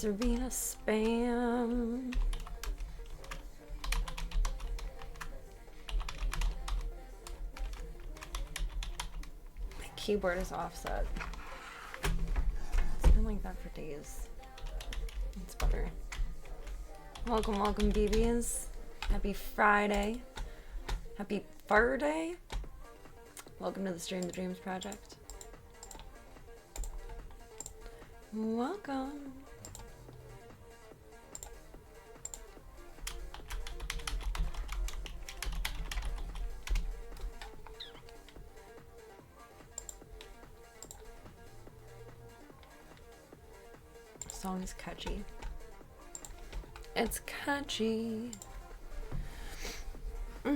Serena spam. My keyboard is offset. It's been like that for days. It's better. Welcome, welcome, BBs. Happy Friday. Happy Friday. Welcome to the Stream the Dreams Project. Welcome. The song is catchy. It's catchy. I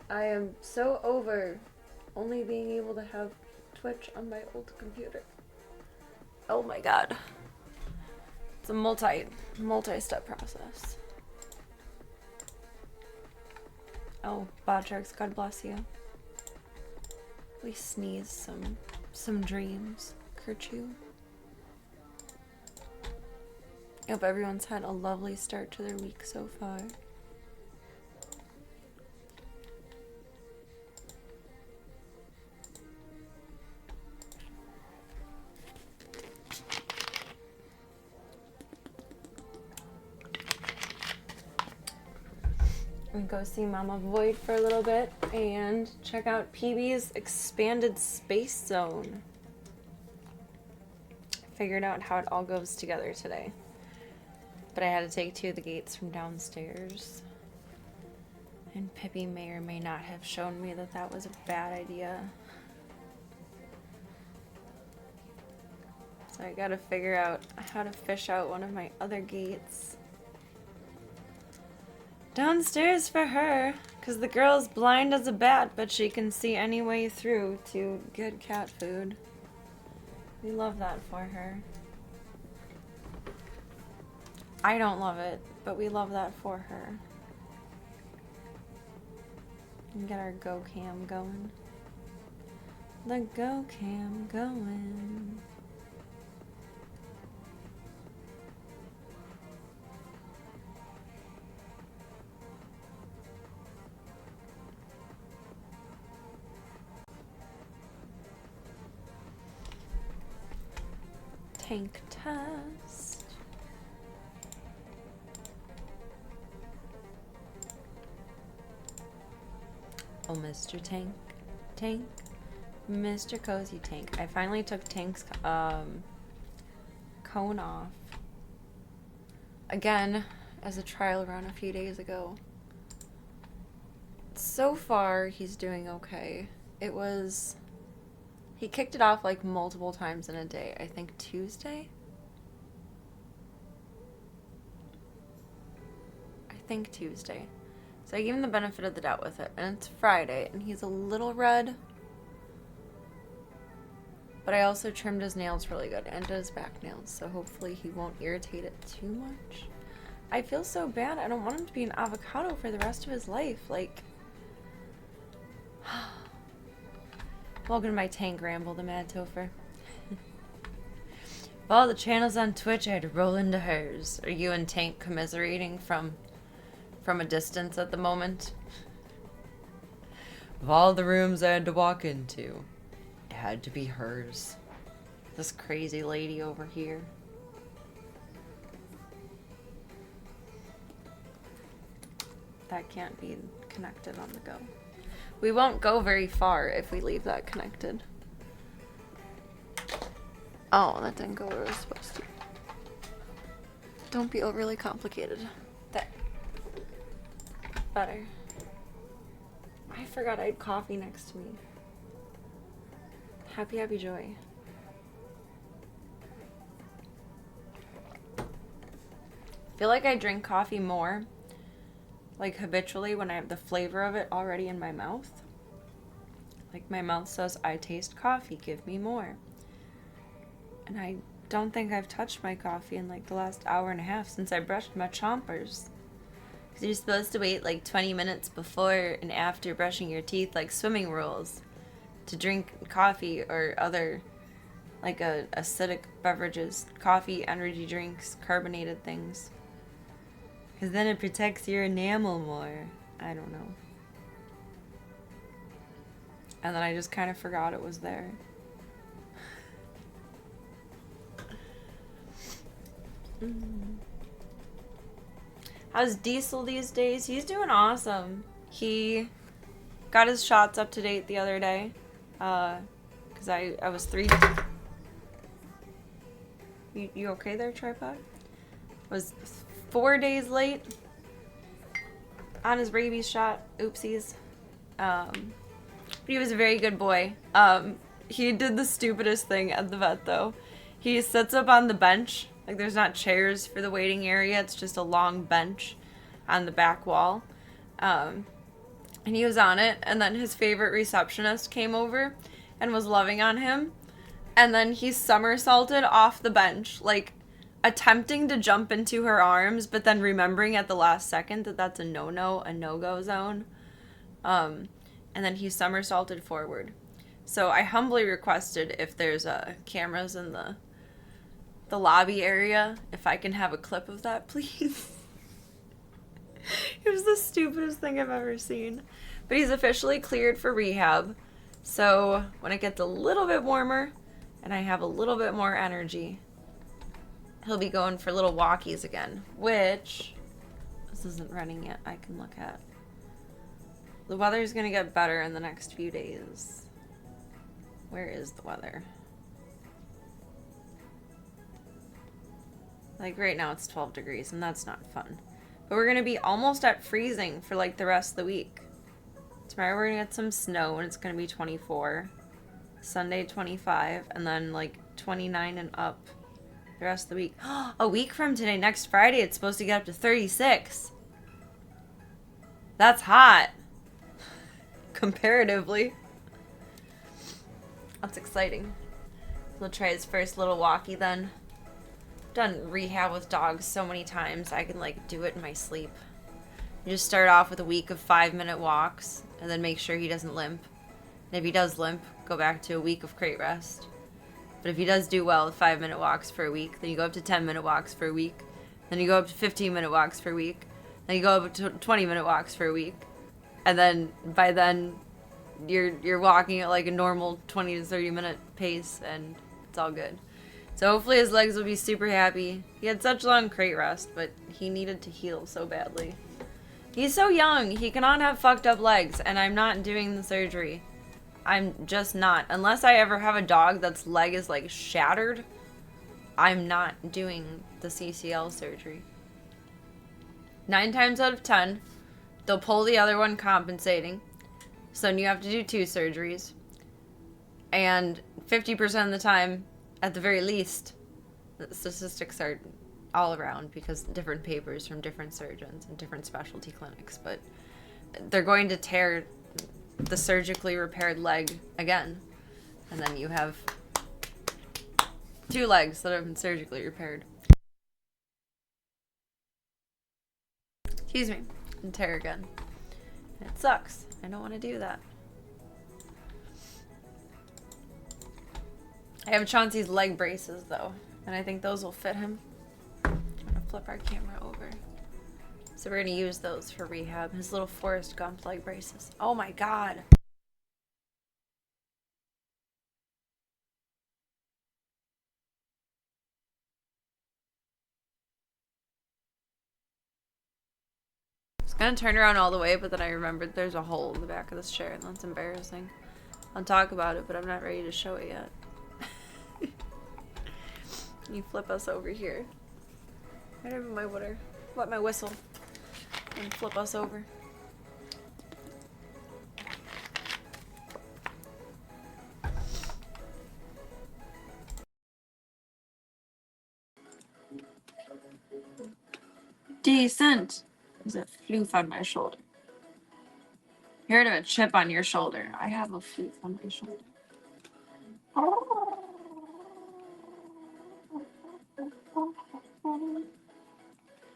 am so over only being able to have Twitch on my old computer. Oh my god. It's a multi-step process. Oh, Bodjarks, God bless you. We sneeze some dreams. Kerchew. I hope everyone's had a lovely start to their week so far. And go see Mama Void for a little bit and check out PB's expanded space zone. Figured out how it all goes together today. But I had to take 2 of the gates from downstairs. And Pippi may or may not have shown me that that was a bad idea. So I gotta figure out how to fish out one of my other gates downstairs for her, because the girl's blind as a bat, but she can see any way through to good cat food. We love that for her. I don't love it, but we love that for her. And get our go cam going. The go cam going. Tank test. Oh, Mr. Tank, Mr. Cozy Tank. I finally took Tank's cone off again as a trial run a few days ago. So far, he's doing okay. He kicked it off like multiple times in a day. I think Tuesday? So I gave him the benefit of the doubt with it. And it's Friday, and he's a little red. But I also trimmed his nails really good, and did his back nails, so hopefully he won't irritate it too much. I feel so bad. I don't want him to be an avocado for the rest of his life. Like... Welcome to my Tank Ramble, the Mad Topher. Of all the channels on Twitch, I had to roll into hers. Are you and Tank commiserating from a distance at the moment? Of all the rooms I had to walk into, it had to be hers. This crazy lady over here. That can't be connected on the go. We won't go very far if we leave that connected. Oh, that didn't go where it was supposed to. Don't be overly complicated. There. Better. I forgot I had coffee next to me. Happy, happy joy. I feel like I drink coffee more, like habitually, when I have the flavor of it already in my mouth. Like my mouth says, I taste coffee, give me more. And I don't think I've touched my coffee in like the last hour and a half since I brushed my chompers. Because you're supposed to wait like 20 minutes before and after brushing your teeth, like swimming rules, to drink coffee or other like acidic beverages, coffee, energy drinks, carbonated things. Because then it protects your enamel more. I don't know. And then I just kind of forgot it was there. How's Diesel these days? He's doing awesome. He got his shots up to date the other day. Because I was 3... You okay there, tripod? Was 4 days late on his rabies shot. Oopsies. But he was a very good boy. He did the stupidest thing at the vet, though. He sits up on the bench. Like, there's not chairs for the waiting area. It's just a long bench on the back wall. And he was on it, and then his favorite receptionist came over and was loving on him. And then he somersaulted off the bench, like, attempting to jump into her arms, but then remembering at the last second that that's a no-no, a no-go zone. And then he somersaulted forward. So I humbly requested, if there's cameras in the lobby area, if I can have a clip of that, please. It was the stupidest thing I've ever seen. But he's officially cleared for rehab. So when it gets a little bit warmer and I have a little bit more energy, he'll be going for little walkies again, which this isn't running yet. I can look at. The weather's going to get better in the next few days. Where is the weather? Like right now it's 12 degrees and that's not fun. But we're going to be almost at freezing for like the rest of the week. Tomorrow we're going to get some snow and it's going to be 24. Sunday 25 and then like 29 and up the rest of the week. A week from today, next Friday, it's supposed to get up to 36. That's hot. Comparatively. That's exciting. He'll try his first little walkie then. Done rehab with dogs so many times I can like do it in my sleep. You just start off with a week of 5-minute walks and then make sure he doesn't limp. And if he does limp, go back to a week of crate rest. But if he does do well with 5-minute walks for a week, then you go up to 10-minute walks for a week. Then you go up to 15-minute walks for a week. Then you go up to 20-minute walks for a week. And then by then you're walking at like a normal 20 to 30-minute pace and it's all good. So hopefully his legs will be super happy. He had such long crate rest, but he needed to heal so badly. He's so young. He cannot have fucked up legs, and I'm not doing the surgery. I'm just not. Unless I ever have a dog that's leg is like shattered, I'm not doing the CCL surgery. 9 times out of 10, they'll pull the other one compensating. So then you have to do 2 surgeries. And 50% of the time, at the very least, the statistics are all around because different papers from different surgeons and different specialty clinics, but they're going to tear the surgically repaired leg again. And then you have 2 legs that have been surgically repaired. Excuse me. And tear again. It sucks. I don't want to do that. I have Chauncey's leg braces, though, and I think those will fit him. I'm going to flip our camera over. So we're going to use those for rehab. His little Forrest Gump leg braces. Oh, my God. I was going to turn around all the way, but then I remembered there's a hole in the back of this chair, and that's embarrassing. I'll talk about it, but I'm not ready to show it yet. You flip us over here. Right over my water. Wet my whistle. And flip us over. Decent. There's a floof on my shoulder. You heard of a chip on your shoulder. I have a floof on my shoulder.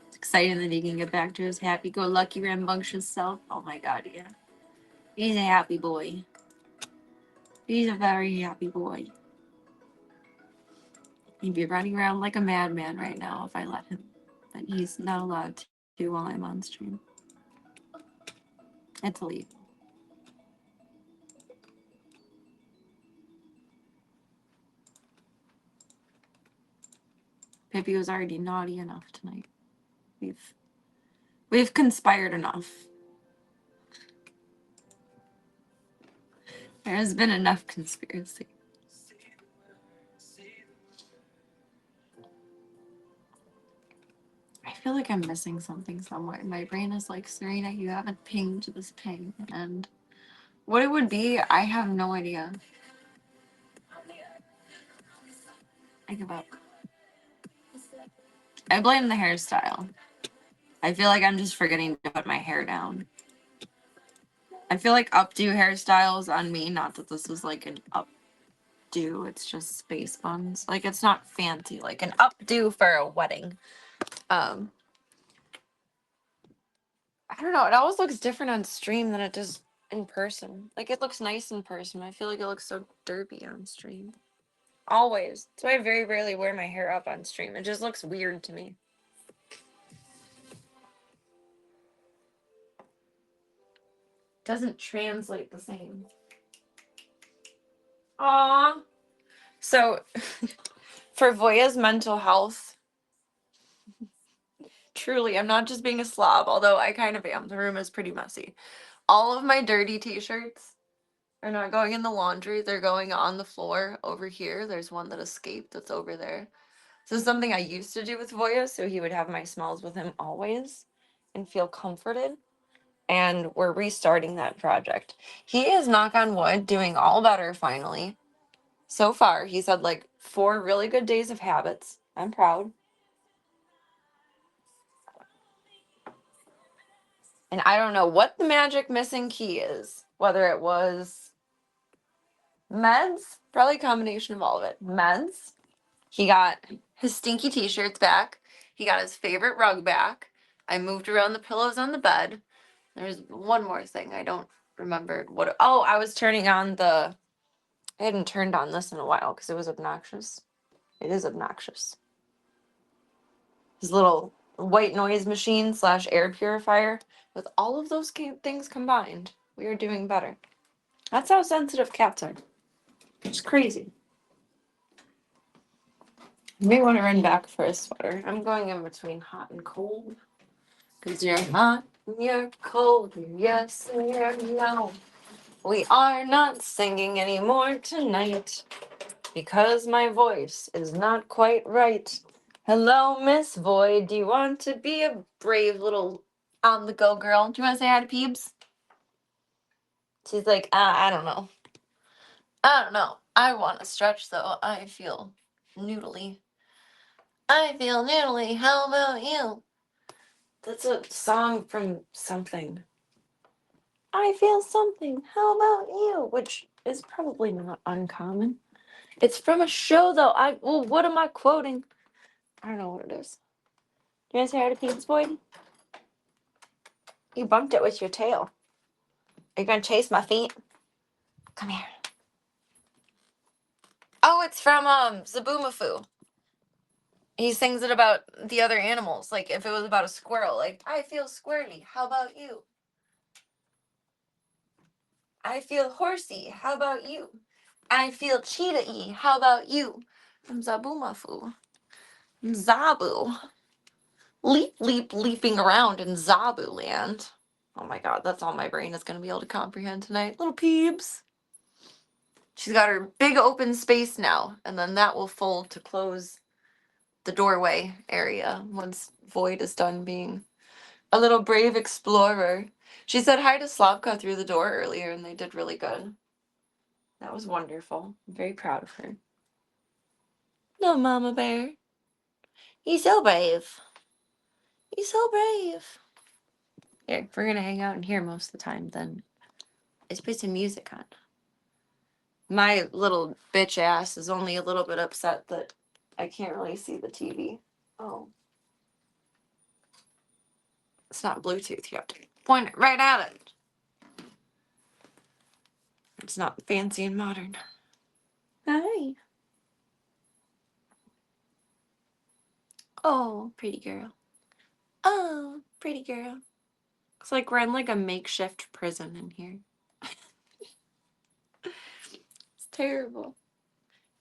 It's exciting that he can get back to his happy-go-lucky, rambunctious self. Oh my God, yeah. He's a happy boy. He's a very happy boy. He'd be running around like a madman right now if I let him. But he's not allowed to while I'm on stream. It's illegal. Pippi was already naughty enough tonight. We've conspired enough. There has been enough conspiracy. I feel like I'm missing something somewhere. My brain is like, Serena, you haven't pinged this ping. And what it would be, I have no idea. I give up. I blame the hairstyle. I feel like I'm just forgetting to put my hair down. I feel like updo hairstyles on me, not that this was like an updo, it's just space buns. Like it's not fancy, like an updo for a wedding. I don't know, it always looks different on stream than it does in person. Like it looks nice in person. I feel like it looks so derpy on stream. Always. That's why I very rarely wear my hair up on stream. It just looks weird to me. Doesn't translate the same. Aww. So, for Voya's mental health, truly, I'm not just being a slob, although I kind of am. The room is pretty messy. All of my dirty t-shirts are not going in the laundry. They're going on the floor over here. There's one that escaped that's over there. So something I used to do with Voya, so he would have my smells with him always and feel comforted. And we're restarting that project. He is, knock on wood, doing all better finally. So far, he's had like 4 really good days of habits. I'm proud. And I don't know what the magic missing key is. Whether it was meds, probably a combination of all of it. Meds. He got his stinky t-shirts back. He got his favorite rug back. I moved around the pillows on the bed. There's one more thing I don't remember what. Oh, I was turning on the. I hadn't turned on this in a while because it was obnoxious. It is obnoxious. His little white noise machine / air purifier. With all of those things combined, we are doing better. That's how sensitive cats are. It's crazy. You may want to run back for a sweater. I'm going in between hot and cold. Because you're hot and you're cold. Yes and you're no. We are not singing anymore tonight. Because my voice is not quite right. Hello, Miss Void. Do you want to be a brave little on-the-go girl? Do you want to say hi to Peebs? She's like, I don't know. I don't know. I want to stretch, though. I feel noodly. I feel noodly. How about you? That's a song from something. I feel something. How about you? Which is probably not uncommon. It's from a show, though. Well, what am I quoting? I don't know what it is. Do you want to say hi to Peebs, Void? You bumped it with your tail. Are you gonna chase my feet? Come here. Oh, it's from Zaboomafoo. He sings it about the other animals. Like if it was about a squirrel, like I feel squirrely. How about you? I feel horsey. How about you? I feel cheetah-y. How about you? From Zaboomafoo. Zabu. Leap, leap, leaping around in Zabu land. Oh my god, that's all my brain is gonna be able to comprehend tonight. Little Peebs. She's got her big open space now, and then that will fold to close the doorway area once Void is done being a little brave explorer. She said hi to Slavka through the door earlier, and they did really good. That was wonderful. I'm very proud of her. No, Mama Bear. He's so brave. He's so brave. Here, if we're gonna hang out in here most of the time, then let's put some music on. My little bitch ass is only a little bit upset that I can't really see the TV. Oh. It's not Bluetooth. You have to point it right at it. It's not fancy and modern. Hi. Oh, pretty girl. Oh, pretty girl. It's like we're in like a makeshift prison in here. It's terrible.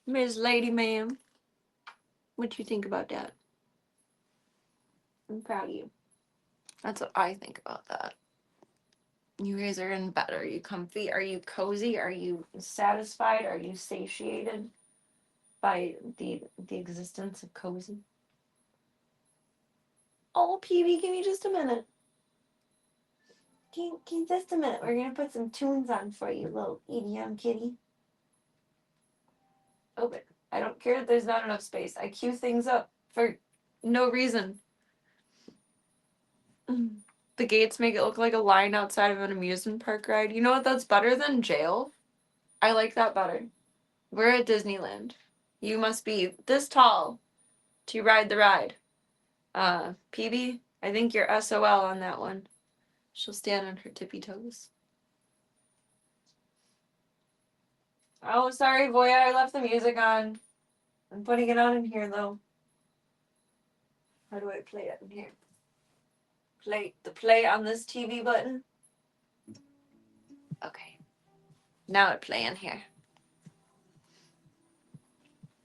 Miss Lady Ma'am, what do you think about that? I'm proud of you. That's what I think about that. You guys are in bed. Are you comfy? Are you cozy? Are you satisfied? Are you satiated by the existence of cozy? Oh, PB, give me just a minute. Give me just a minute. We're gonna put some tunes on for you, little EDM kitty. Open. I don't care that there's not enough space. I cue things up for no reason. The gates make it look like a line outside of an amusement park ride. You know what? That's better than jail. I like that better. We're at Disneyland. You must be this tall to ride the ride. PB, I think you're SOL on that one. She'll stand on her tippy toes. Oh, sorry, Voya, I left the music on. I'm putting it on in here, though. How do I play it in here? Play on this TV button. Okay. Now it play in here.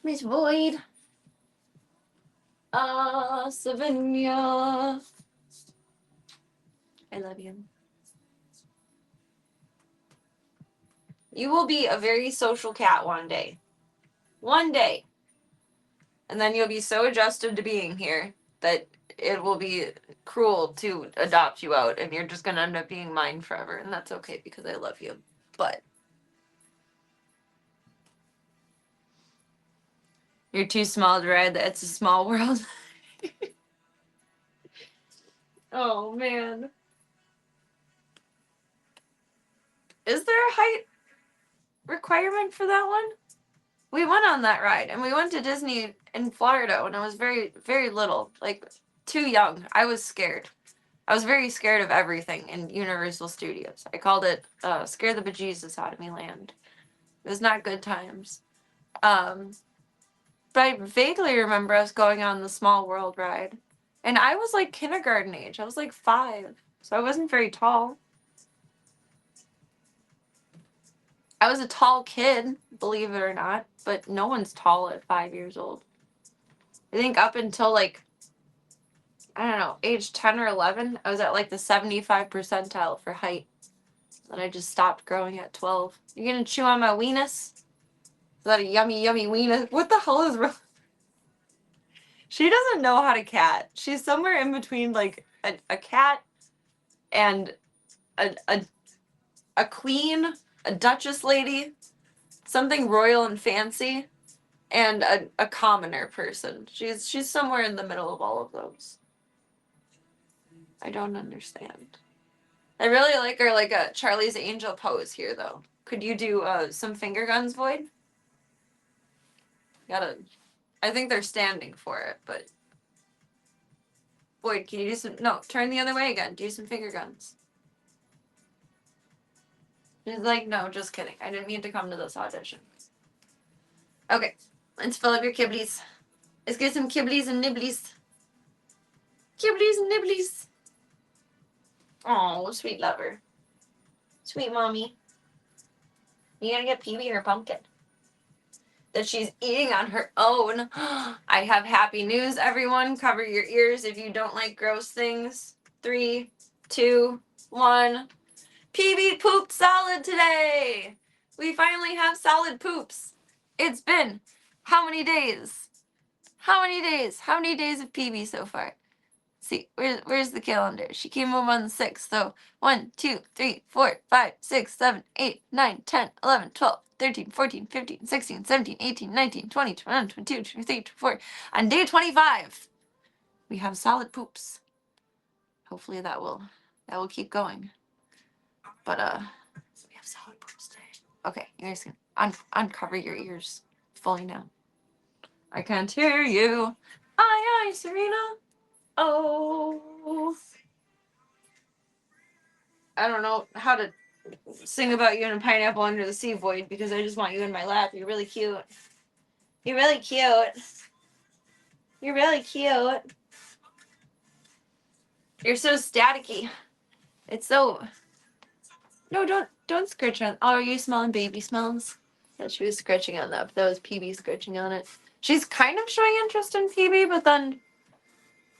Miss Void. Savannah. I love you. You will be a very social cat one day. One day. And then you'll be so adjusted to being here that it will be cruel to adopt you out, and you're just going to end up being mine forever, and that's okay because I love you. But you're too small to ride the It's a Small World. Oh, man. Is there a height requirement for that one? We went on that ride, and we went to Disney in Florida when I was very, very little, like too young. I was scared. I was very scared of everything in Universal Studios. I called it Scare the Bejesus Out of Me Land. It was not good times. But I vaguely remember us going on the Small World ride. And I was like kindergarten age. I was like 5. So I wasn't very tall. I was a tall kid, believe it or not. But no one's tall at 5 years old. I think up until like, I don't know, age 10 or 11, I was at like the 75 percentile for height. Then I just stopped growing at 12. You gonna chew on my weenus? Is that a yummy, yummy weenus? What the hell is wrong? She doesn't know how to cat. She's somewhere in between like a cat and a queen, a duchess lady, something royal and fancy, and a commoner person. She's somewhere in the middle of all of those. I don't understand. I really like her like a Charlie's Angel pose here though. Could you do some finger guns, Void? I think they're standing for it, but Void, can you do some? No, turn the other way again. Do some finger guns. She's like, no, just kidding. I didn't mean to come to this audition. Okay, let's fill up your kibblies. Let's get some kibblies and nibblies. Kibblies and nibblies. Oh, sweet lover. Sweet mommy. You gonna get PB her pumpkin that she's eating on her own. I have happy news, everyone. Cover your ears if you don't like gross things. 3, 2, 1. PB pooped solid today. We finally have solid poops. It's been how many days? How many days? How many days of PB so far? See, where's the calendar? She came home on the 6th, so 1, 2, 3, 4, 5, 6, 7, 8, 9, 10, 11, 12, 13, 14, 15, 16, 17, 18, 19, 20, 21, 22, 23, 24. On day 25, we have solid poops. Hopefully that will keep going. But we have solid poops today. Okay, you guys can uncover your ears fully now. I can't hear you. Aye, Serena. Oh. I don't know how to sing about you in a pineapple under the sea, Void, because I just want you in my lap. You're really cute. You're really cute. You're really cute. You're so staticky. It's so... No, don't scratch on... Oh, are you smelling baby smells? Yeah, she was scratching on that, but that was PB scratching on it. She's kind of showing interest in PB, but then,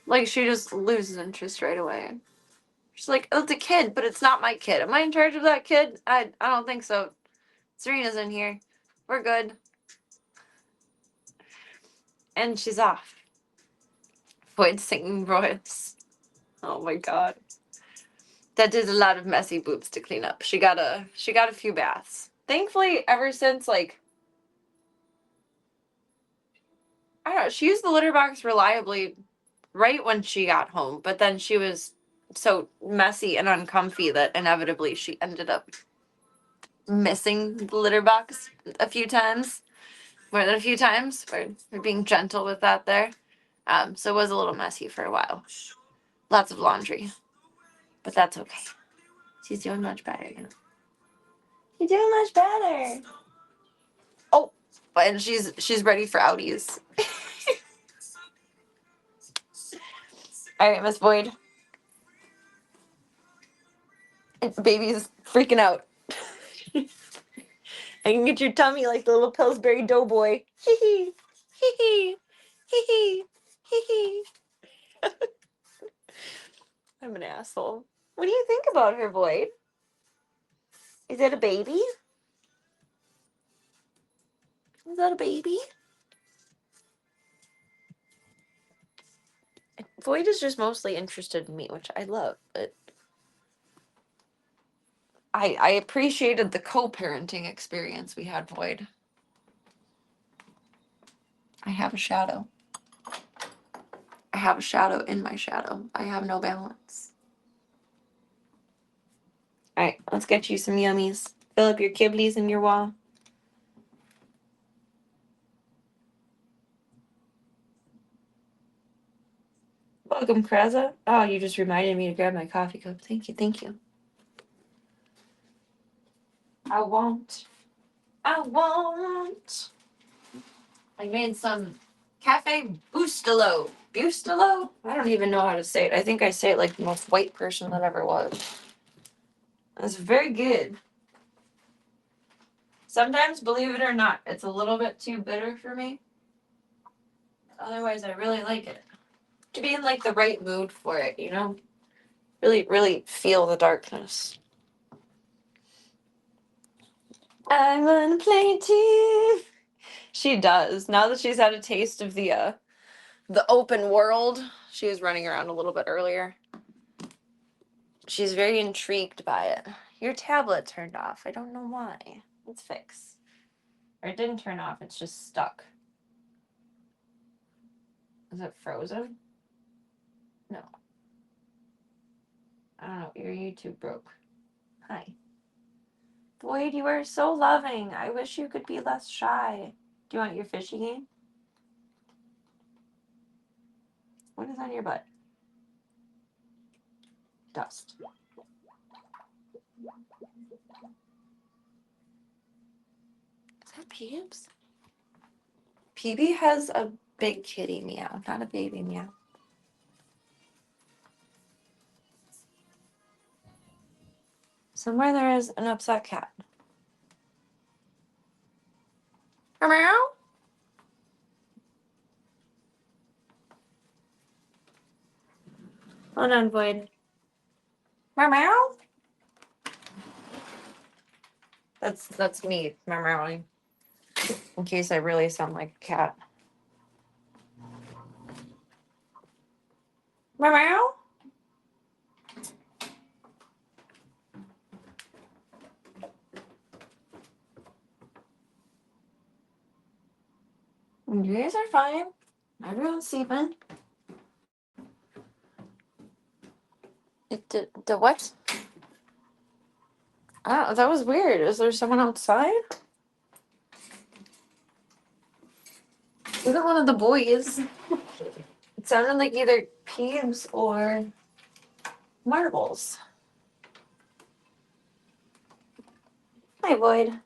like, she just loses interest right away. She's like, oh, it's a kid, but it's not my kid. Am I in charge of that kid? I don't think so. Serena's in here. We're good. And she's off. Void singing voice. Oh my god. That did a lot of messy boobs to clean up. She got a few baths. Thankfully, ever since, like, I don't know, she used the litter box reliably right when she got home, but then she was so messy and uncomfy that inevitably she ended up missing the litter box a few times. More than a few times. We're being gentle with that there. So it was a little messy for a while. Lots of laundry. But that's okay. She's doing much better now. You're doing much better. Oh, and she's ready for outies. All right, Miss Boyd. Baby's freaking out. I can get your tummy like the little Pillsbury Doughboy. Hee hee. Hee hee. Hee hee. Hee hee. I'm an asshole. What do you think about her, Boyd? Is that a baby? Is that a baby? Void is just mostly interested in me, which I love, but I appreciated the co-parenting experience we had, Void. I have a shadow. I have a shadow in my shadow. I have no balance. Alright, let's get you some yummies. Fill up your kibblies in your wall. Welcome, Kreza. Oh, you just reminded me to grab my coffee cup. Thank you, thank you. I won't. I made some Cafe Bustelo. Bustelo? I don't even know how to say it. I think I say it like the most white person that ever was. It's very good. Sometimes, believe it or not, it's a little bit too bitter for me. Otherwise, I really like it. To be in like the right mood for it, you know? Really, really feel the darkness. I wanna play too. She does. Now that she's had a taste of the open world, she was running around a little bit earlier. She's very intrigued by it. Your tablet turned off. I don't know why. Let's fix. Or it didn't turn off, it's just stuck. Is it frozen? No. I don't know. Your YouTube broke. Hi. Boyd, you are so loving. I wish you could be less shy. Do you want your fishy game? What is on your butt? Dust. Is that Peebs? PB has a big kitty meow, not a baby meow. Somewhere there is an upset cat. Meow. Hold on, Void. Meow. That's me meowing. In case I really sound like a cat. Meow. You guys are fine. Everyone's sleeping. The what? Oh, that was weird. Is there someone outside? Wasn't one of the boys. It sounded like either Peeves or Marbles. Hi, Void. It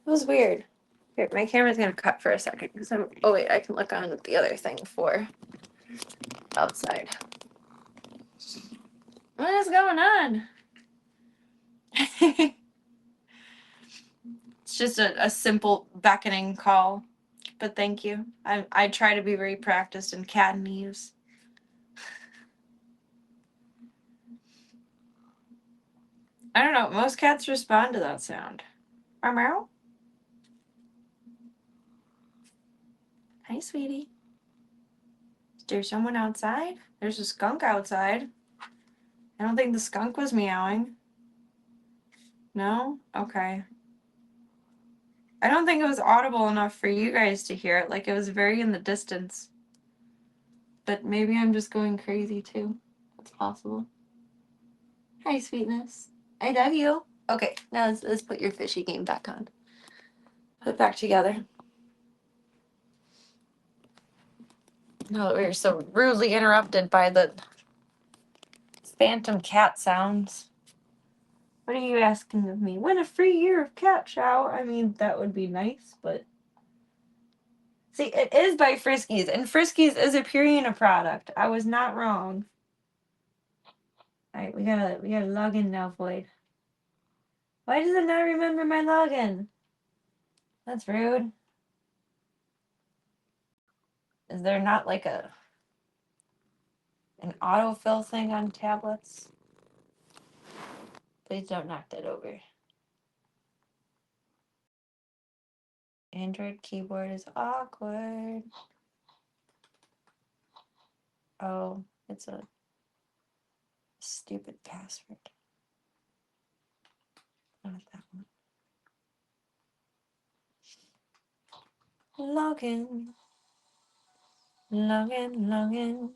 was weird. Here, my camera's gonna cut for a second because I'm. Oh wait, I can look on the other thing for outside. What is going on? It's just a simple beckoning call. But thank you. I try to be very practiced in Catanese. I don't know. Most cats respond to that sound. Meow meow. Hi, sweetie. Is there someone outside? There's a skunk outside. I don't think the skunk was meowing. No? Okay. I don't think it was audible enough for you guys to hear it. Like, it was very in the distance. But maybe I'm just going crazy too. That's possible. Hi, sweetness. I love you. Okay, now let's put your fishy game back on. Put it back together. No, that we were so rudely interrupted by the phantom cat sounds. What are you asking of me? Win a free year of cat chow. I mean, that would be nice, but see, it is by Friskies, and Friskies is a Purina product. I was not wrong. All right, we gotta log in now, Void. Why does it not remember my login? That's rude. Is there not like an autofill thing on tablets? Please don't knock that over. Android keyboard is awkward. Oh, it's a stupid password. Not that one. Login. Login.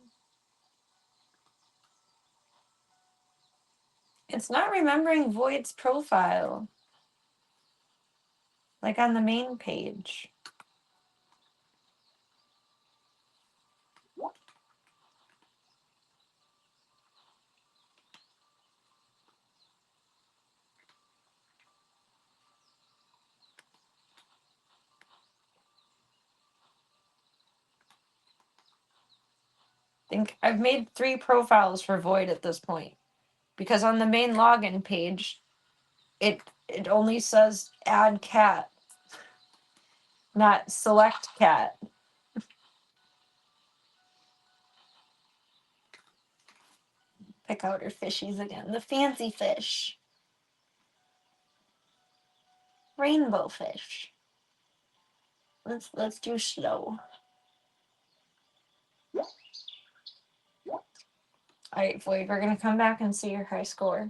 It's not remembering Void's profile. Like on the main page. I think I've made 3 profiles for Void at this point. Because on the main login page, it only says add cat, not select cat. Pick out her fishies again. The fancy fish. Rainbow fish. Let's do slow. Alright, Void, we're gonna come back and see your high score.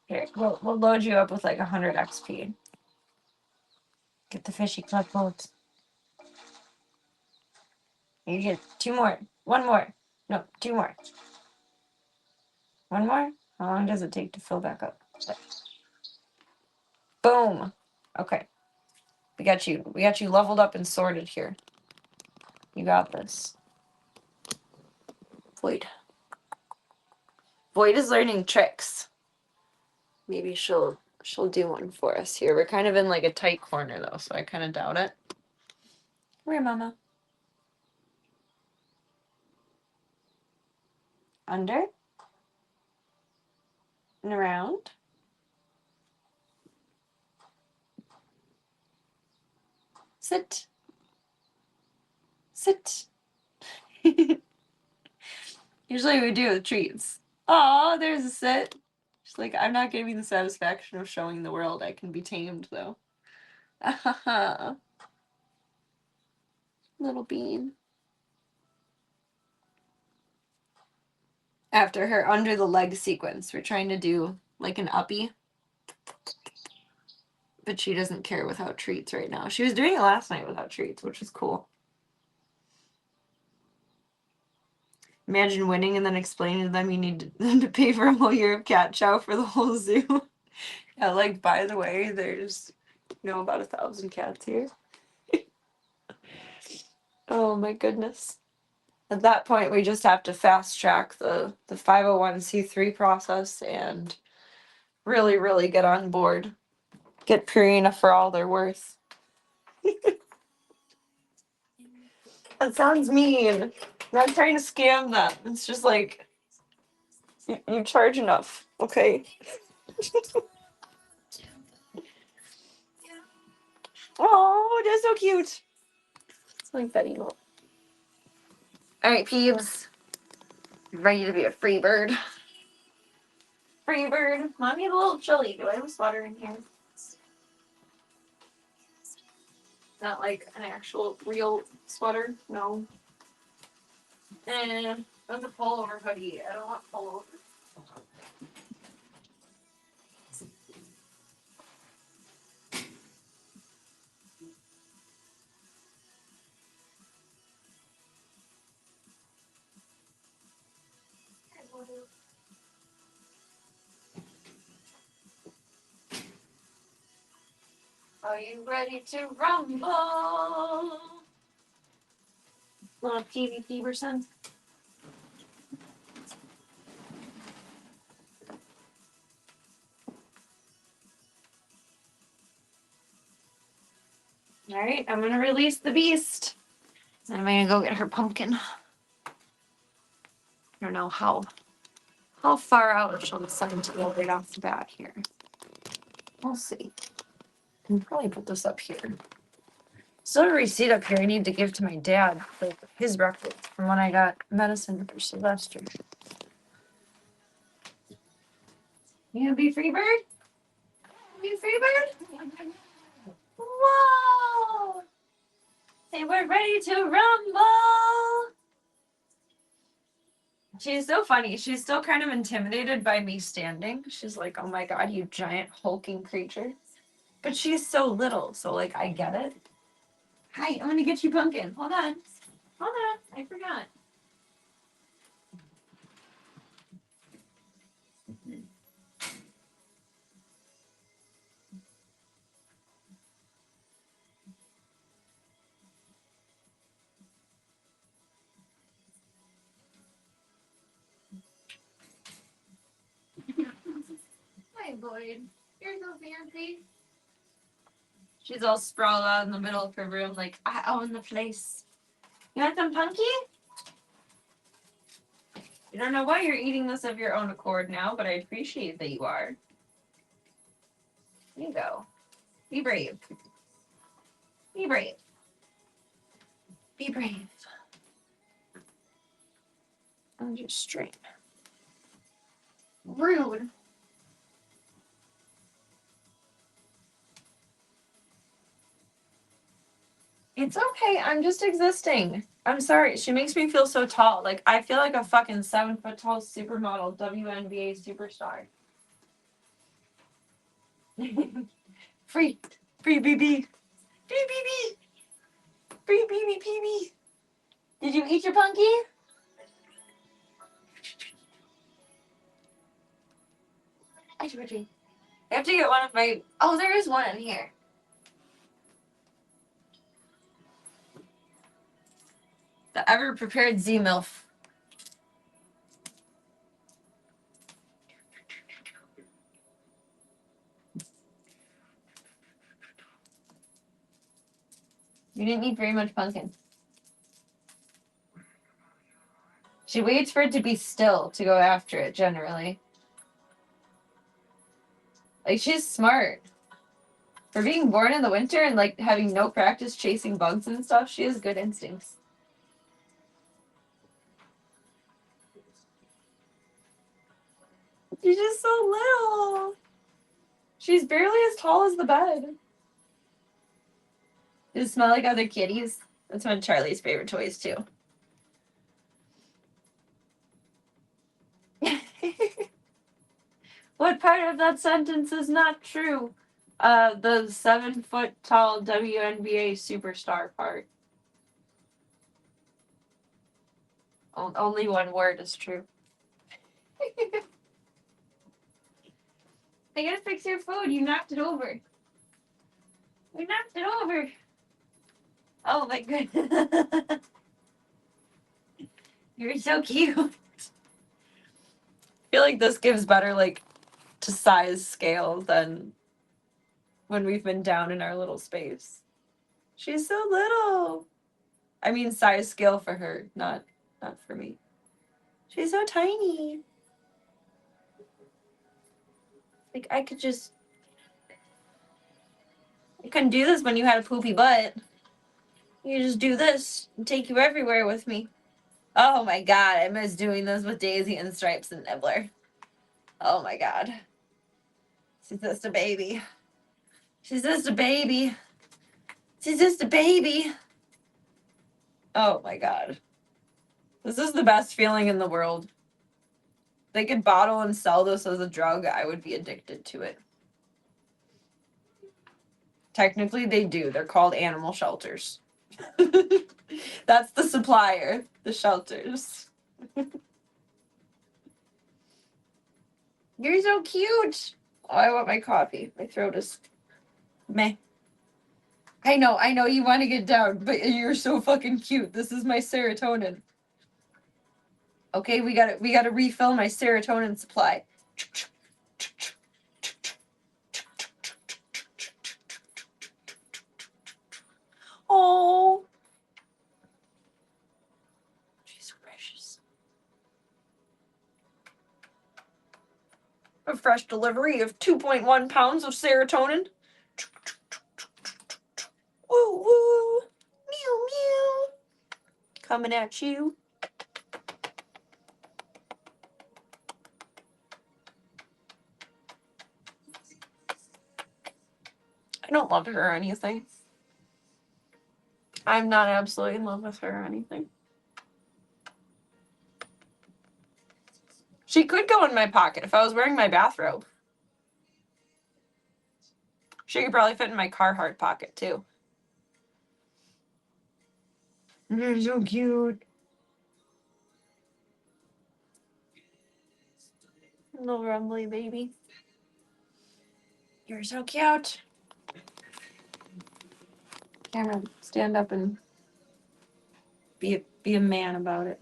Here, we'll load you up with like 100 XP. Get the fishy club votes. You get 2 more. 1 more. No, 2 more. 1 more? How long does it take to fill back up? Boom. Okay. We got you leveled up and sorted here. You got this. Void. Void is learning tricks. Maybe she'll do one for us here. We're kind of in like a tight corner though, so I kind of doubt it. Come here, Mama. Under. And around. Sit. Sit. Usually we do with treats. Oh, there's a sit. She's like, I'm not giving the satisfaction of showing the world I can be tamed, though. Little bean. After her under the leg sequence, we're trying to do like an uppie. But she doesn't care without treats right now. She was doing it last night without treats, which is cool. Imagine winning and then explaining to them you need them to pay for a whole year of cat chow for the whole zoo. Yeah, like, by the way, there's, about 1,000 cats here. Oh my goodness. At that point, we just have to fast track the 501c3 process and really, really get on board. Get Purina for all they're worth. That sounds mean. I'm not trying to scam them. It's just like you charge enough, okay? Oh, that's so cute. It's like Betty. All right, Peebs. Ready to be a free bird. Free bird. Mommy, a little chilly. Do I have a sweater in here? Not like an actual real sweater. No. That's a pullover hoodie. I don't want pullover. Are you ready to rumble? Little Peavy Peeberson. All right, I'm gonna release the beast. And I'm gonna go get her pumpkin. I don't know how far out she'll decide to go right off the bat here. We'll see. I can probably put this up here. Still a receipt up here I need to give to my dad for his records from when I got medicine for Sylvester. You gonna be free bird? Be free bird? Whoa! Say we're ready to rumble! She's so funny. She's still kind of intimidated by me standing. She's like, oh my god, you giant hulking creature. But she's so little, so like I get it. Hi, I'm gonna get you pumpkin. Hold on. Hold on. I forgot. Hi, Boyd. You're so fancy. She's all sprawled out in the middle of her room, like, I own the place. You want some punky? You don't know why you're eating this of your own accord now, but I appreciate that you are. There you go. Be brave. Be brave. Be brave. I'm just straight. Rude. It's okay. I'm just existing. I'm sorry. She makes me feel so tall. Like, I feel like a fucking 7-foot tall supermodel WNBA superstar. Free. Free BB. Free BB. Free BB PB. Did you eat your punky? I have to get one of my... Oh, there is one in here. The ever-prepared Z-MILF. You didn't eat very much pumpkin. She waits for it to be still to go after it, generally. Like, she's smart. For being born in the winter and, like, having no practice chasing bugs and stuff, she has good instincts. She's just so little. She's barely as tall as the bed. Does it smell like other kitties? That's one of Charlie's favorite toys, too. What part of that sentence is not true? The 7-foot tall WNBA superstar part. Only one word is true. I gotta fix your food. You knocked it over. You knocked it over. Oh my goodness. You're so cute. I feel like this gives better, like, to size scale than when we've been down in our little space. She's so little. I mean size scale for her, not for me. She's so tiny. Like, I couldn't do this when you had a poopy butt. You just do this and take you everywhere with me. Oh my god, I miss doing this with Daisy and Stripes and Nibbler. Oh my god. She's just a baby. She's just a baby. She's just a baby. Oh my god. This is the best feeling in the world. If they could bottle and sell this as a drug, I would be addicted to it. Technically, they do. They're called animal shelters. That's the supplier, the shelters. You're so cute. Oh, I want my coffee. My throat is meh. I know you want to get down, but you're so fucking cute. This is my serotonin. Okay, we gotta refill my serotonin supply. Oh, she's so precious. A fresh delivery of 2.1 pounds of serotonin. Woo woo, meow meow. Coming at you. I don't love her or anything. I'm not absolutely in love with her or anything. She could go in my pocket if I was wearing my bathrobe. She could probably fit in my Carhartt pocket too. You're so cute. Little rumbly baby. You're so cute. Cameron, stand up and be a man about it.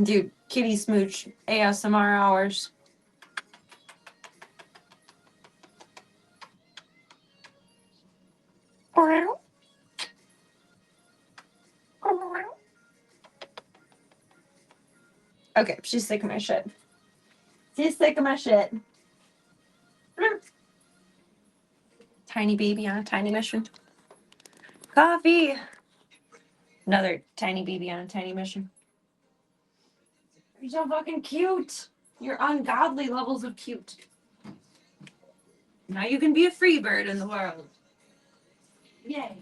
Dude, kitty smooch ASMR hours. Okay, she's sick of my shit. She's sick of my shit. Tiny baby on a tiny mission. Coffee. Another tiny baby on a tiny mission. You're so fucking cute. You're ungodly levels of cute. Now you can be a free bird in the world. Yay.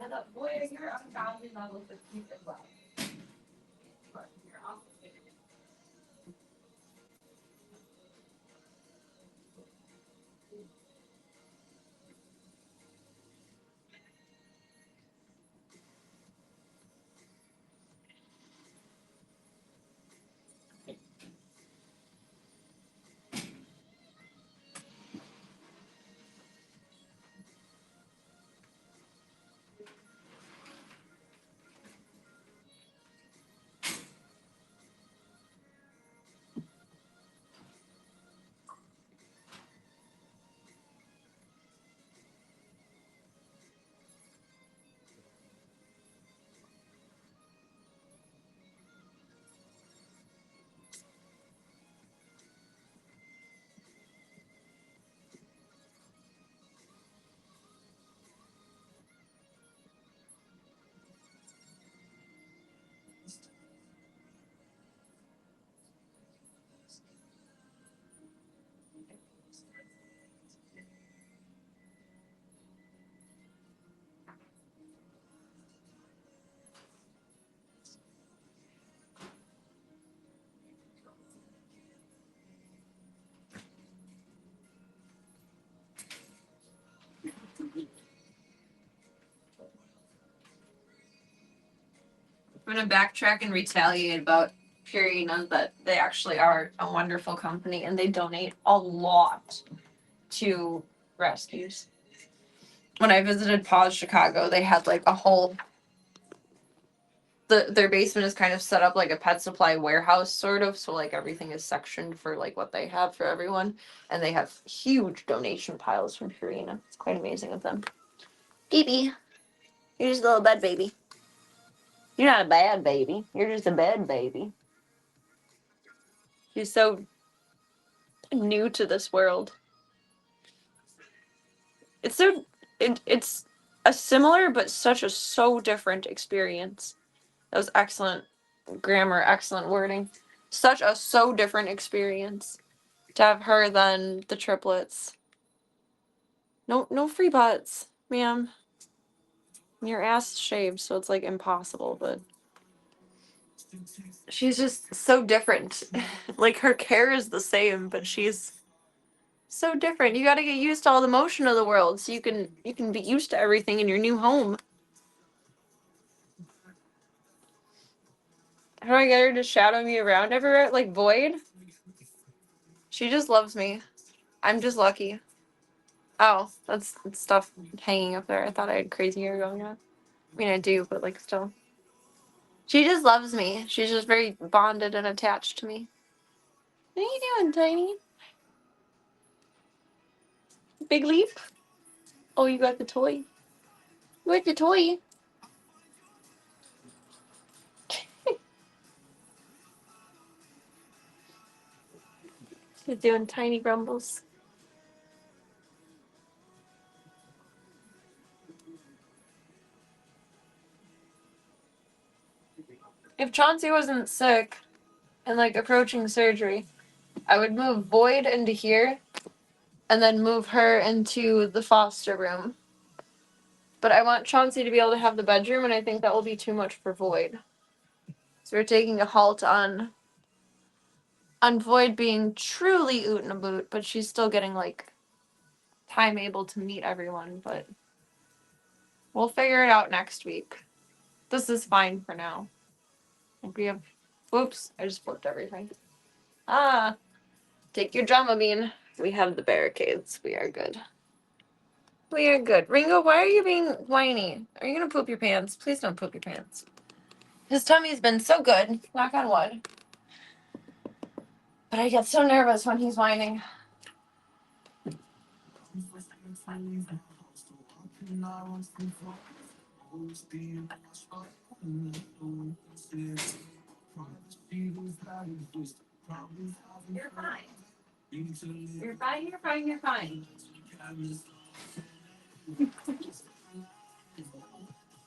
Now, boy, you're ungodly levels of cute as well. But you're awesome. I'm gonna backtrack and retaliate about Purina that they actually are a wonderful company and they donate a lot to rescues. When I visited Paws Chicago, they had like a whole their basement is kind of set up like a pet supply warehouse sort of, so like everything is sectioned for like what they have for everyone, and they have huge donation piles from Purina. It's quite amazing of them. Baby, you're just a little bed baby. You're not a bad baby. You're just a bed baby. She's so new to this world. It's it's a similar but so different experience. That was excellent grammar, excellent wording. So different experience to have her than the triplets. No free butts, ma'am. Your ass shaved, so it's like impossible, but she's just so different. Like her care is the same, but she's so different. You got to get used to all the motion of the world so you can be used to everything in your new home. How do I get her to shadow me around everywhere like Void? She just loves me. I'm just lucky. Oh, that's stuff hanging up there. I thought I had crazy hair going on. I mean, I do, but like still. She just loves me. She's just very bonded and attached to me. What are you doing, Tiny? Big leap? Oh, you got the toy. Where's the toy? She's doing tiny grumbles. If Chauncey wasn't sick and like approaching surgery, I would move Void into here and then move her into the foster room. But I want Chauncey to be able to have the bedroom, and I think that will be too much for Void. So we're taking a halt on Void being truly oot and a boot, but she's still getting like time able to meet everyone, but we'll figure it out next week. This is fine for now. Like we have whoops, I just flipped everything. Ah, take your drama bean. We have the barricades. We are good. We are good. Ringo, why are you being whiny? Are you gonna poop your pants? Please don't poop your pants. His tummy's been so good, knock on wood. But I get so nervous when he's whining. You're fine. You're fine, you're fine, you're fine.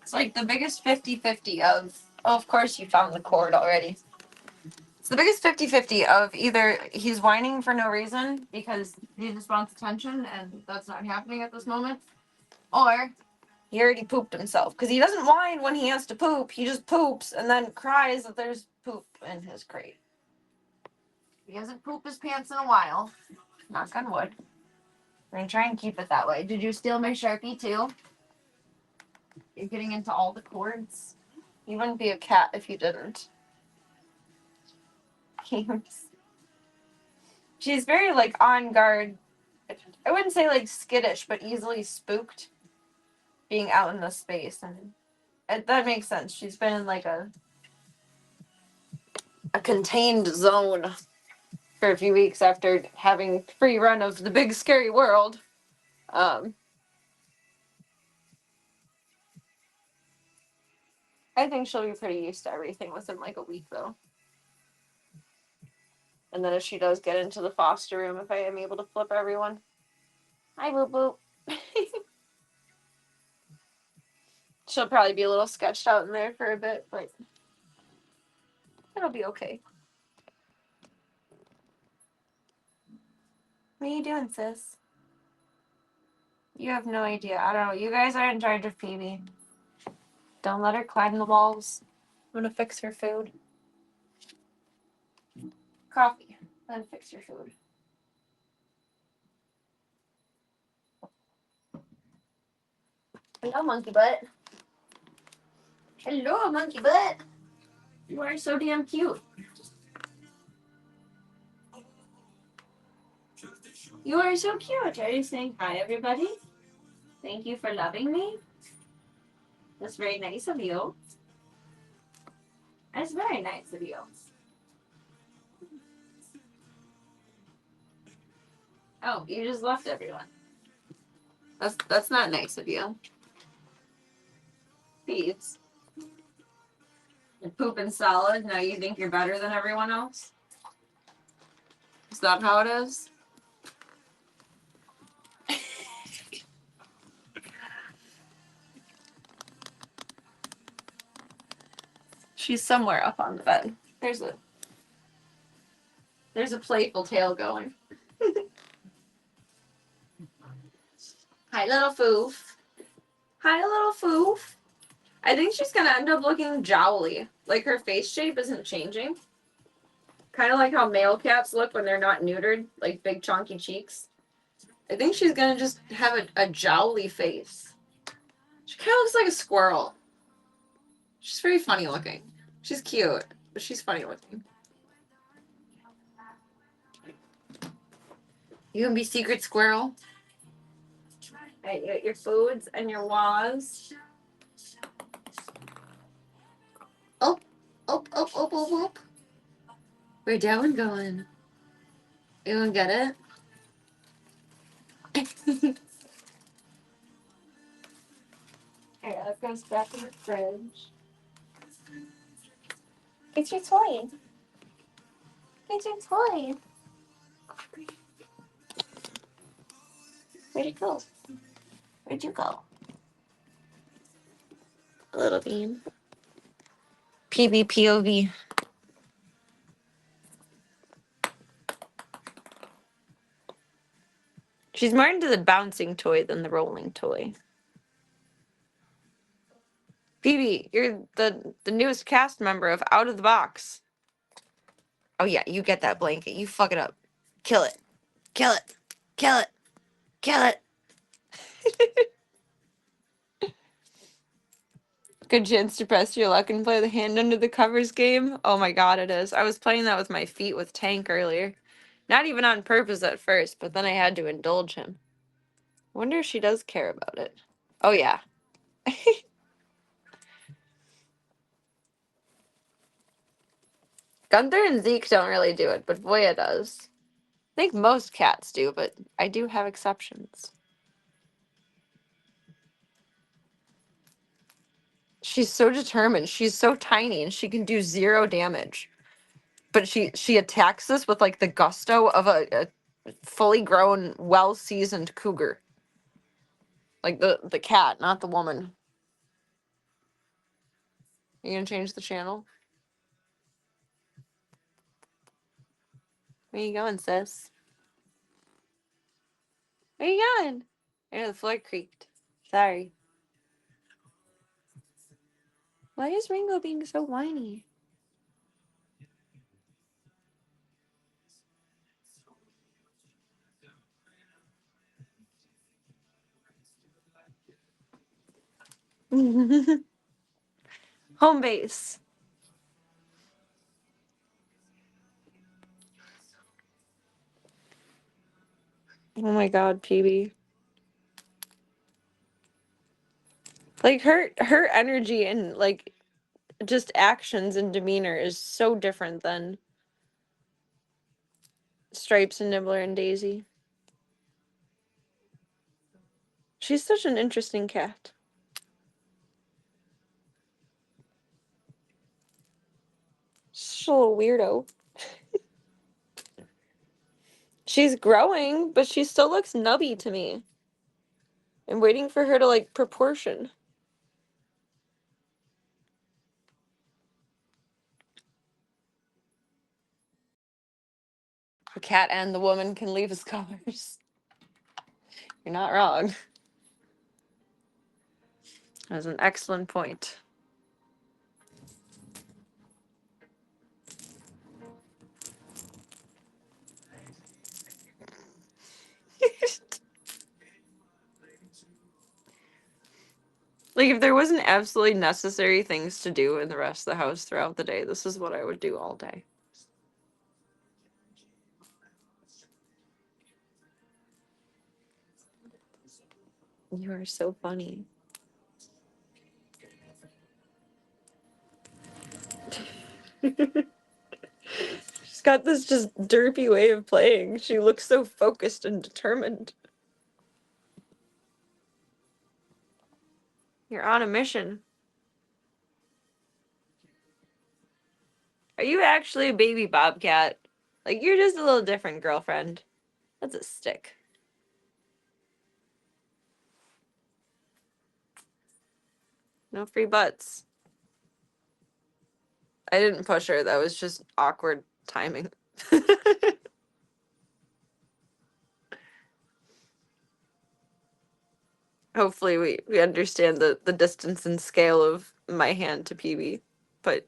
It's like the biggest 50-50 of course you found the cord already. It's the biggest 50-50 of either he's whining for no reason because he just wants attention and that's not happening at this moment, or he already pooped himself. Because he doesn't whine when he has to poop, he just poops and then cries that there's poop in his crate. He hasn't pooped his pants in a while. Knock on wood. We're gonna try and keep it that way. Did you steal my Sharpie too? You're getting into all the cords. You wouldn't be a cat if you didn't. She's very like on guard. I wouldn't say like skittish, but easily spooked being out in the space, and that makes sense. She's been in like a contained zone for a few weeks after having free run of the big scary world. I think she'll be pretty used to everything within like a week though. And then if she does get into the foster room, if I am able to flip everyone. Hi, boop boop. She'll probably be a little sketched out in there for a bit, but it'll be okay. What are you doing, sis? You have no idea. I don't know. You guys are in charge of Phoebe. Don't let her climb the walls. I'm gonna fix her food. Coffee. Then fix your food. Hello, monkey butt. Hello, monkey butt. You are so damn cute. You are so cute. Are you saying hi, everybody? Thank you for loving me. That's very nice of you. That's very nice of you. Oh, you just left everyone. That's not nice of you. Peeves. You're pooping solid. Now you think you're better than everyone else? Is that how it is? She's somewhere up on the bed. There's a playful tail going. Hi, little foof. Hi, little foof. I think she's gonna end up looking jowly. Like her face shape isn't changing. Kind of like how male cats look when they're not neutered, like big chunky cheeks. I think she's gonna just have a jowly face. She kind of looks like a squirrel. She's very funny looking. She's cute, but she's funny looking. You can be secret squirrel. Right, you got your foods and your was. Oh, oh, oh, oh, oh, oh. Where'd that one going? Anyone get it? Alright, that goes back in the fridge. It's your toy. It's your toy. Where'd it go? Where'd you go? A little bean. PBPOV. She's more into the bouncing toy than the rolling toy. Phoebe, you're the newest cast member of Out of the Box. Oh yeah, you get that blanket. You fuck it up. Kill it. Kill it. Kill it. Kill it. Good chance to press your luck and play the hand under the covers game. Oh my god, it is. I was playing that with my feet with Tank earlier. Not even on purpose at first, but then I had to indulge him. I wonder if she does care about it. Oh yeah. Gunther and Zeke don't really do it, but Voya does. I think most cats do, but I do have exceptions. She's so determined. She's so tiny and she can do 0 damage. But she attacks us with like the gusto of a fully grown, well-seasoned cougar. Like the cat, not the woman. You gonna change the channel? Where you going, sis? Where you going? I know the floor creaked. Sorry. Why is Ringo being so whiny? Home base. Oh my god, PB. Like her energy and like just actions and demeanor is so different than Stripes and Nibbler and Daisy. She's such an interesting cat. She's a little weirdo. She's growing, but she still looks nubby to me. I'm waiting for her to like proportion. The cat and the woman can leave as colors. You're not wrong. That's an excellent point. Like, if there wasn't absolutely necessary things to do in the rest of the house throughout the day, this is what I would do all day. You are so funny. She's got this just derpy way of playing. She looks so focused and determined. You're on a mission. Are you actually a baby bobcat? Like, you're just a little different, girlfriend. That's a stick. No free butts. I didn't push her. That was just awkward timing. Hopefully we understand the distance and scale of my hand to PB. But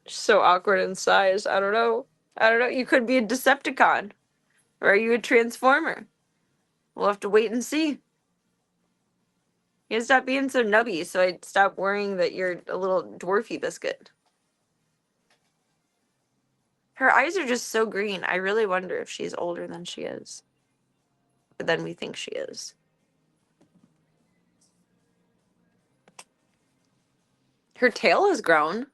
so awkward in size. I don't know. I don't know. You could be a Decepticon. Or are you a Transformer? We'll have to wait and see. You stop being so nubby, so I'd stop worrying that you're a little dwarfy biscuit. Her eyes are just so green. I really wonder if she's older than she is. Than we think she is. Her tail has grown.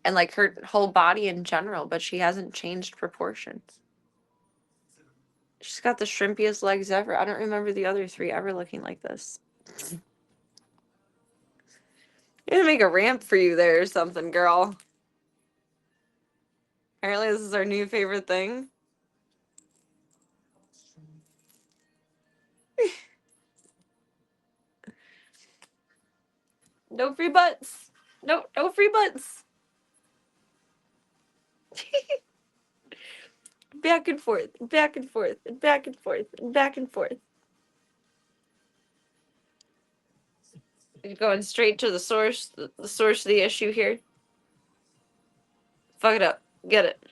And like her whole body in general, but she hasn't changed proportions. She's got the shrimpiest legs ever. I don't remember the other three ever looking like this. I'm gonna make a ramp for you there or something, girl. Apparently this is our new favorite thing. No free butts. No free butts. Back and forth, back and forth, and back and forth, and back and forth. You're going straight to the source of the issue here. Fuck it up. Get it.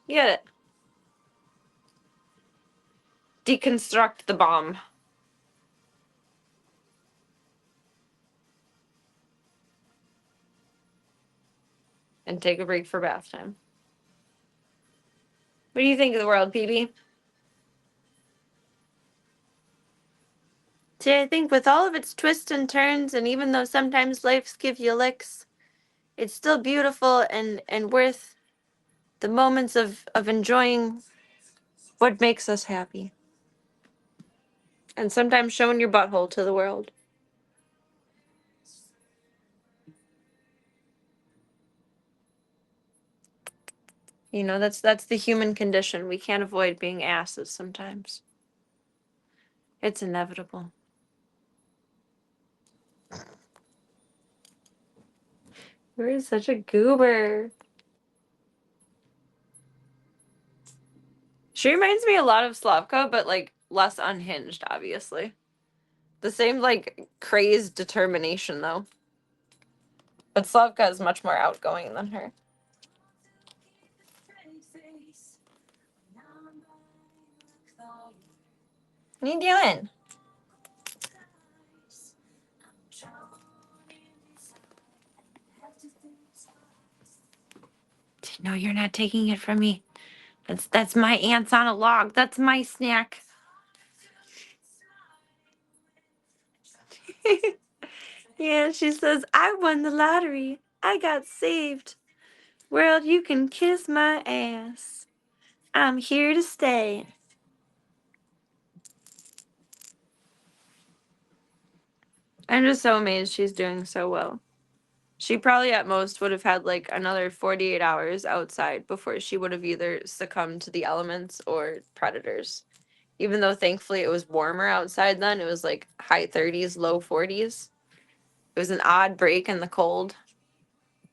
Get it. Deconstruct the bomb. And take a break for bath time. What do you think of the world, PB? See, I think with all of its twists and turns, and even though sometimes life gives you licks, it's still beautiful and worth the moments of enjoying what makes us happy. And sometimes showing your butthole to the world. You know, that's the human condition. We can't avoid being asses sometimes. It's inevitable. You're such a goober. She reminds me a lot of Slavka, but like less unhinged, obviously. The same like crazed determination though. But Slavka is much more outgoing than her. What are you doing? No, you're not taking it from me. That's my ants on a log. That's my snack. Yeah, she says, I won the lottery. I got saved. World, you can kiss my ass. I'm here to stay. I'm just so amazed she's doing so well. She probably at most would have had like another 48 hours outside before she would have either succumbed to the elements or predators. Even though thankfully it was warmer outside then, it was like high 30s, low 40s. It was an odd break in the cold,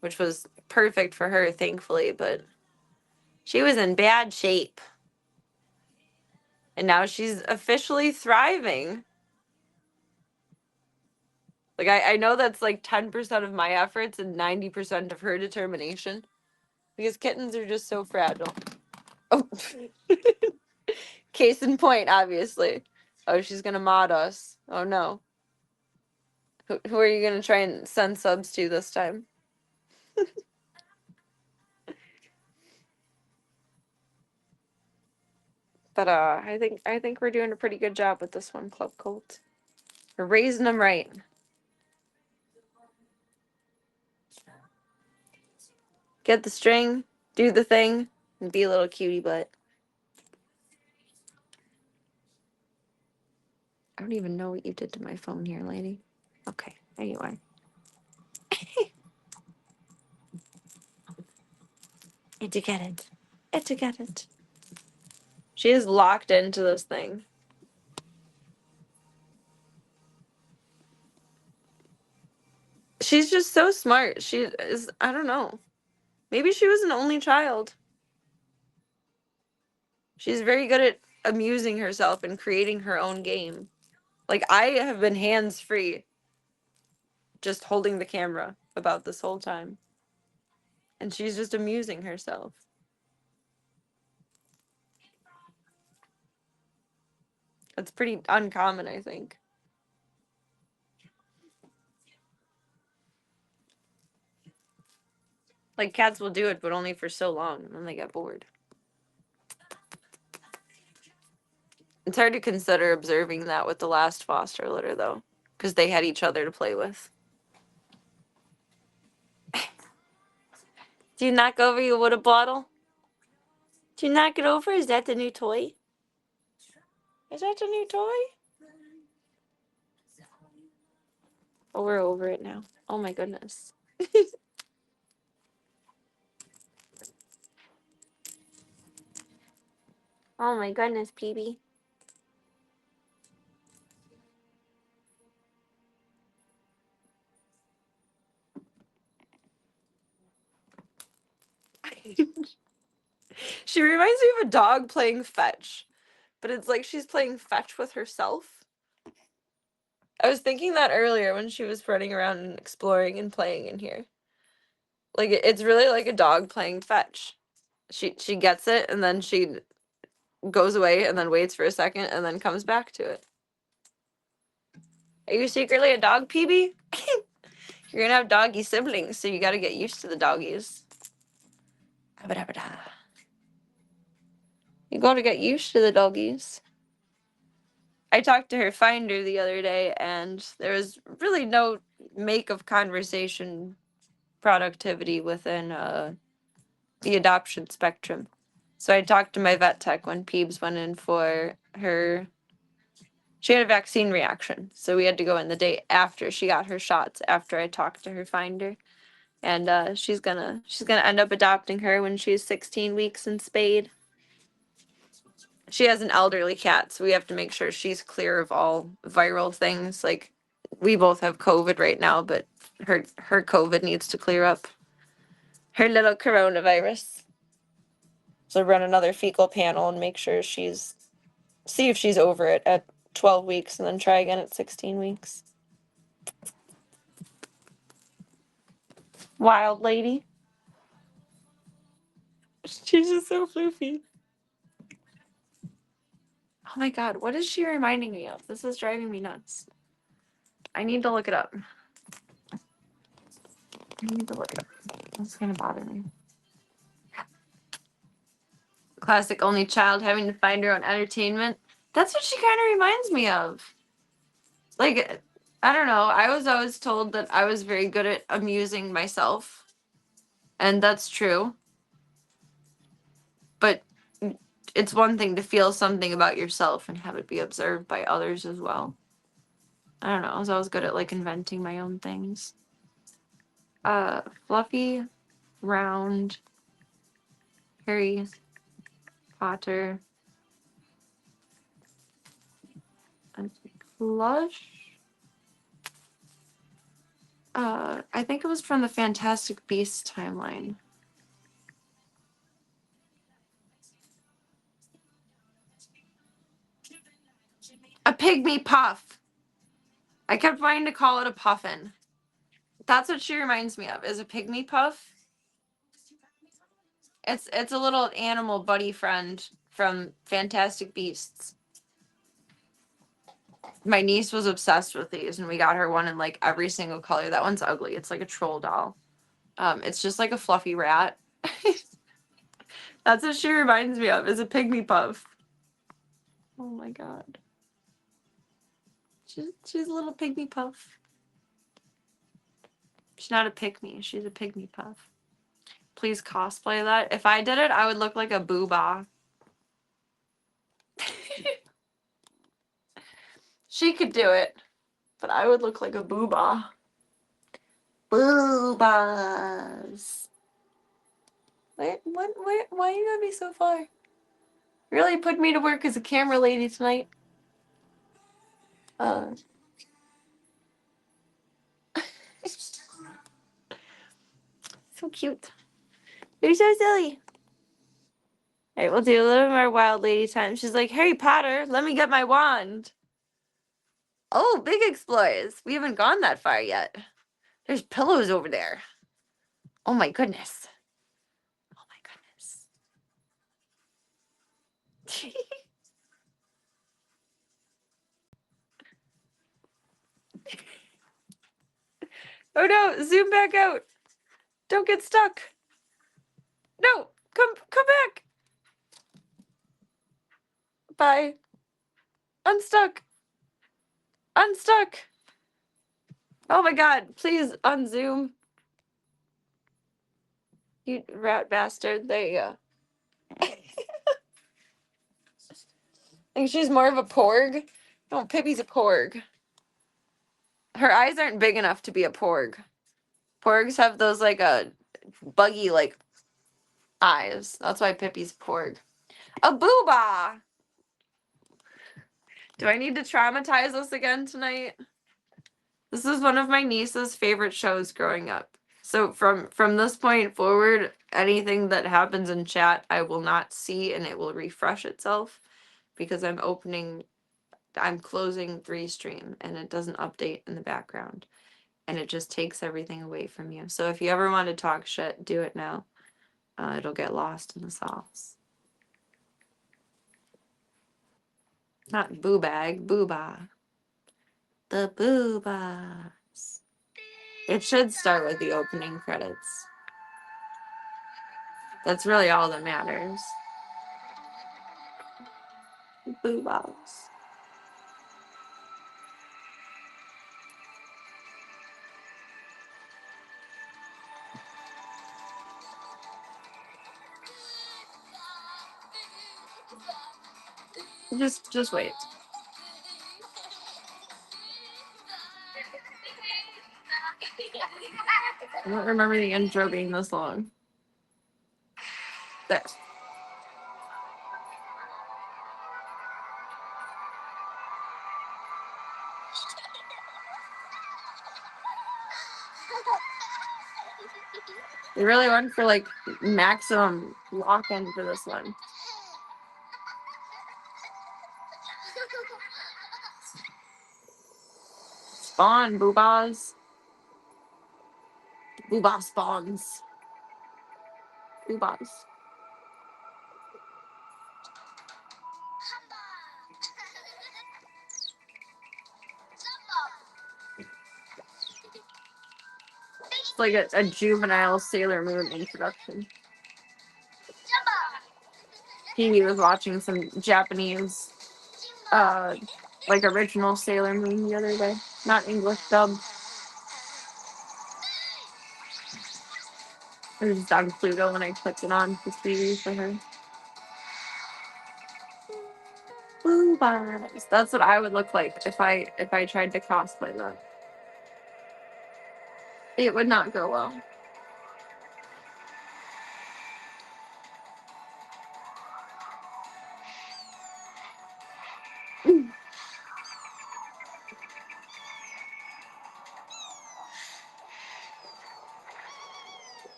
which was perfect for her, thankfully, but she was in bad shape. And now she's officially thriving. Like, I know that's like 10% of my efforts and 90% of her determination. Because kittens are just so fragile. Oh, case in point, obviously. Oh, she's gonna mod us. Oh no. Who are you gonna try and send subs to this time? But I think we're doing a pretty good job with this one, Club Cult. We're raising them right. Get the string, do the thing, and be a little cutie butt. I don't even know what you did to my phone here, lady. Okay, there you are. Did you get it? Did you get it? She is locked into this thing. She's just so smart. She is, I don't know. Maybe she was an only child. She's very good at amusing herself and creating her own game. Like, I have been hands-free, just holding the camera about this whole time. And she's just amusing herself. That's pretty uncommon, I think. Like, cats will do it, but only for so long, and then they get bored. It's hard to consider observing that with the last foster litter, though, because they had each other to play with. Do you knock over your water bottle? Do you knock it over? Is that the new toy? Is that the new toy? Oh, we're over it now. Oh my goodness. Oh my goodness, PB. She reminds me of a dog playing fetch, but it's like she's playing fetch with herself. I was thinking that earlier when she was running around and exploring and playing in here. Like, it's really like a dog playing fetch. She gets it, and then she goes away, and then waits for a second, and then comes back to it. Are you secretly a dog, PB? You're gonna have doggy siblings, so you gotta get used to the doggies. You gotta get used to the doggies. I talked to her finder the other day, and there was really no make of conversation productivity within the adoption spectrum. So I talked to my vet tech when Peebs went in for her. She had a vaccine reaction, so we had to go in the day after she got her shots. After I talked to her finder, and she's gonna end up adopting her when she's 16 weeks and spayed. She has an elderly cat, so we have to make sure she's clear of all viral things. Like, we both have COVID right now, but her COVID needs to clear up. Her little coronavirus. So run another fecal panel and make sure see if she's over it at 12 weeks and then try again at 16 weeks. Wild lady. She's just so floofy. Oh my god, what is she reminding me of? This is driving me nuts. I need to look it up. That's gonna bother me. Classic only child having to find her own entertainment. That's what she kind of reminds me of. Like, I don't know. I was always told that I was very good at amusing myself. And that's true. But it's one thing to feel something about yourself and have it be observed by others as well. I don't know. I was always good at, like, inventing my own things. Fluffy, round, Harry Potter, and plush. I think it was from the Fantastic Beasts timeline. A pygmy puff. I kept wanting to call it a puffin. That's what she reminds me of, is a pygmy puff. It's a little animal buddy friend from Fantastic Beasts. My niece was obsessed with these, and we got her one in like every single color. That one's ugly. It's like a troll doll. It's just like a fluffy rat. That's what she reminds me of, is a pygmy puff. Oh my god. She's a little pygmy puff. She's not a pick-me. She's a pygmy puff. Please cosplay that. If I did it, I would look like a boobah. She could do it, but I would look like a boobah. Boobahs. Wait, what? Wait, why you gotta be so far? Really put me to work as a camera lady tonight. So cute. You're so silly. Alright, we'll do a little more wild lady time. She's like, Harry Potter, let me get my wand. Oh, big explorers. We haven't gone that far yet. There's pillows over there. Oh my goodness. Oh my goodness. Oh no, zoom back out. Don't get stuck. No, come back. Bye. Unstuck. Unstuck. Oh my god, please unzoom. You rat bastard. There you go. I think she's more of a porg. No, Pippi's a porg. Her eyes aren't big enough to be a porg. Porgs have those like a buggy like eyes. That's why Pippi's a porg. A boobah! Do I need to traumatize us again tonight? This is one of my niece's favorite shows growing up. So from this point forward, anything that happens in chat, I will not see, and it will refresh itself because I'm closing 3Stream, and it doesn't update in the background, and it just takes everything away from you. So if you ever want to talk shit, do it now. It'll get lost in the sauce. Not boo bag, boobah. The boobahs. It should start with the opening credits. That's really all that matters. Boobahs. Just wait. I don't remember the intro being this long. There. They really went for like maximum lock-in for this one. Spawn, boobahs. Boobah spawns. Boobahs. It's like a juvenile Sailor Moon introduction. He was watching some Japanese, like original Sailor Moon the other day. Not English dub. It was just on Pluto when I clicked it on the TV for her. Boobahs. That's what I would look like if I tried to cosplay that. It would not go well.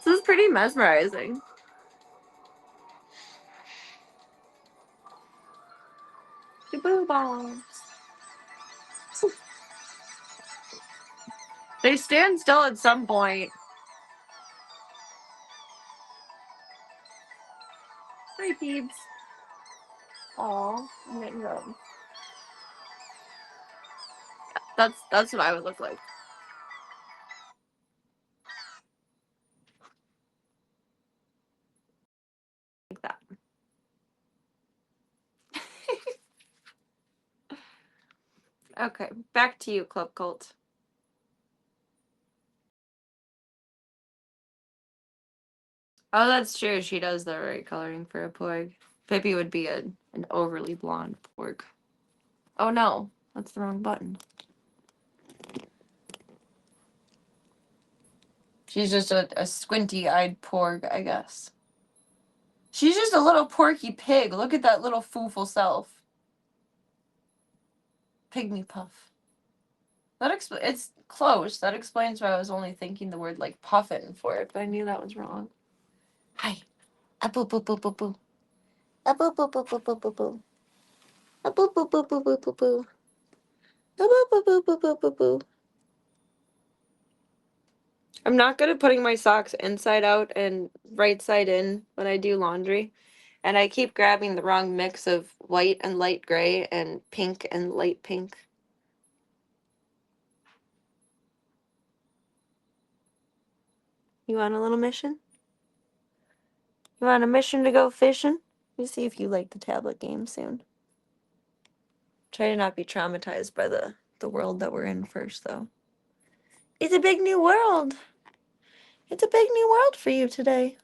This is pretty mesmerizing. The boobahs. They stand still at some point. Hi, peeps. Aw, I'm getting them. That's what I would look like. Like that. Okay, back to you, Club Cult. Oh, that's true. She does the right coloring for a porg. Pippi would be an overly blonde porg. Oh no, that's the wrong button. She's just a squinty-eyed porg, I guess. She's just a little porky pig. Look at that little fooful self. Pygmy puff. It's close. That explains why I was only thinking the word like puffin for it, but I knew that was wrong. Hi. A boo boo boo boo boo. A boo boo boo boo boo boo boo. A boo boo boo boo boo boo boo. A boo boo boo boo boo boo boo. I'm not good at putting my socks inside out and right side in when I do laundry. And I keep grabbing the wrong mix of white and light gray and pink and light pink. You want a little mission? You want a mission to go fishing? Let me see if you like the tablet game soon. Try to not be traumatized by the world that we're in first, though. It's a big new world. It's a big new world for you today.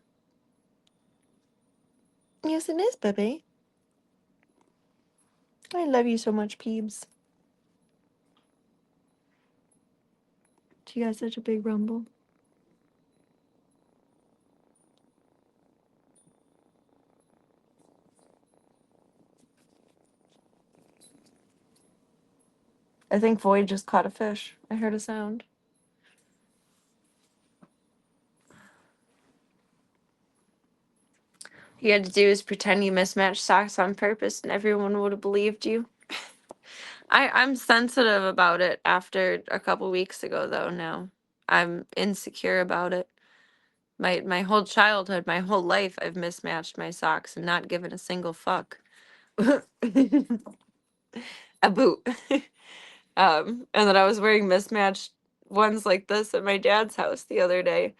Yes, it is, baby. I love you so much, Peebs. You got such a big rumble. I think Void just caught a fish. I heard a sound. All you had to do is pretend you mismatched socks on purpose and everyone would have believed you. I'm sensitive about it after a couple weeks ago, though, now. I'm insecure about it. My whole childhood, my whole life, I've mismatched my socks and not given a single fuck. A boot. And then I was wearing mismatched ones like this at my dad's house the other day.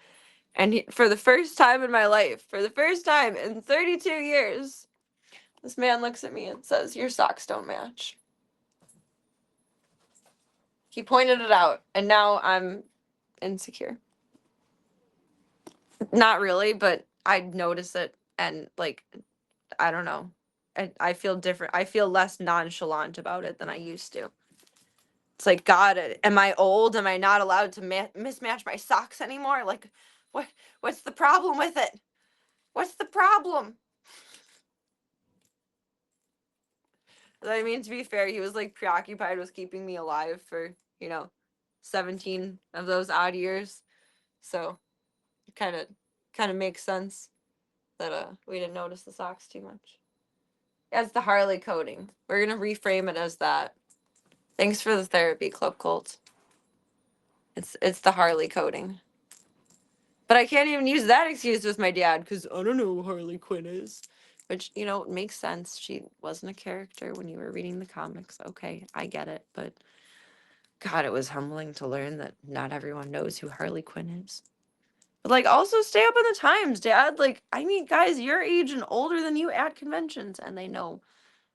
And for the first time in my life, for the first time in 32 years, this man looks at me and says, "Your socks don't match." He pointed it out, and now I'm insecure. Not really, but I notice it, and like, I don't know. I feel different. I feel less nonchalant about it than I used to. It's like, God, am I old? Am I not allowed to mismatch my socks anymore? Like, what's the problem with it? What's the problem? I mean, to be fair, he was like preoccupied with keeping me alive for, 17 of those odd years. So it kind of makes sense that we didn't notice the socks too much. As the Harley coding. We're gonna reframe it as that. Thanks for the therapy, Club Cult. It's the Harley coding. But I can't even use that excuse with my dad because I don't know who Harley Quinn is. Which, makes sense. She wasn't a character when you were reading the comics. Okay, I get it. But God, it was humbling to learn that not everyone knows who Harley Quinn is. But, like, also stay up in the times, Dad. Like, I meet guys your age and older than you at conventions, and they know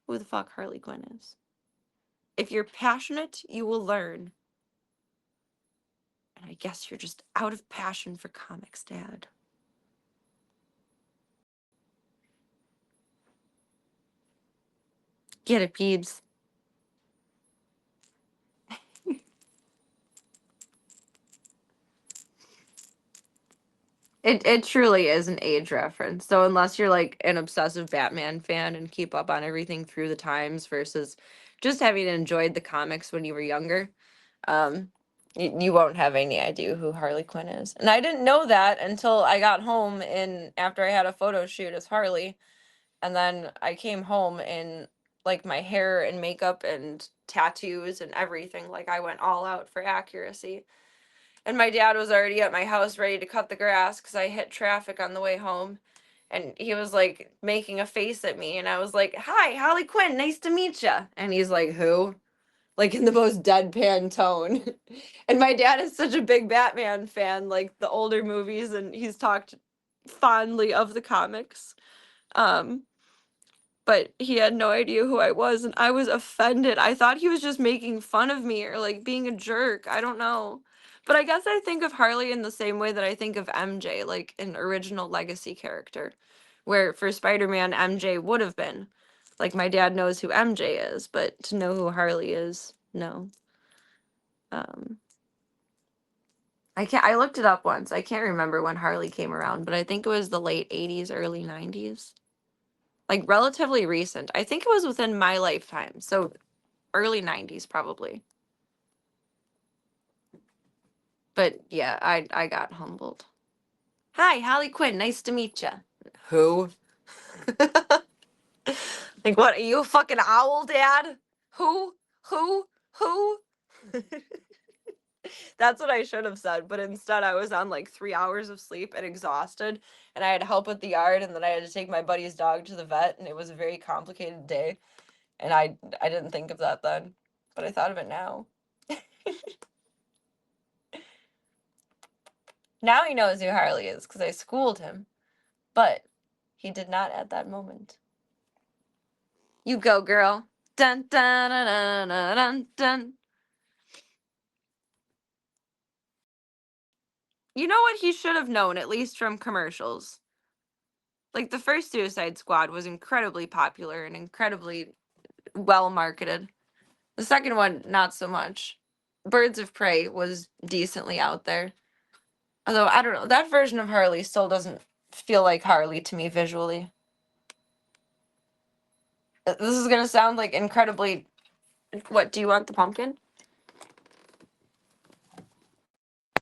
who the fuck Harley Quinn is. If you're passionate, you will learn. And I guess you're just out of passion for comics, Dad. Get it, Peebs. It truly is an age reference. So unless you're like an obsessive Batman fan and keep up on everything through the times versus just having enjoyed the comics when you were younger, um, you won't have any idea who Harley Quinn is. And I didn't know that until I got home after I had a photo shoot as Harley. And then I came home in like my hair and makeup and tattoos and everything. Like I went all out for accuracy. And my dad was already at my house ready to cut the grass because I hit traffic on the way home. And he was like making a face at me. And I was like, "Hi, Harley Quinn, nice to meet ya." And he's like, "Who?" Like in the most deadpan tone. And my dad is such a big Batman fan, like the older movies, and he's talked fondly of the comics. Um, but he had no idea who I was, and I was offended. I thought he was just making fun of me or like being a jerk. I don't know. But I guess I think of Harley in the same way that I think of MJ, like an original legacy character, where for Spider-Man, MJ would have been. Like my dad knows who MJ is, but to know who Harley is, no. Um, I looked it up once. I can't remember when Harley came around, but I think it was the late 80s, early 90s. Like relatively recent. I think it was within my lifetime. So early 90s probably. But yeah, I got humbled. Hi, Harley Quinn. Nice to meet you. Who? Like what? Are you a fucking owl, Dad? Who? Who? Who? That's what I should have said, but instead I was on like 3 hours of sleep and exhausted, and I had help with the yard, and then I had to take my buddy's dog to the vet, and it was a very complicated day, and I didn't think of that then, but I thought of it now. Now he knows who Harley is because I schooled him, but he did not at that moment. You go, girl. Dun dun dun dun dun dun. You know what he should have known, at least from commercials? Like, the first Suicide Squad was incredibly popular and incredibly well marketed. The second one, not so much. Birds of Prey was decently out there. Although, I don't know, that version of Harley still doesn't feel like Harley to me visually. This is gonna sound like incredibly. What, do you want the pumpkin?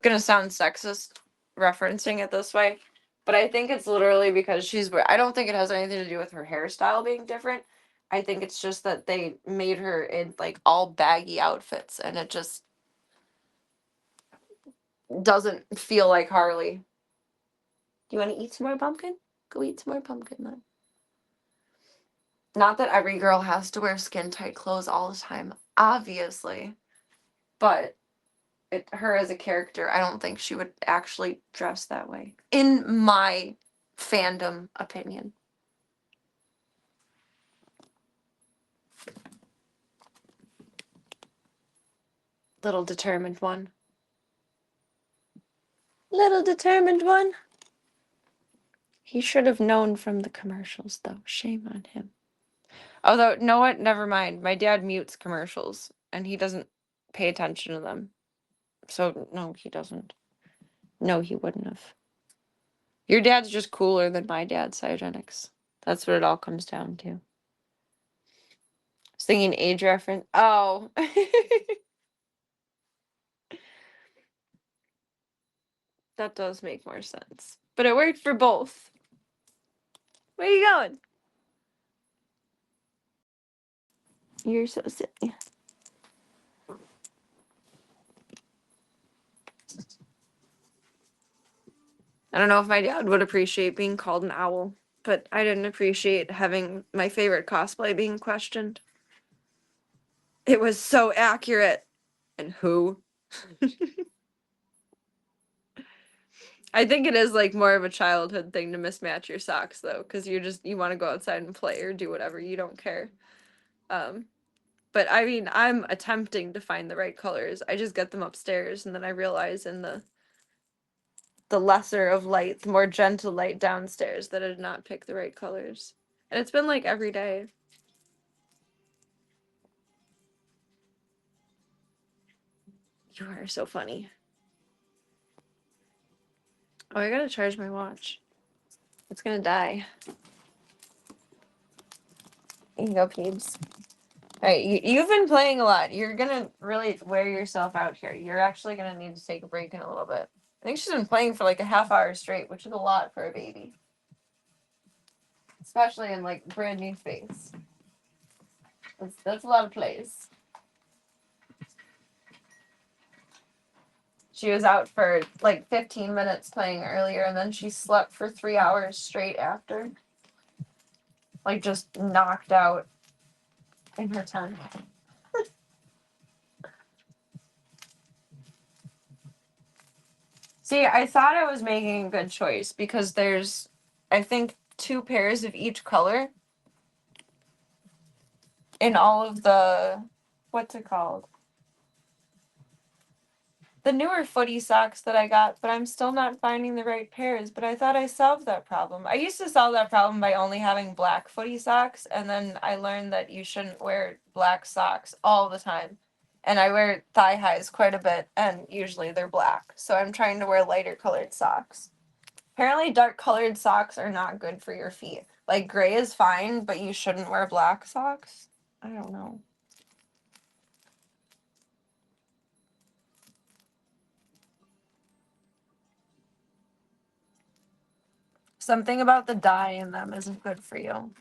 Gonna sound sexist referencing it this way, but I think it's literally because I don't think it has anything to do with her hairstyle being different. I think it's just that they made her in like all baggy outfits and it just doesn't feel like Harley. Do you want to eat some more pumpkin? Go eat some more pumpkin then. Not that every girl has to wear skin tight clothes all the time, obviously, but her as a character, I don't think she would actually dress that way, in my fandom opinion. Little determined one. Little determined one. He should have known from the commercials, though. Shame on him. Although, know what? Never mind. My dad mutes commercials, and he doesn't pay attention to them. So, no, he doesn't. No, he wouldn't have. Your dad's just cooler than my dad's Cygenics. That's what it all comes down to. I was thinking age reference. Oh. That does make more sense. But it worked for both. Where are you going? You're so silly. I don't know if my dad would appreciate being called an owl, but I didn't appreciate having my favorite cosplay being questioned. It was so accurate. And who? I think it is like more of a childhood thing to mismatch your socks though, because you want to go outside and play or do whatever, you don't care. But I mean, I'm attempting to find the right colors. I just get them upstairs and then I realize in the lesser of light, the more gentle light downstairs that I did not pick the right colors. And it's been like every day. You are so funny. Oh, I gotta charge my watch. It's gonna die. You can go, Peebs. Alright, you've been playing a lot. You're gonna really wear yourself out here. You're actually gonna need to take a break in a little bit. I think she's been playing for like a half hour straight, which is a lot for a baby. Especially in like brand new space. That's a lot of plays. She was out for like 15 minutes playing earlier, and then she slept for 3 hours straight after. Like, just knocked out in her tent. See, I thought I was making a good choice because there's, I think, 2 pairs of each color. in all of the, what's it called? The newer footy socks that I got, but I'm still not finding the right pairs. But I thought I solved that problem. I used to solve that problem by only having black footy socks, and then I learned that you shouldn't wear black socks all the time. And I wear thigh highs quite a bit, and usually they're black. So I'm trying to wear lighter colored socks. Apparently, dark colored socks are not good for your feet. Like, gray is fine, but you shouldn't wear black socks. I don't know. Something about the dye in them isn't good for you.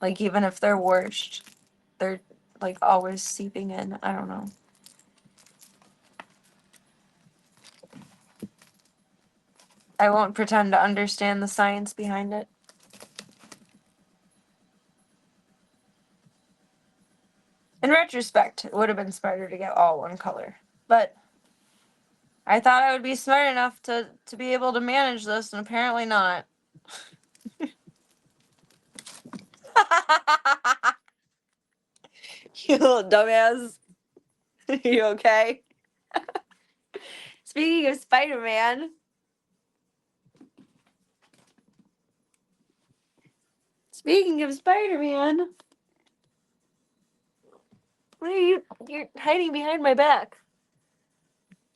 Like, even if they're washed, they're, like, always seeping in. I don't know. I won't pretend to understand the science behind it. In retrospect, it would have been smarter to get all one color. But I thought I would be smart enough to be able to manage this, and apparently not. You little dumbass. You okay? Speaking of Spider-Man. Speaking of Spider-Man. What are you? You're hiding behind my back.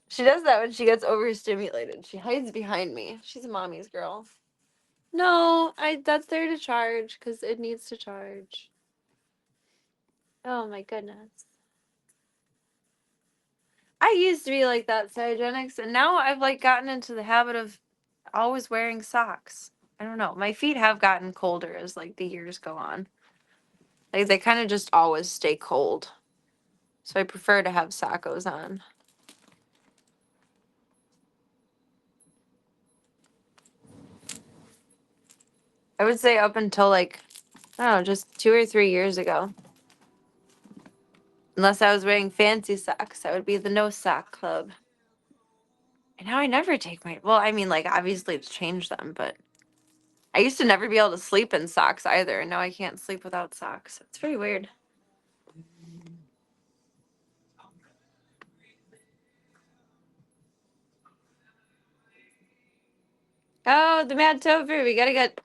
She does that when she gets overstimulated. She hides behind me. She's a mommy's girl. No, that's there to charge because it needs to charge. Oh my goodness. I used to be like that, Cytogenics, and now I've like gotten into the habit of always wearing socks. I don't know. My feet have gotten colder as like the years go on. Like they kind of just always stay cold. So I prefer to have sockos on. I would say up until like, I don't know, just 2 or 3 years ago. Unless I was wearing fancy socks, I would be the no sock club. And now I never take my, well, I mean, like, obviously it's changed them, but I used to never be able to sleep in socks either, and now I can't sleep without socks. It's very weird. Oh, the Mad Topher. We gotta get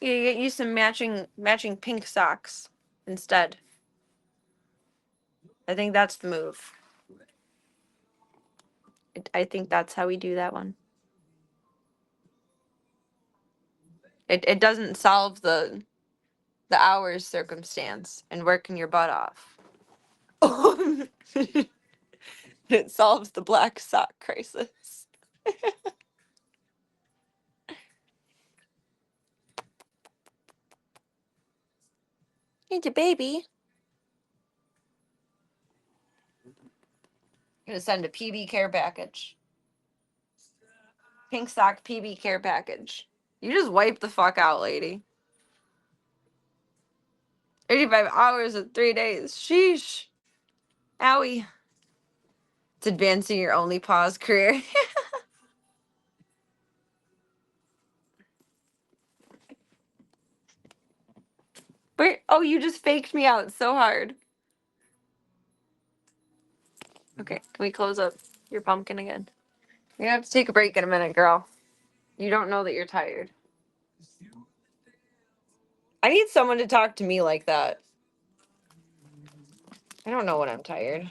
you some matching pink socks instead. I think that's the move. I think that's how we do that one. It doesn't solve the hours circumstance and working your butt off. It solves the black sock crisis. It's a baby. Gonna send a PB care package. Pink sock PB care package. You just wipe the fuck out, lady. 85 hours in 3 days. Sheesh. Owie. It's advancing your only pause career. Wait, oh, you just faked me out so hard. Okay, can we close up your pumpkin again? You're gonna have to take a break in a minute, girl. You don't know that you're tired. I need someone to talk to me like that. I don't know when I'm tired.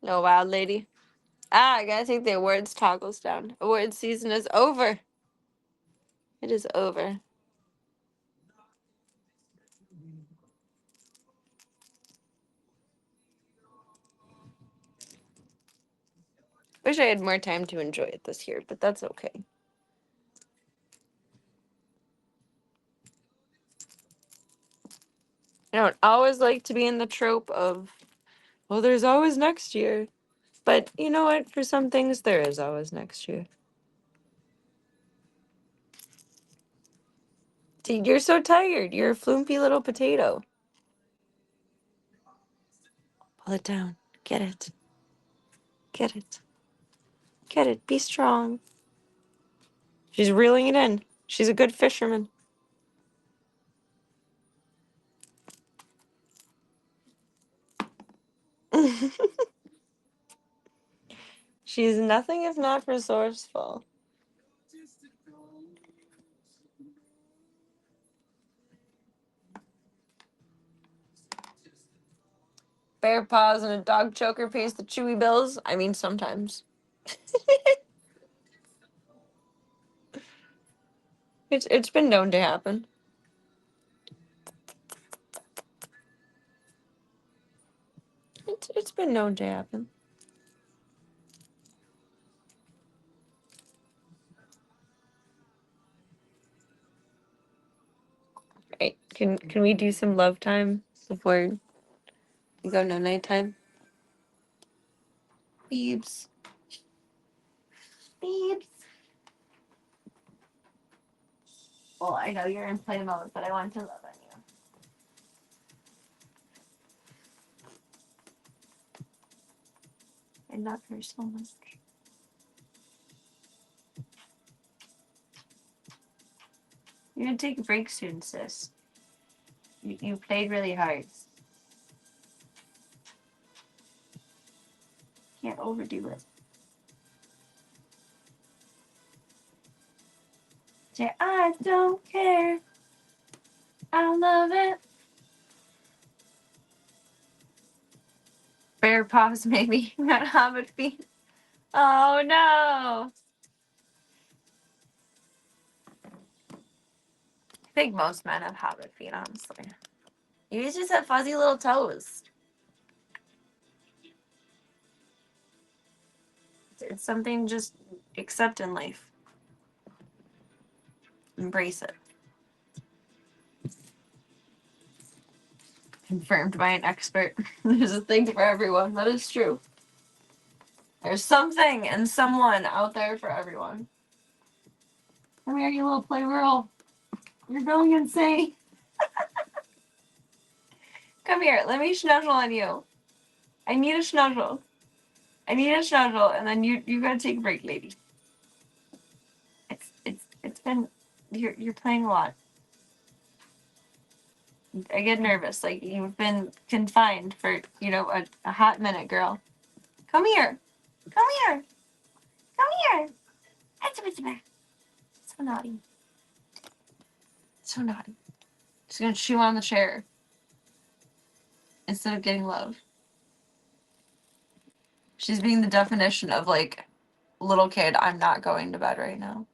No, wild lady. Ah, I gotta take the awards toggles down. Awards season is over. It is over. Wish I had more time to enjoy it this year, but that's okay. I don't always like to be in the trope of, well, there's always next year. But you know what? For some things, there is always next year. See, you're so tired. You're a flumpy little potato. Pull it down. Get it. Get it. Get it. Be strong. She's reeling it in. She's a good fisherman. She's nothing if not resourceful. Bear paws and a dog choker pays the chewy bills. I mean, sometimes. It's been known to happen. It's been known to happen. Right. Can we do some love time before we go no nighttime? Beebs. Beebs. Well, I know you're in play mode, but I want to love on you. I love her so much. You're gonna take a break soon, sis. You played really hard. Can't overdo it. Say, I don't care. I love it. Bear paws, maybe, not hobbit feet. Oh no! I think most men have hobbit feet, honestly. You just have fuzzy little toes. It's something just accept in life. Embrace it. Confirmed by an expert. There's a thing for everyone. That is true. There's something and someone out there for everyone. Come here, you little play girl. You're going insane. Come here. Let me snuggle on you. I need a snuggle. I need a snuggle, and then you gotta take a break, lady. It's been you're playing a lot. I get nervous. Like you've been confined for a hot minute, girl. Come here. Come here. Come here. So naughty. So naughty. She's gonna chew on the chair instead of getting love. She's being the definition of like little kid. I'm not going to bed right now.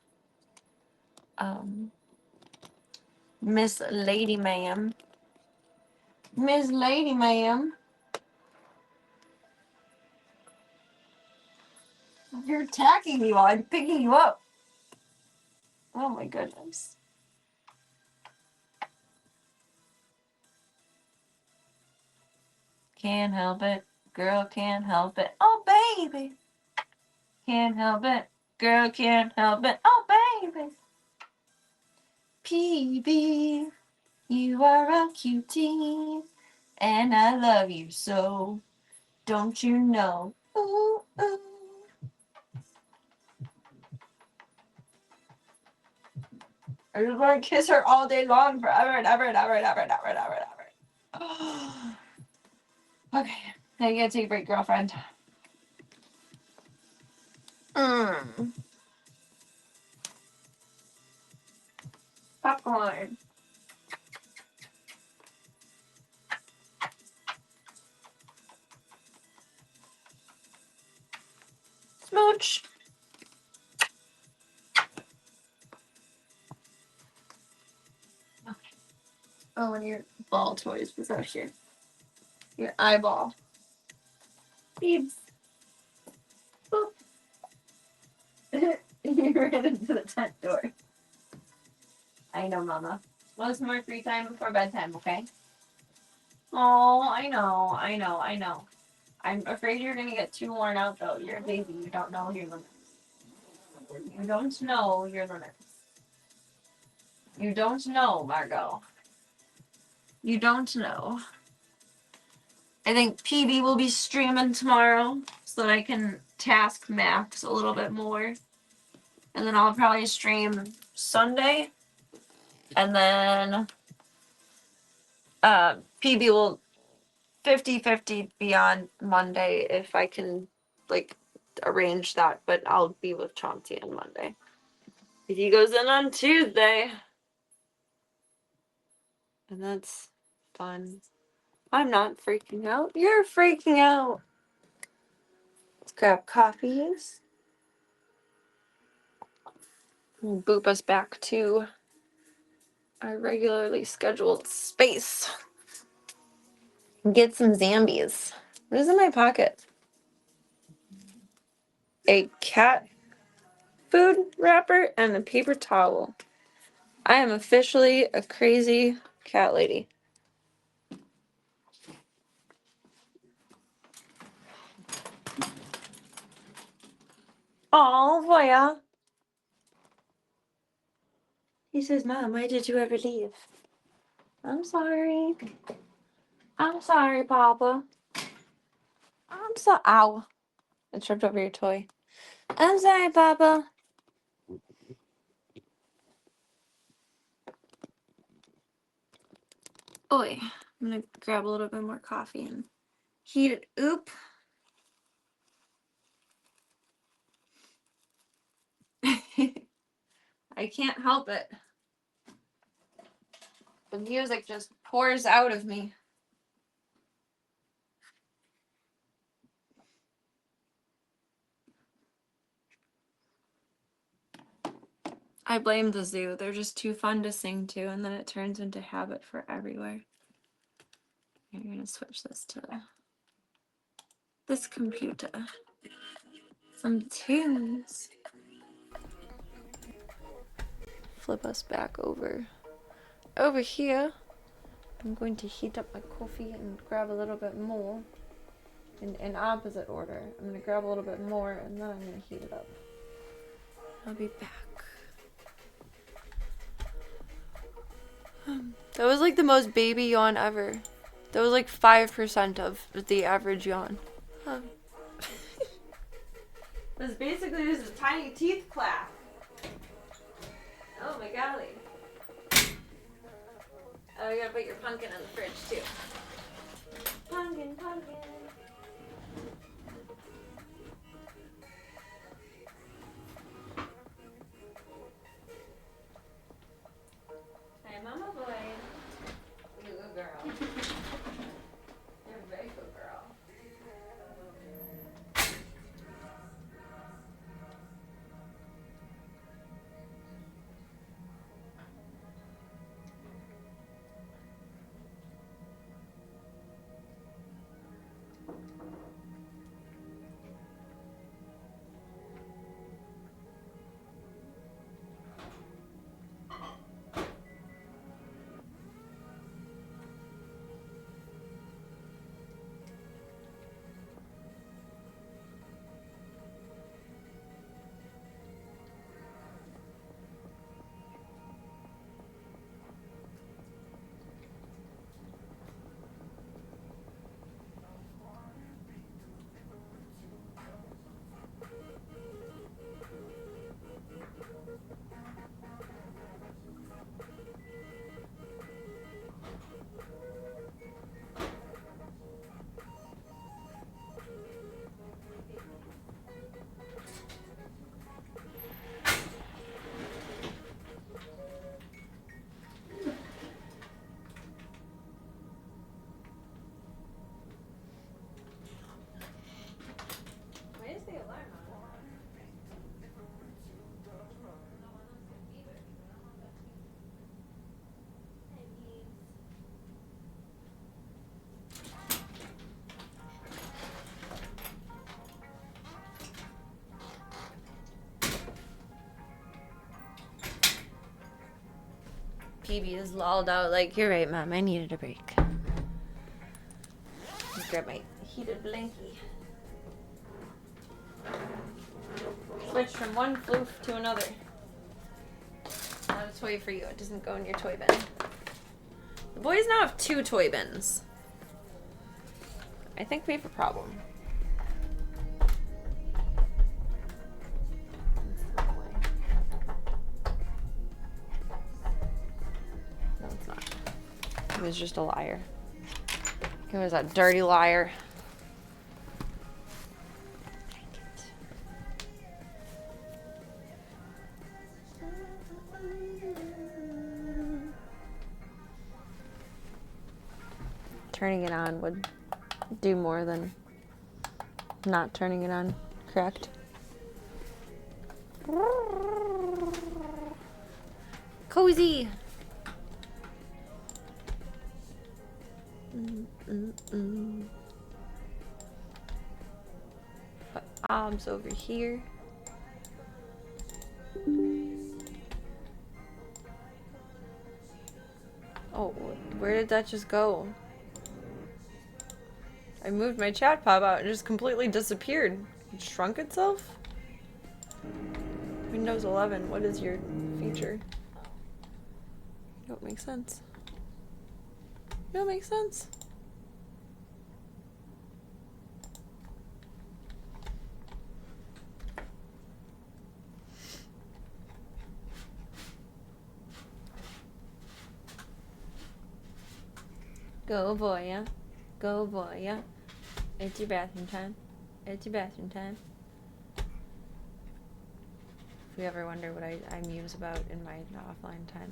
Miss Lady Ma'am. Miss Lady Ma'am. You're attacking me while I'm picking you up. Oh my goodness. Can't help it. Girl can't help it. Oh baby. Can't help it. Girl can't help it. Oh baby. PB. You are a cutie. And I love you so. Don't you know? Ooh, ooh. I just want to kiss her all day long, forever and ever and ever and ever and ever and ever and ever. Okay, now you gotta take a break, girlfriend. Popcorn. Smooch. Okay. Oh, and your ball toys was out here. Your eyeball. Beeps. Boop. You ran into the tent door. I know, Mama. One more free time before bedtime, okay? Oh, I know. I'm afraid you're gonna get too worn out, though. You're a baby. You don't know your limits. You don't know your limits. You don't know, Margot. You don't know. I think PB will be streaming tomorrow so that I can task Max a little bit more. And then I'll probably stream Sunday. And then PB will 50-50 be on Monday if I can like arrange that, but I'll be with Chauncey on Monday. He goes in on Tuesday. And that's fun. I'm not freaking out. You're freaking out. Let's grab coffees. We'll boop us back to our regularly scheduled space. Get some Zambies. What is in my pocket? A cat food wrapper and a paper towel. I am officially a crazy cat lady. Oh, Voya. He says, Mom, why did you ever leave? I'm sorry. I'm sorry, Papa. I'm so. Ow. I tripped over your toy. I'm sorry, Papa. Oi. I'm gonna grab a little bit more coffee and heat it. Oop. I can't help it. The music just pours out of me. I blame the zoo. They're just too fun to sing to, and then it turns into habit for everywhere. You're gonna switch this to this computer. Some tunes. Flip us back over here. I'm going to heat up my coffee and grab a little bit more in opposite order. I'm going to grab a little bit more and then I'm going to heat it up. I'll be back. That was like the most baby yawn ever. That was like 5% of the average yawn. Huh. This basically is a tiny teeth clap. Oh my golly. Oh, you gotta put your pumpkin in the fridge too. Pumpkin, pumpkin. Hey, Mama Boy. You good girl. You're a very good girl. PB is lolled out like, you're right, Mom, I needed a break. Let's grab my heated blankie. Switch from one floof to another. Not a toy for you. It doesn't go in your toy bin. The boys now have 2 toy bins. I think we have a problem. No, it's not. He was just a liar. He was a dirty liar. Turning it on would do more than not turning it on, correct? Cozy! Put arms over here. Oh, where did that just go? I moved my chat pop out and it just completely disappeared. It shrunk itself? Windows 11, what is your feature? Don't make sense. Don't make sense. Go boy, yeah. Go boy, yeah. It's your bathroom time. It's your bathroom time. If you ever wonder what I muse about in my offline time,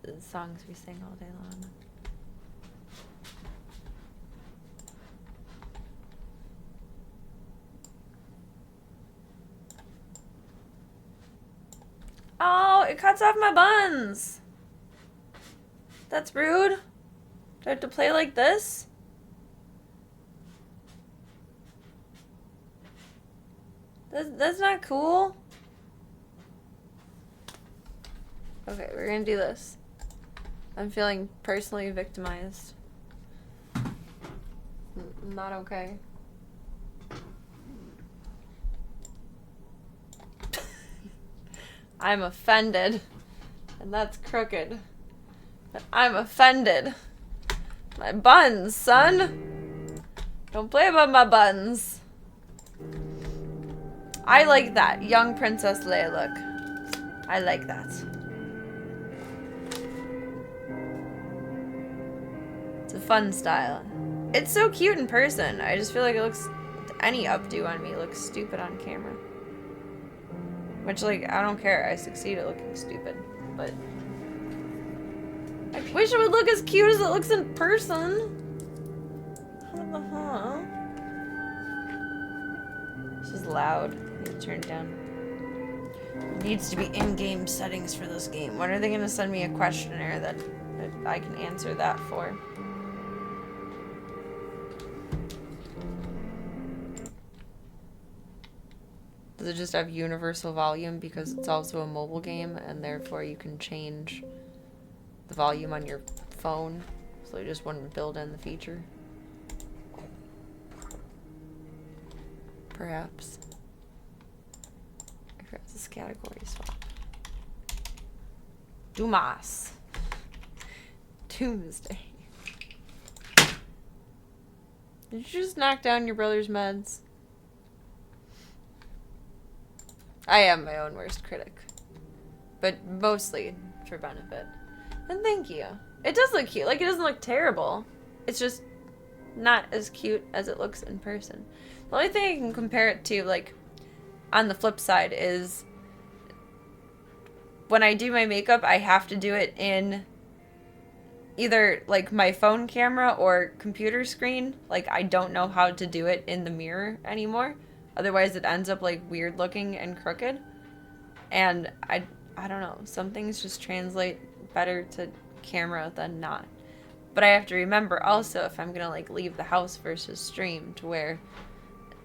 it's songs we sing all day long. Oh, it cuts off my buns! That's rude. Do I have to play like this? That's not cool. Okay, we're gonna do this. I'm feeling personally victimized. Not okay. I'm offended. And that's crooked. But I'm offended. My buns, son. Don't play about my buns. I like that. Young Princess Leia look. I like that. It's a fun style. It's so cute in person. I just feel like it looks... Any updo on me looks stupid on camera. Which, like, I don't care. I succeed at looking stupid. But... I wish it would look as cute as it looks in person. What the hell? This is loud. I need to turn it down. It needs to be in-game settings for this game. When are they going to send me a questionnaire that I can answer that for? Does it just have universal volume because it's also a mobile game and therefore you can change the volume on your phone, so they just wouldn't build in the feature? Perhaps. I forgot this category swap. Dumas. Doomsday. Did you just knock down your brother's meds? I am my own worst critic. But mostly for benefit. And thank you. It does look cute. Like, it doesn't look terrible. It's just not as cute as it looks in person. The only thing I can compare it to, like, on the flip side is when I do my makeup, I have to do it in either, like, my phone camera or computer screen. Like, I don't know how to do it in the mirror anymore. Otherwise, it ends up, like, weird looking and crooked. And I don't know. Some things just translate better to camera than not. But I have to remember also if I'm gonna like leave the house versus stream to wear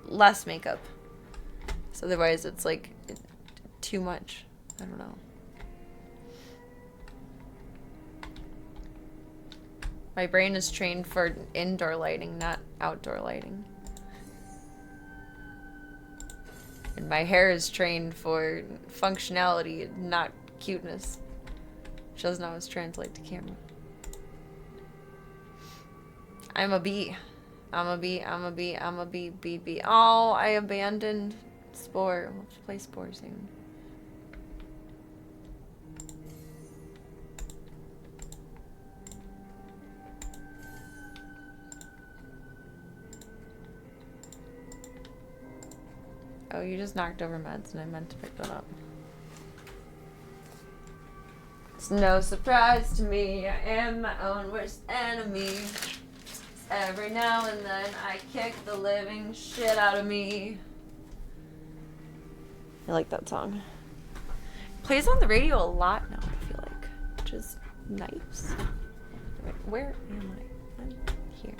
less makeup. So otherwise it's like too much. I don't know. My brain is trained for indoor lighting, not outdoor lighting. And my hair is trained for functionality, not cuteness. Which doesn't always translate to camera. I'm a bee. I'm a bee. I'm a bee. I'm a bee. Bee. Bee. Oh, I abandoned Spore. Let's play Spore soon. Oh, you just knocked over meds and I meant to pick that up. It's no surprise to me, I am my own worst enemy. Every now and then I kick the living shit out of me. I like that song. It plays on the radio a lot now, I feel like, which is nice. Where am I? I'm here.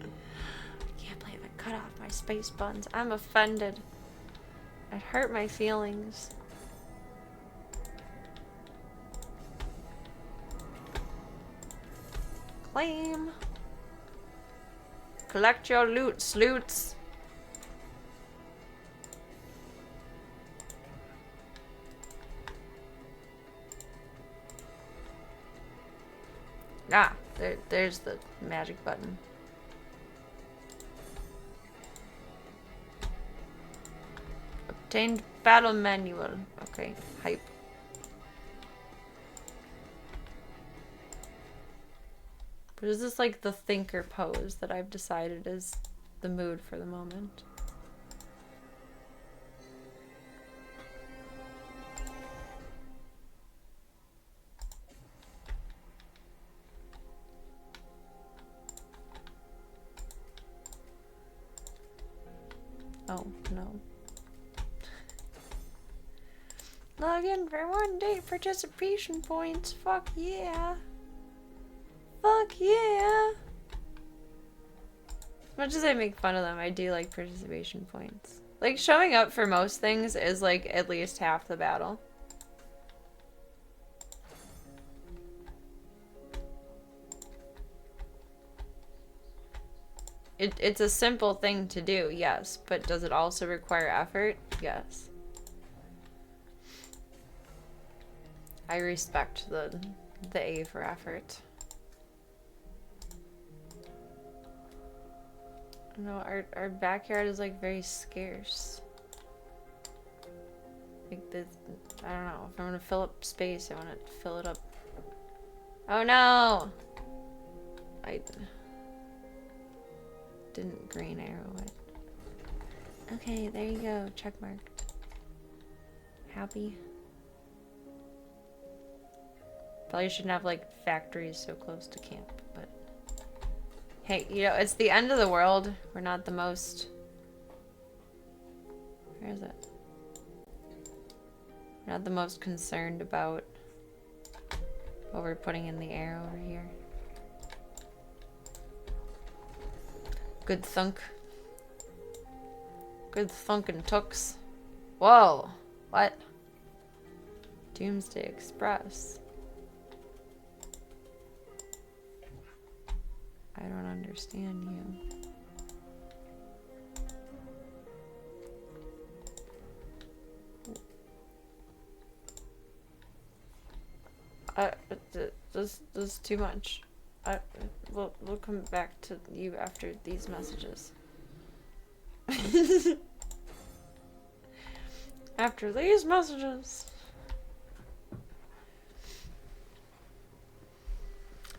I can't believe I cut off my space buns. I'm offended. It hurt my feelings. Claim. Collect your loot, sleuts. Ah, there's the magic button. Obtained battle manual. Okay, hype. But is this like the thinker pose that I've decided is the mood for the moment? Oh, no. Log in for 1 day participation points. Fuck yeah. Fuck yeah. As much as I make fun of them, I do like participation points. Like, showing up for most things is like at least half the battle. It's a simple thing to do, yes, but does it also require effort? Yes. I respect the A for effort. No, our backyard is like very scarce. Like this, I don't know. If I'm gonna fill up space, I want to fill it up. Oh no! I didn't green arrow it. Okay, there you go. Check marked. Happy. Probably shouldn't have like factories so close to camp, but hey, you know, it's the end of the world. We're not the most... Where is it? We're not the most concerned about what we're putting in the air over here. Good thunk. Good thunkin' tooks. Whoa! What? Doomsday Express. I don't understand you. This is too much. We'll come back to you after these messages. After these messages.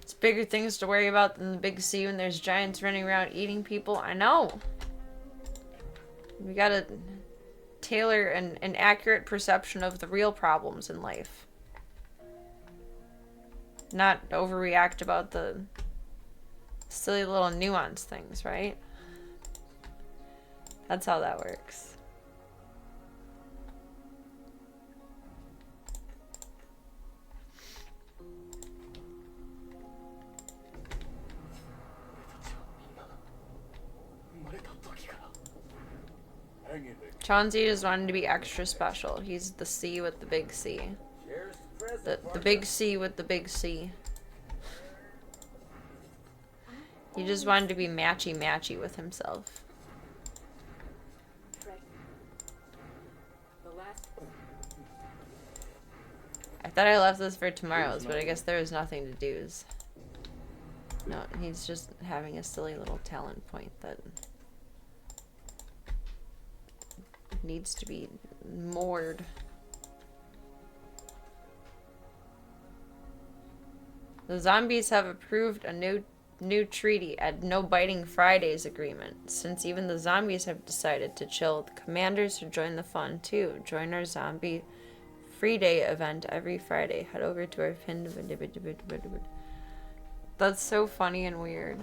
It's bigger things to worry about than the big sea when there's giants running around eating people. I know. We gotta tailor an accurate perception of the real problems in life. Not overreact about the silly little nuance things, right? That's how that works. Chauncey just wanted to be extra special. He's the C with the big C. The big C with the big C. He just wanted to be matchy-matchy with himself. I thought I left this for tomorrow's, but I guess there was nothing to do's. No, he's just having a silly little talent point that needs to be moored. The zombies have approved a new treaty, a No Biting Fridays agreement. Since even the zombies have decided to chill, the commanders should join the fun too. Join our zombie free day event every Friday. Head over to our pinned. That's so funny and weird.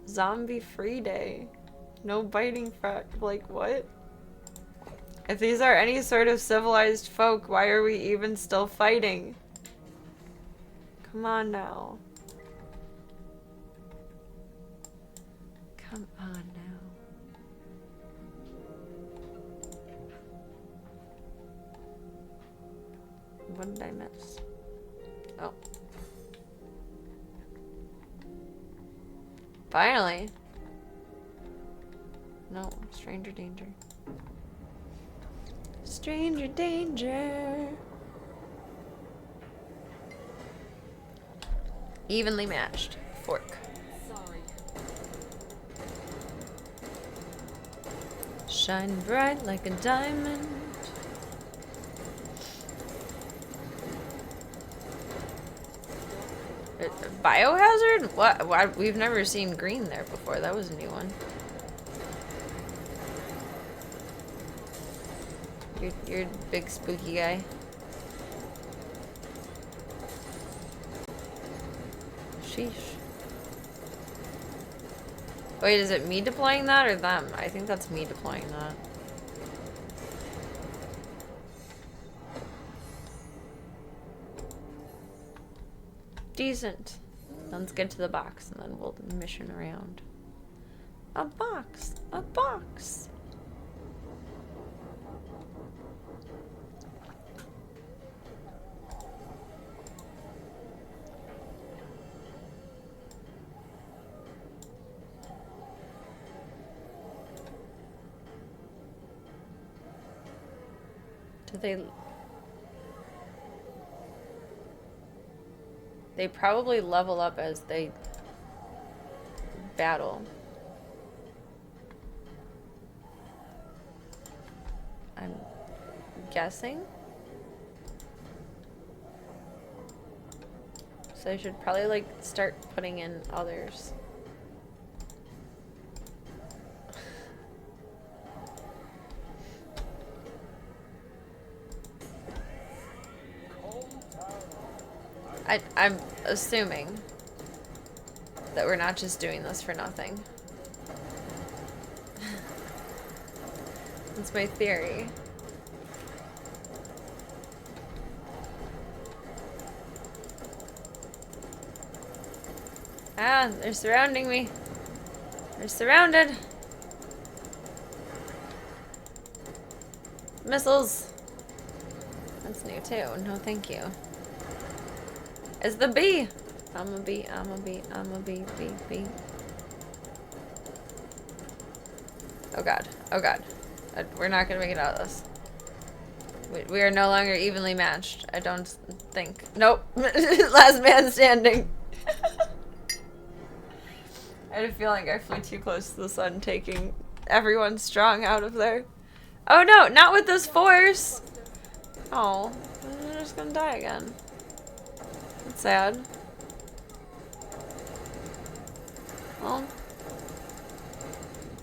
Zombie free day. No biting like what? If these are any sort of civilized folk, why are we even still fighting? Come on now. Come on now. What did I miss? Oh. Finally. No, stranger danger. Stranger danger. Evenly matched. Fork. Sorry. Shine bright like a diamond. Biohazard? What? Why? We've never seen green there before. That was a new one. You're a big spooky guy. Sheesh. Wait, is it me deploying that or them? I think that's me deploying that. Decent. Let's get to the box and then we'll mission around. A box! A box! Do they probably level up as they battle. I'm guessing. So I should probably like start putting in others. I'm assuming that we're not just doing this for nothing. That's my theory. Ah, they're surrounding me. They're surrounded. Missiles. That's new too. No, thank you. It's the bee. I'm a bee. I'm a bee. I'm a bee. Bee. Bee. Oh god. Oh god. We're not gonna make it out of this. We are no longer evenly matched. I don't think. Nope. Last man standing. I had a feeling I flew too close to the sun, taking everyone strong out of there. Oh no, not with this force! Oh, they're just gonna die again. That's sad. Well,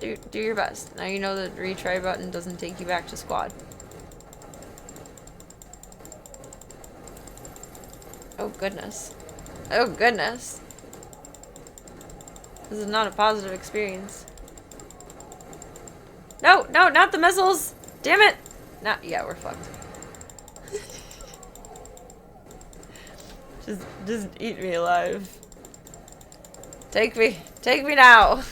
do your best. Now you know the retry button doesn't take you back to squad. Oh goodness. Oh goodness. This is not a positive experience. No, no, not the missiles! Damn it! Not, yeah, we're fucked. Just eat me alive. Take me now!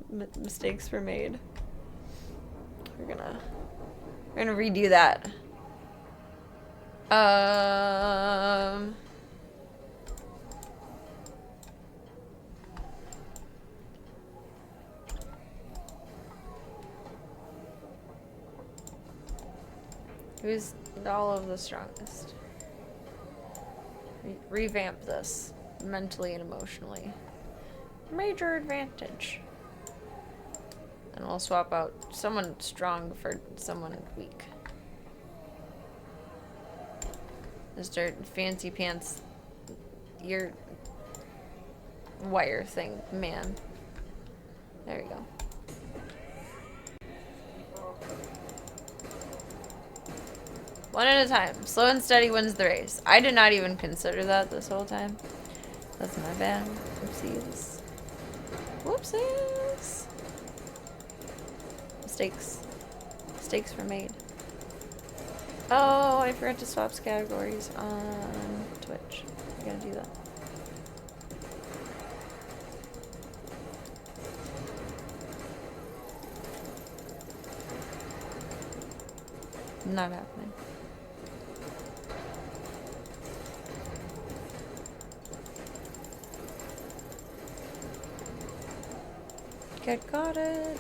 Mistakes were made. We're gonna redo that. Who's all of the strongest? Revamp this mentally and emotionally. Major advantage. And we'll swap out someone strong for someone weak. Mr. Fancy Pants, your wire thing, man. There we go. One at a time. Slow and steady wins the race. I did not even consider that this whole time. That's my bad. Whoopsies. Whoopsies. Mistakes. Mistakes were made. Oh, I forgot to swap categories on Twitch. I gotta do that. Not happening. Got it.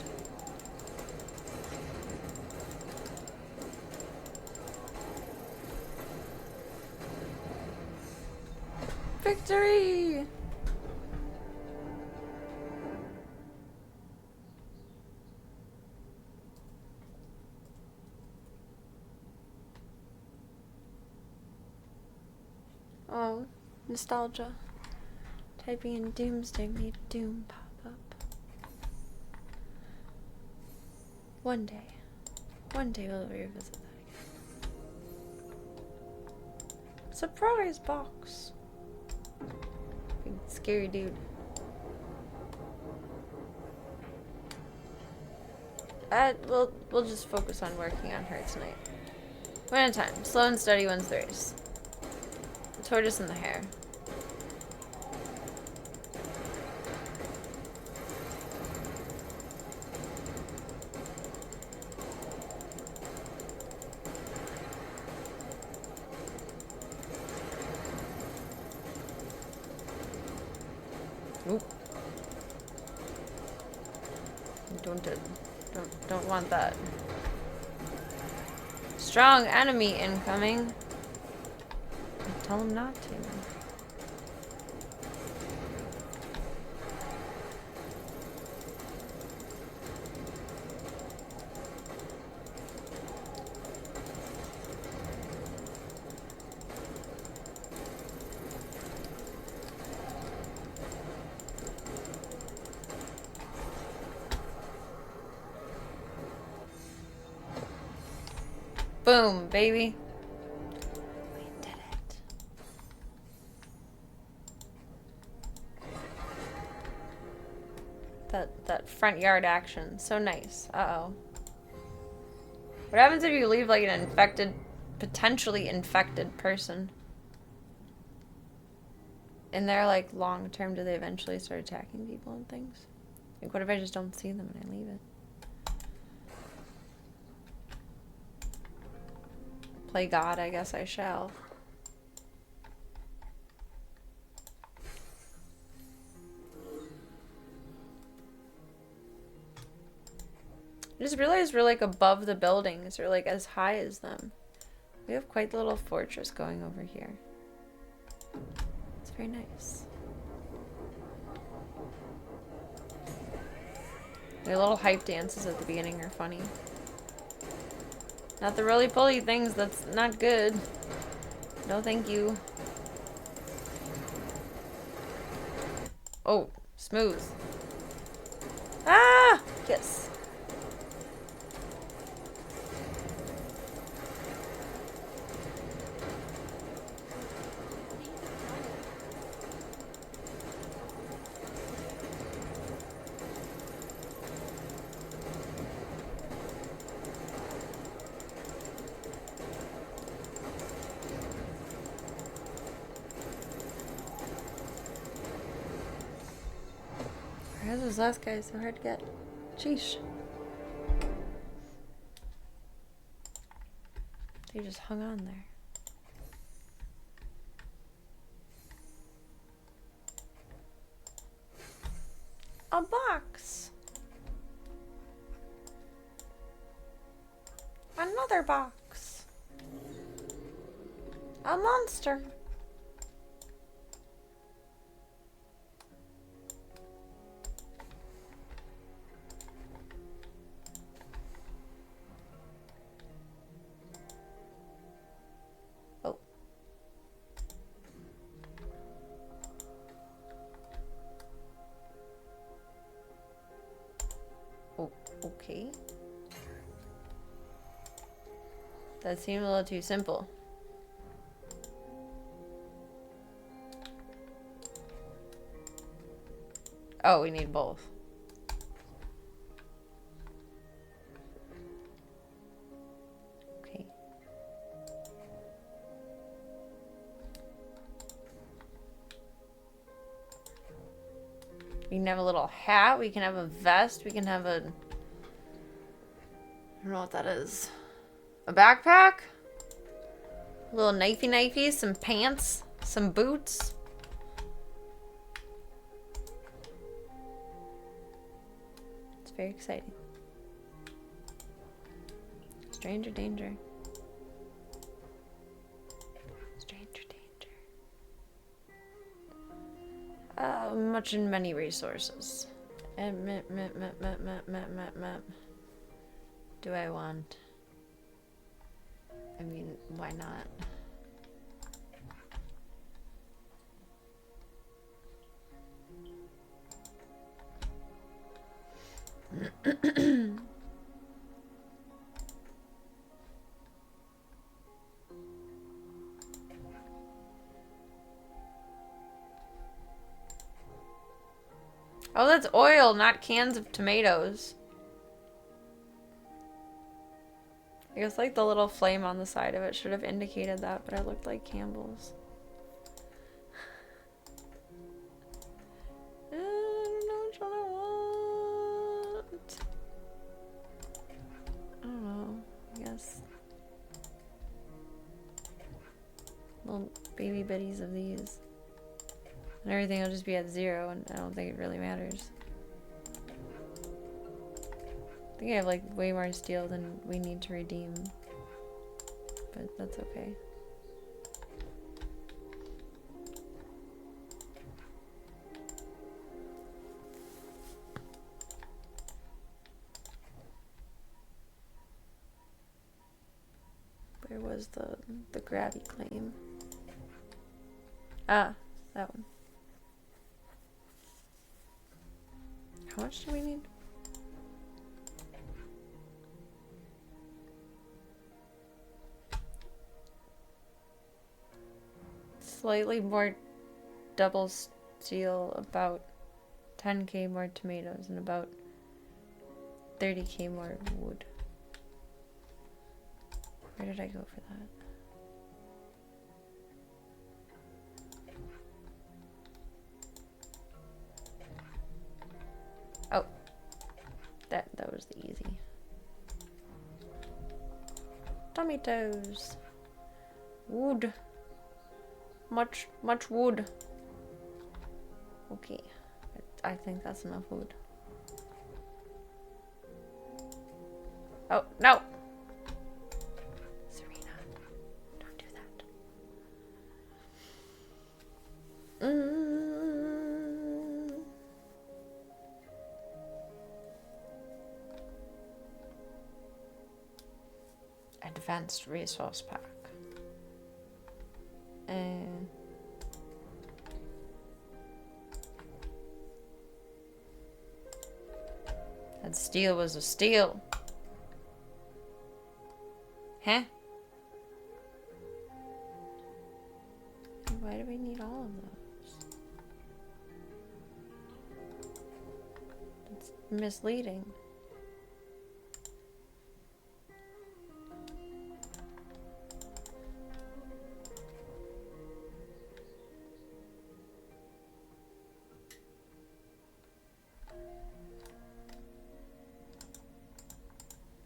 Victory! Oh, nostalgia. Typing in Doomsday made Doom pop up. One day we'll revisit that again. Surprise box. Big scary dude. We'll just focus on working on her tonight. One at a time. Slow and steady wins the race. The tortoise and the hare. Oop. Don't want that. Strong enemy incoming. Tell him not to. Boom, baby. We did it. That front yard action. So nice. Uh-oh. What happens if you leave like an infected, potentially infected person in there like long term? Do they eventually start attacking people and things? Like what if I just don't see them and I leave it? Play God, I guess I shall. I just realized we're like above the buildings, or like as high as them. We have quite the little fortress going over here. It's very nice. The little hype dances at the beginning are funny. Not the really pulley things, that's not good. No thank you. Oh, smooth. Ah! Yes. Why is this last guy so hard to get? Sheesh. They just hung on there. A box. Another box. A monster. Oh. Oh, okay. That seemed a little too simple. Oh, we need both. Okay. We can have a little hat. We can have a vest. We can have a... I don't know what that is. A backpack? A little knifey, some pants, some boots. It's very exciting. Stranger danger. Stranger danger. Much and many resources. Map. Do I want? I mean, why not? Oh, that's oil, not cans of tomatoes. I guess like the little flame on the side of it should have indicated that, but it looked like Campbell's. I don't know which one I want. I don't know. I guess little baby bitties of these. And everything will just be at 0, and I don't think it really matters. I think I have like way more steel than we need to redeem. But that's okay. Where was the grabby claim? Ah, that one. How much do we need? Slightly more double steel, about 10k more tomatoes, and about 30k more wood. Where did I go for that? Oh, that was the easy. Tomatoes. Wood. Much wood. Okay, I think that's enough wood. Oh, no! Serena, don't do that. Advanced resource pack. That steel was a steal. Huh? Why do we need all of those? It's misleading.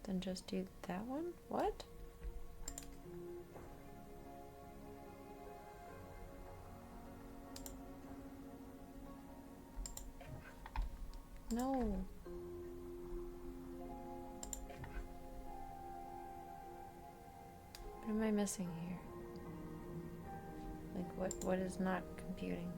Then just do that one? What? No. What am I missing here? What is not computing?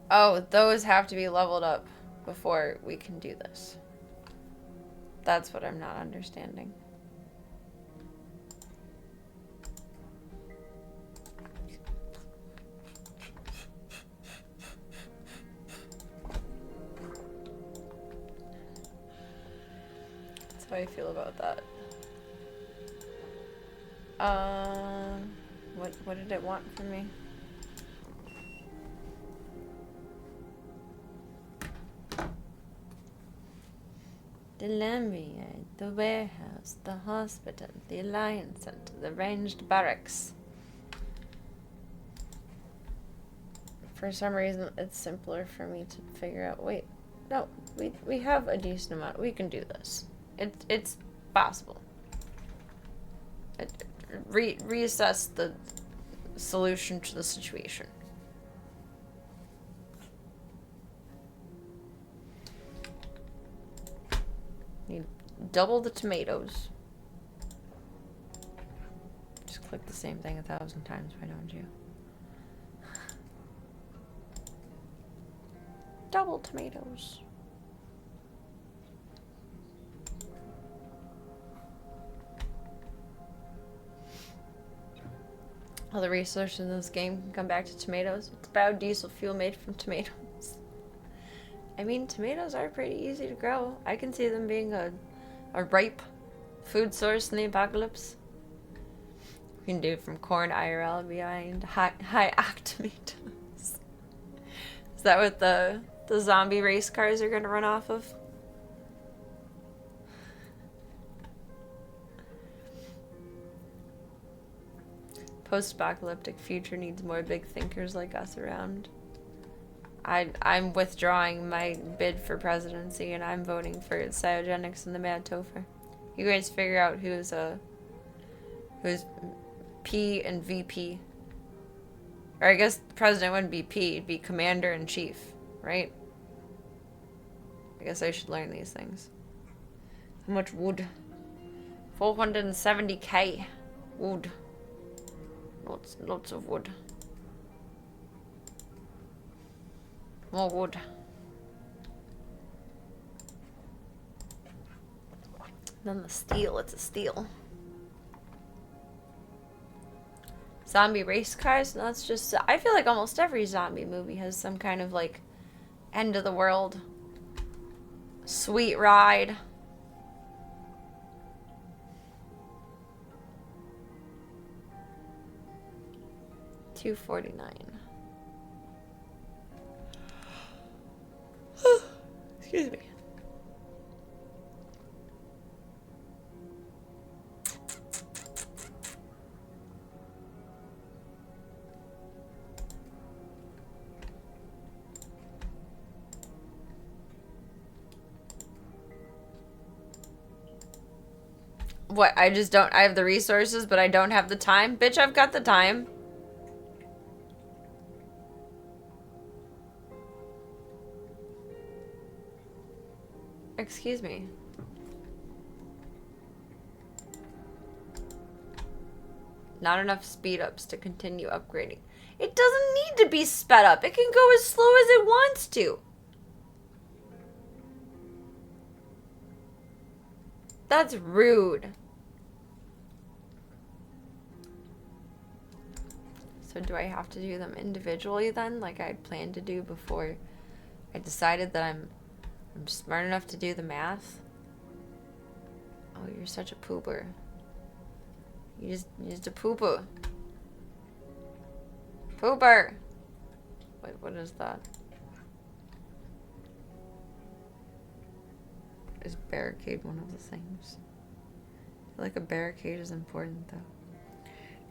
Oh, those have to be leveled up before we can do this. That's what I'm not understanding. That's how I feel about that. What did it want from me? The lumberyard, the warehouse, the hospital, the Alliance Center, the ranged barracks. For some reason, it's simpler for me to figure out, wait, no, we have a decent amount. We can do this. It's possible. Reassess the solution to the situation. Need double the tomatoes. Just click the same thing 1,000 times, why don't you? Double tomatoes. All the resources in this game can come back to tomatoes. It's biodiesel fuel made from tomatoes. I mean, tomatoes are pretty easy to grow. I can see them being a ripe food source in the apocalypse. We can do it from corn IRL behind high-act tomatoes. Is that what the zombie race cars are going to run off of? Post-apocalyptic future needs more big thinkers like us around. I'm withdrawing my bid for presidency, and I'm voting for Cyogenics and the Mad Topher. You guys figure out who's P and VP. Or I guess the president wouldn't be P, it'd be Commander-in-Chief, right? I guess I should learn these things. How much wood? 470k wood. Lots of wood. More wood. Then the steel, it's a steel. Zombie race cars? No, that's just... I feel like almost every zombie movie has some kind of, like, end of the world. Sweet ride. $249. Excuse me. What, I just don't... I have the resources, but I don't have the time? Bitch, I've got the time. Excuse me. Not enough speed ups to continue upgrading. It doesn't need to be sped up. It can go as slow as it wants to. That's rude. So do I have to do them individually then, like I planned to do before I decided that I'm smart enough to do the math? Oh, you're such a pooper. You're just a pooper. Pooper! Wait, what is that? Is barricade one of the things? I feel like a barricade is important though.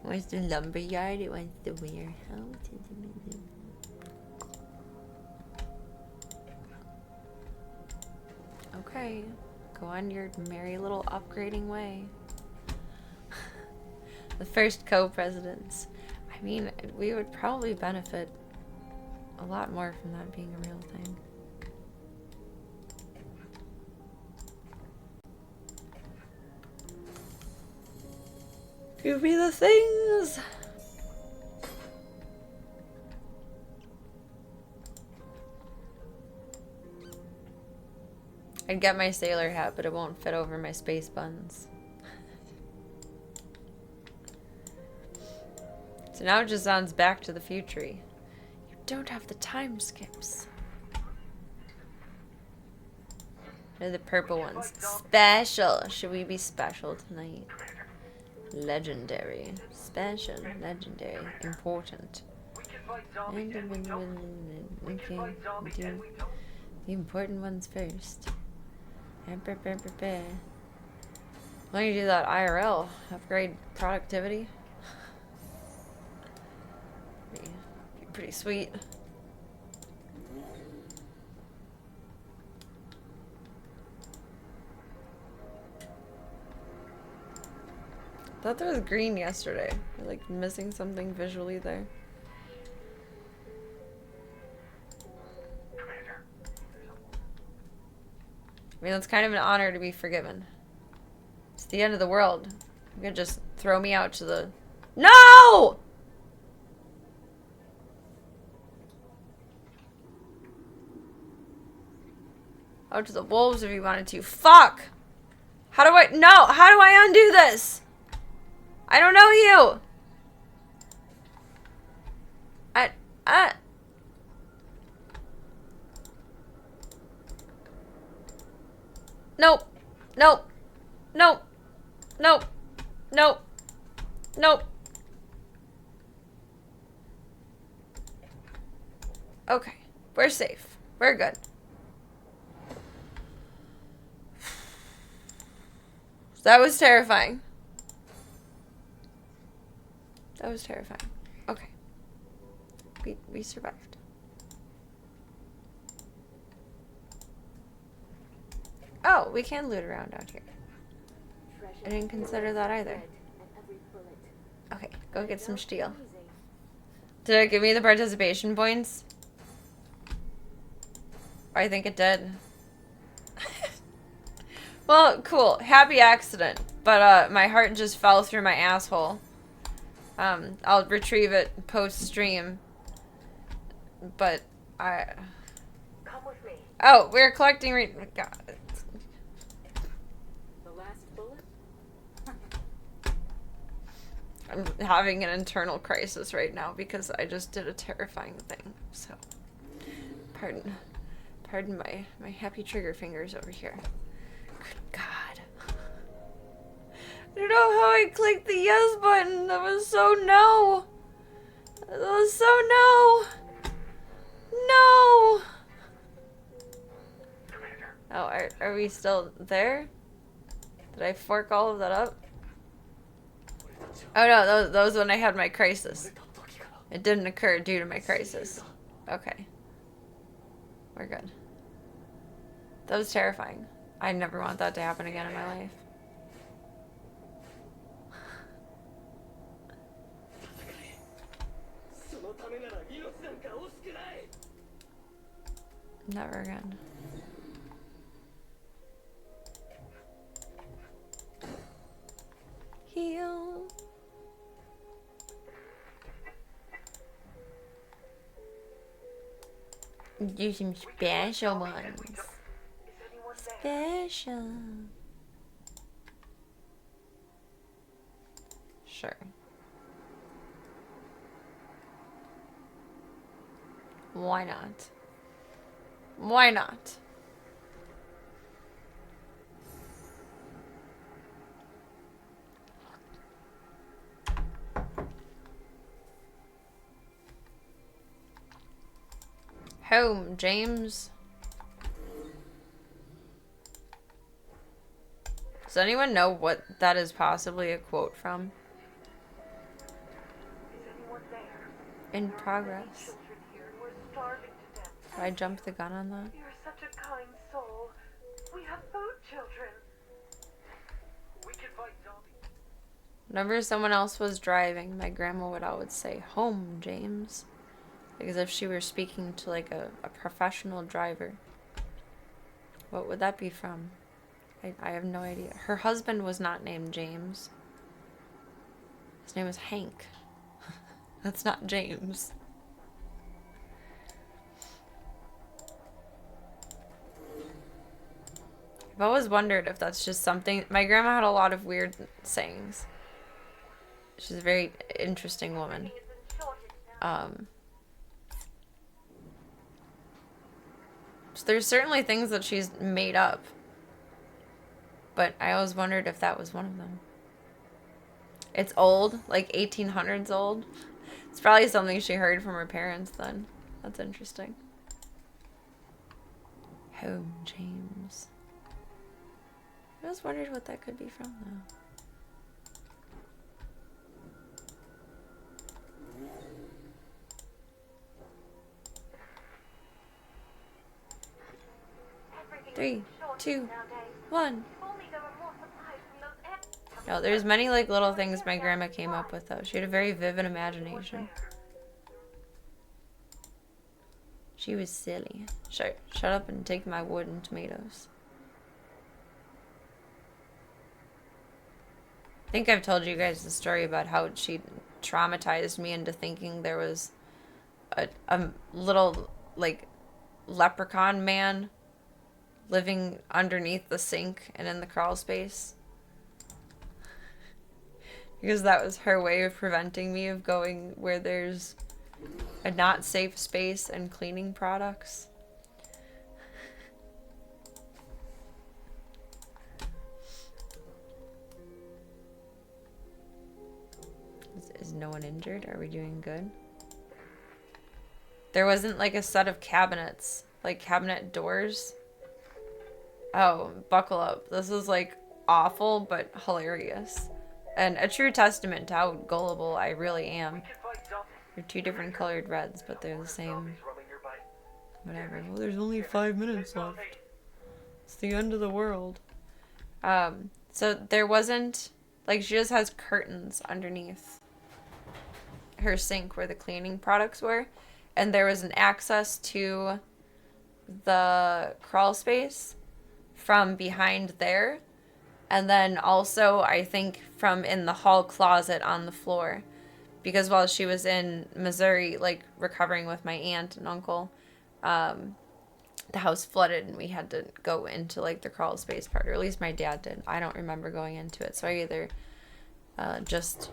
It wants the lumberyard, it wants the warehouse. Okay, go on your merry little upgrading way. The first co-presidents. I mean, we would probably benefit a lot more from that being a real thing. Give me the things! I'd get my sailor hat, but it won't fit over my space buns. So now it just sounds Back to the Future. You don't have the time skips. They're the purple ones. Special. Should we be special tonight? Legendary. Special. Legendary. Important. Okay. Do the important ones first. Why don't you do that IRL? Upgrade productivity? Be pretty sweet. I thought there was green yesterday. We're like missing something visually there. I mean, it's kind of an honor to be forgiven. It's the end of the world. You could just throw me out to the... No! Out to the wolves if you wanted to. Fuck! How do I... No! How do I undo this? I don't know you! Nope. Nope. Nope. Nope. Nope. Nope. Okay. We're safe. We're good. That was terrifying. That was terrifying. Okay. We survived. Oh, we can loot around out here. I didn't consider that either. Okay, go get some steel. Did it give me the participation points? I think it did. Well, cool. Happy accident. But my heart just fell through my asshole. I'll retrieve it post-stream. But I... Come with me. Oh, we're collecting God. I'm having an internal crisis right now because I just did a terrifying thing. So, pardon my happy trigger fingers over here. Good God. I don't know how I clicked the yes button. That was so no. That was so no. No. Oh, are we still there? Did I fork all of that up? Oh no, that was when I had my crisis. It didn't occur due to my crisis. Okay. We're good. That was terrifying. I never want that to happen again in my life. Never again. Heal. Do some special ones. Special. Sure. Why not? Why not? Home, James. Does anyone know what that is possibly a quote from? In progress. Did I jump the gun on that? You're such a kind soul. We have food, children. We can fight zombies. Whenever someone else was driving, my grandma would always say, "Home, James." Like as if she were speaking to like a professional driver. What would that be from? I have no idea. Her husband was not named James. His name is Hank. That's not James. I've always wondered if that's just something. My grandma had a lot of weird sayings. She's a very interesting woman. So there's certainly things that she's made up. But I always wondered if that was one of them. It's old, like 1800s old. It's probably something she heard from her parents then. That's interesting. Home, James. I just wondered what that could be from, though. Three, two, one. No, there's many like little things my grandma came up with though. She had a very vivid imagination. She was silly. Shut up and take my wood and tomatoes. I think I've told you guys the story about how she traumatized me into thinking there was a little like leprechaun man living underneath the sink and in the crawl space. Because that was her way of preventing me of going where there's a not safe space and cleaning products. Is no one injured? Are we doing good? There wasn't like a set of cabinets, like cabinet doors. Oh, buckle up. This is like awful but hilarious. And a true testament to how gullible I really am. They're two different colored reds, but they're the same. Whatever. Well, there's only 5 minutes left. It's the end of the world. So there wasn't, like, she just has curtains underneath her sink where the cleaning products were. And there was an access to the crawl space from behind there. And then also, I think, from in the hall closet on the floor. Because while she was in Missouri, like, recovering with my aunt and uncle, the house flooded and we had to go into, like, the crawl space part. Or at least my dad did. I don't remember going into it. So I either just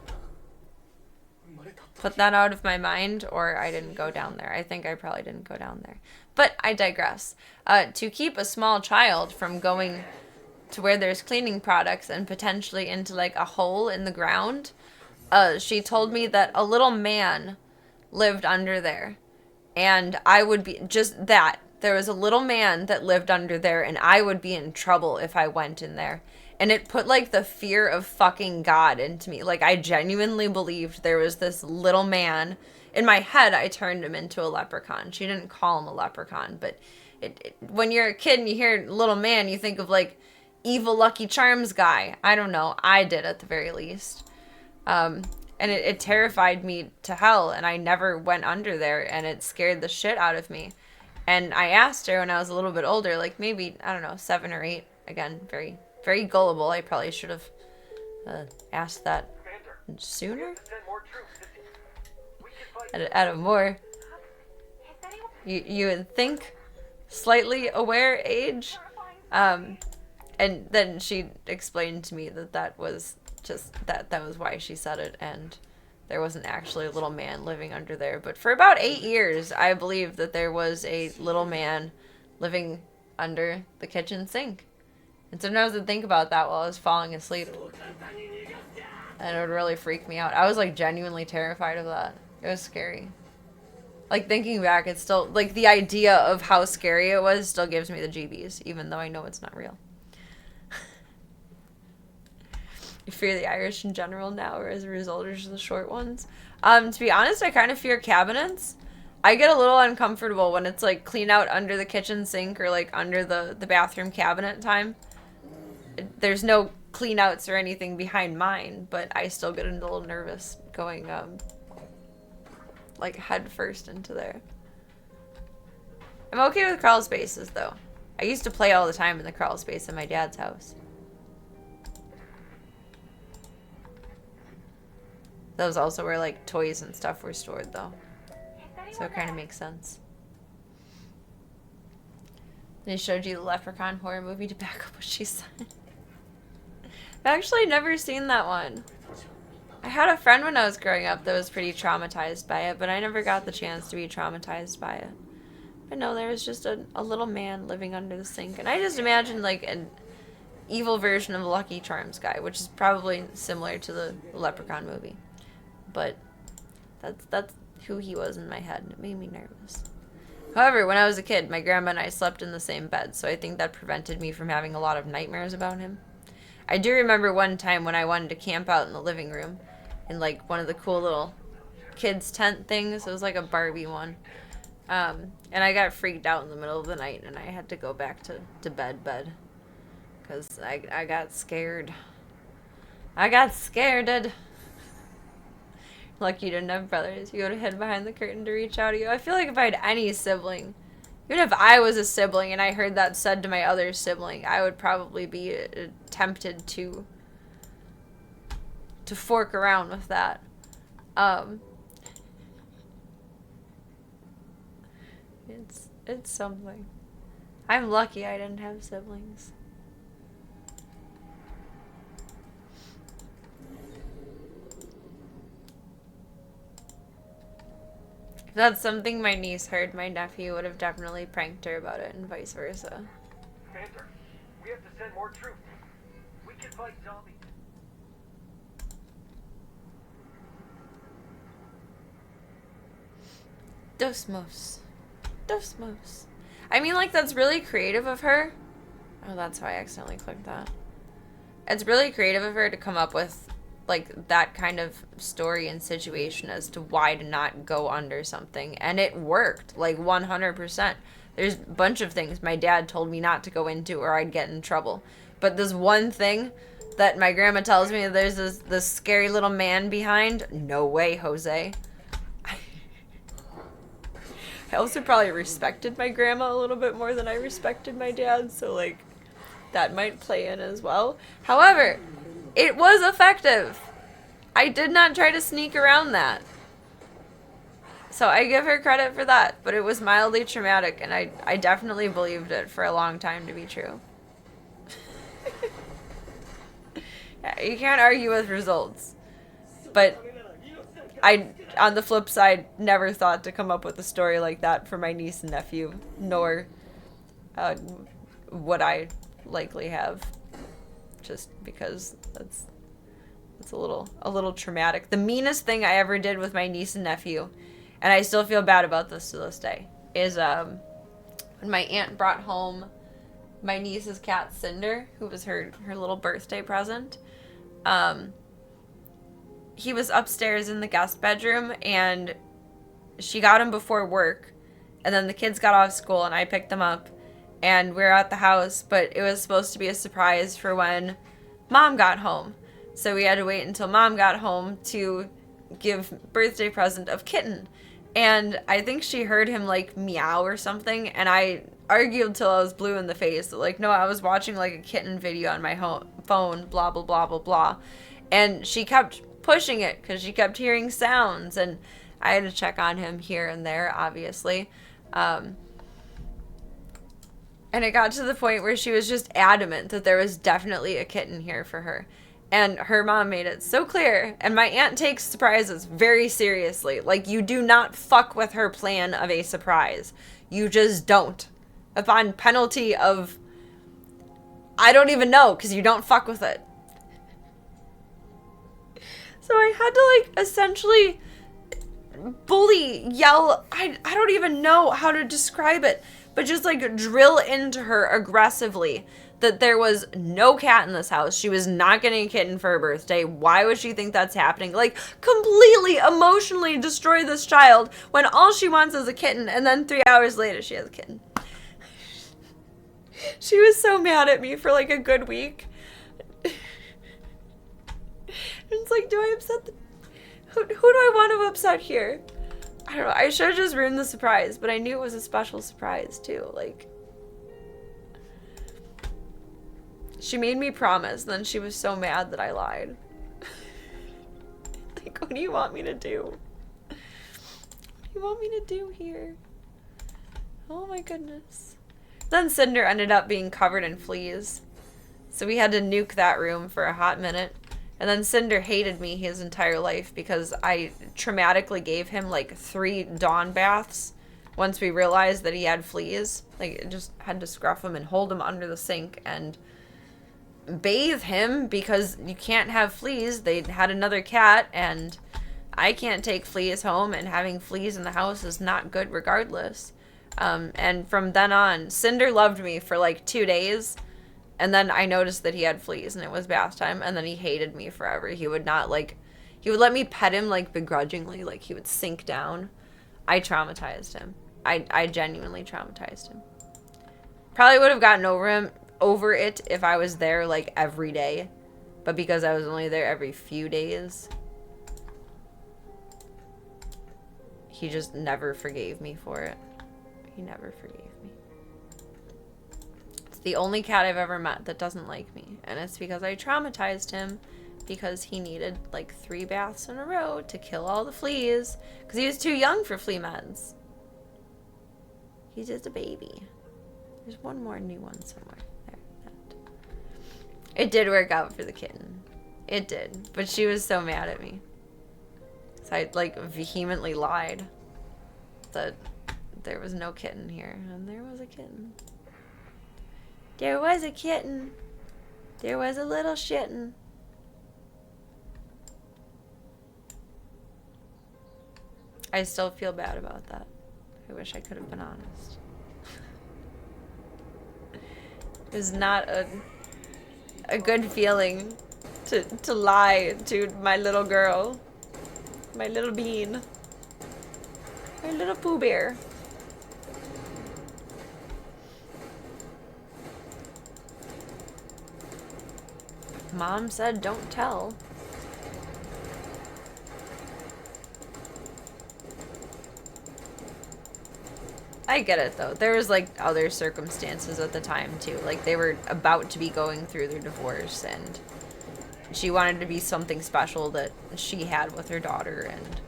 put that out of my mind or I didn't go down there. I think I probably didn't go down there. But I digress. To keep a small child from going to where there's cleaning products and potentially into like a hole in the ground, she told me that a little man lived under there, and I would be just that. There was a little man that lived under there, and I would be in trouble if I went in there. And it put like the fear of fucking God into me. Like I genuinely believed there was this little man. In my head, I turned him into a leprechaun. She didn't call him a leprechaun, but when you're a kid and you hear little man, you think of like evil Lucky Charms guy. I don't know. I did at the very least. And it terrified me to hell, and I never went under there, and it scared the shit out of me. And I asked her when I was a little bit older, like maybe, I don't know, 7 or 8. Again, very, very gullible. I probably should have asked that sooner. At a more, you would think, slightly aware age. And then she explained to me that was just, that was why she said it, and there wasn't actually a little man living under there. But for about 8 years, I believed that there was a little man living under the kitchen sink. And sometimes I'd think about that while I was falling asleep. And it would really freak me out. I was, like, genuinely terrified of that. It was scary. Like, thinking back, it's still, like, the idea of how scary it was still gives me the GBs, even though I know it's not real. You fear the Irish in general now, or as a result, are just the short ones? To be honest, I kind of fear cabinets. I get a little uncomfortable when it's, like, clean out under the kitchen sink or, like, under the bathroom cabinet time. There's no clean outs or anything behind mine, but I still get a little nervous going, like, head first into there. I'm okay with crawl spaces, though. I used to play all the time in the crawl space in my dad's house. That was also where, like, toys and stuff were stored, though. So it kind of makes sense. They showed you the Leprechaun horror movie to back up what she said. I've actually never seen that one. I had a friend when I was growing up that was pretty traumatized by it, but I never got the chance to be traumatized by it. But no, there was just a little man living under the sink, and I just imagined, like, an evil version of the Lucky Charms guy, which is probably similar to the Leprechaun movie. But that's who he was in my head, and it made me nervous. However, when I was a kid, my grandma and I slept in the same bed, so I think that prevented me from having a lot of nightmares about him. I do remember one time when I wanted to camp out in the living room in, like, one of the cool little kids' tent things. It was like a Barbie one. And I got freaked out in the middle of the night, and I had to go back to bed. Because I got scared. I got scared. Lucky you didn't have brothers. You would have hid behind the curtain to reach out to you. I feel like if I had any sibling, even if I was a sibling and I heard that said to my other sibling, I would probably be tempted to fork around with that. It's something. I'm lucky I didn't have siblings. If that's something my niece heard, my nephew would have definitely pranked her about it, and vice versa. Panther, we have to send more troops. We can fight zombies. Dos mos. I mean, like, that's really creative of her. Oh, that's why I accidentally clicked that. It's really creative of her to come up with, like, that kind of story and situation as to why to not go under something. And it worked, like, 100%. There's a bunch of things my dad told me not to go into or I'd get in trouble. But this one thing that my grandma tells me there's this scary little man behind, no way, Jose. I also probably respected my grandma a little bit more than I respected my dad, so, like, that might play in as well. However, it was effective. I did not try to sneak around that. So I give her credit for that, but it was mildly traumatic, and I definitely believed it for a long time to be true. Yeah, you can't argue with results. But I, on the flip side, never thought to come up with a story like that for my niece and nephew, nor would I likely have, just because that's a little traumatic. The meanest thing I ever did with my niece and nephew, and I still feel bad about this to this day, is when my aunt brought home my niece's cat Cinder, who was her little birthday present. He was upstairs in the guest bedroom, and she got him before work, and then the kids got off school, and I picked them up, and we were at the house, but it was supposed to be a surprise for when Mom got home. So we had to wait until Mom got home to give birthday present of Kitten. And I think she heard him, like, meow or something, and I argued till I was blue in the face. Like, no, I was watching, like, a kitten video on my phone, blah, blah, blah, blah, blah. And she kept pushing it because she kept hearing sounds, and I had to check on him here and there, obviously. And it got to the point where she was just adamant that there was definitely a kitten here for her. And her mom made it so clear. And my aunt takes surprises very seriously. Like, you do not fuck with her plan of a surprise. You just don't. Upon penalty of, I don't even know, because you don't fuck with it. So I had to, like, essentially yell, I don't even know how to describe it, but just, like, drill into her aggressively that there was no cat in this house. She was not getting a kitten for her birthday. Why would she think that's happening? Like, completely emotionally destroy this child when all she wants is a kitten, and then 3 hours later she has a kitten. She was so mad at me for, like, a good week. It's like, do I upset who do I want to upset here? I don't know. I should have just ruined the surprise, but I knew it was a special surprise, too. Like, she made me promise, and then she was so mad that I lied. Like, what do you want me to do? What do you want me to do here? Oh my goodness. Then Cinder ended up being covered in fleas. So we had to nuke that room for a hot minute. And then Cinder hated me his entire life because I traumatically gave him like 3 dawn baths once we realized that he had fleas. Like, just had to scruff him and hold him under the sink and bathe him because you can't have fleas. They had another cat and I can't take fleas home, and having fleas in the house is not good regardless. And from then on, Cinder loved me for like 2 days. And then I noticed that he had fleas and it was bath time. And then he hated me forever. He would not like, he would let me pet him like begrudgingly. Like he would sink down. I traumatized him. I genuinely traumatized him. Probably would have gotten over it if I was there like every day. But because I was only there every few days, he just never forgave me for it. He never forgave me. It's the only cat I've ever met that doesn't like me. And it's because I traumatized him because he needed like 3 baths in a row to kill all the fleas. Because he was too young for flea meds. He's just a baby. There's one more new one somewhere. There. That. It did work out for the kitten. It did. But she was so mad at me. So I like vehemently lied that there was no kitten here. And there was a kitten. There was a kitten. There was a little shitten. I still feel bad about that. I wish I could have been honest. It was not a good feeling to lie to my little girl. My little bean. My little Pooh Bear. Mom said don't tell. I get it though. There was like other circumstances at the time too. Like they were about to be going through their divorce and she wanted to be something special that she had with her daughter and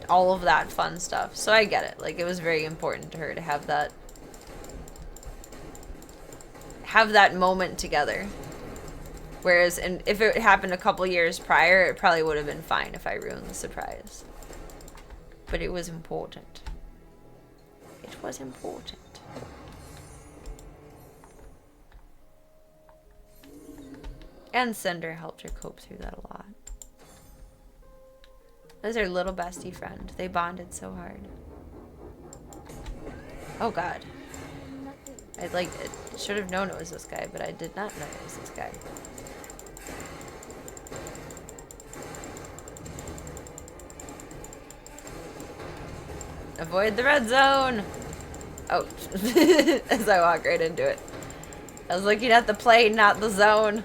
all of that fun stuff. So I get it. Like it was very important to her to have that moment together. Whereas if it happened a couple years prior, it probably would have been fine if I ruined the surprise. But it was important. It was important. And Cinder helped her cope through that a lot. That was her little bestie friend. They bonded so hard. Oh god. I should have known it was this guy, but I did not know it was this guy. Avoid the red zone! Oh, as I walk right into it. I was looking at the play, not the zone.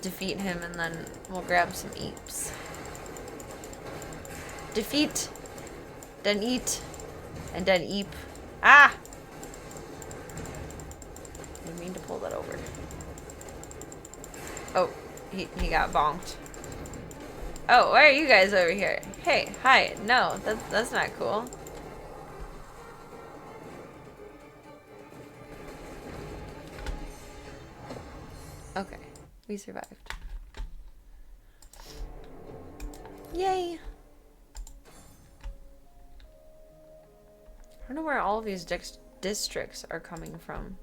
Defeat him and then we'll grab some eeps. Defeat, then eat, and then eep. Ah! I didn't mean to pull that over. Oh, he got bonked. Oh, why are you guys over here? Hey, hi. No, that's not cool. Okay, we survived. Yay! I don't know where all of these districts are coming from.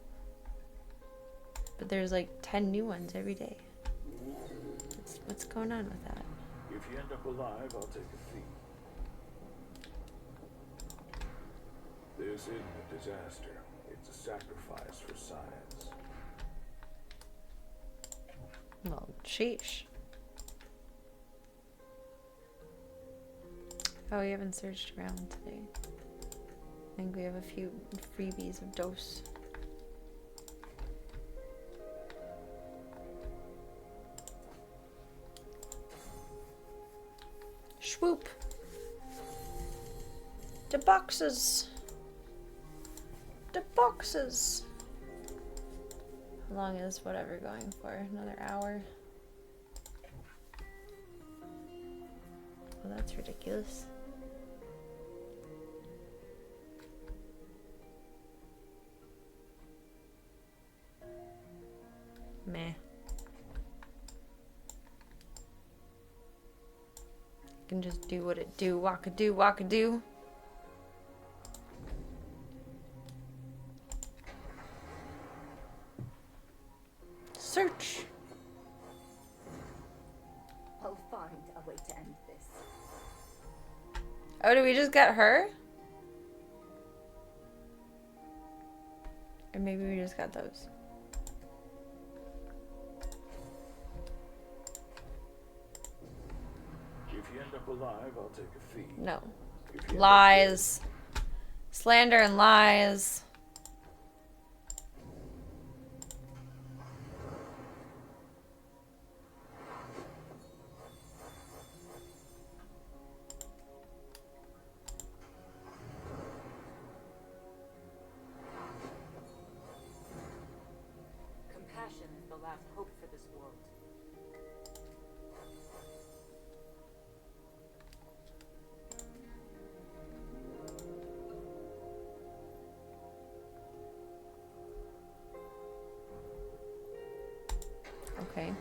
But there's like 10 new ones every day. What's going on with that? If you end up alive, I'll take a fee. This isn't a disaster. It's a sacrifice for science. Well, sheesh. Oh, we haven't searched around today. I think we have a few freebies of dose. Swoop. The boxes. The boxes. How long is whatever going for? Another hour? Well, that's ridiculous. Meh. Can just do what it do, walk-a-do, walk-a-do. Search. I'll find a way to end this. Oh, did we just get her? Or maybe we just got those. If you end up alive, I'll take a fee. No. If you end up Lies. Slander and lies. Compassion is the last hope for this world. Okay.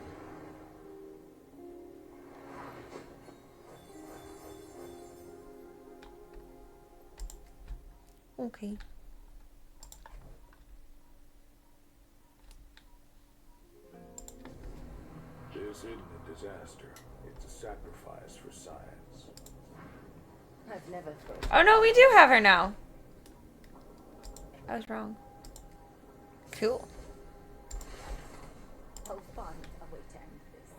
Okay. This isn't a disaster. It's a sacrifice for science. I've never thought. Oh no, we do have her now. I was wrong. Cool. I'll find a way to end this.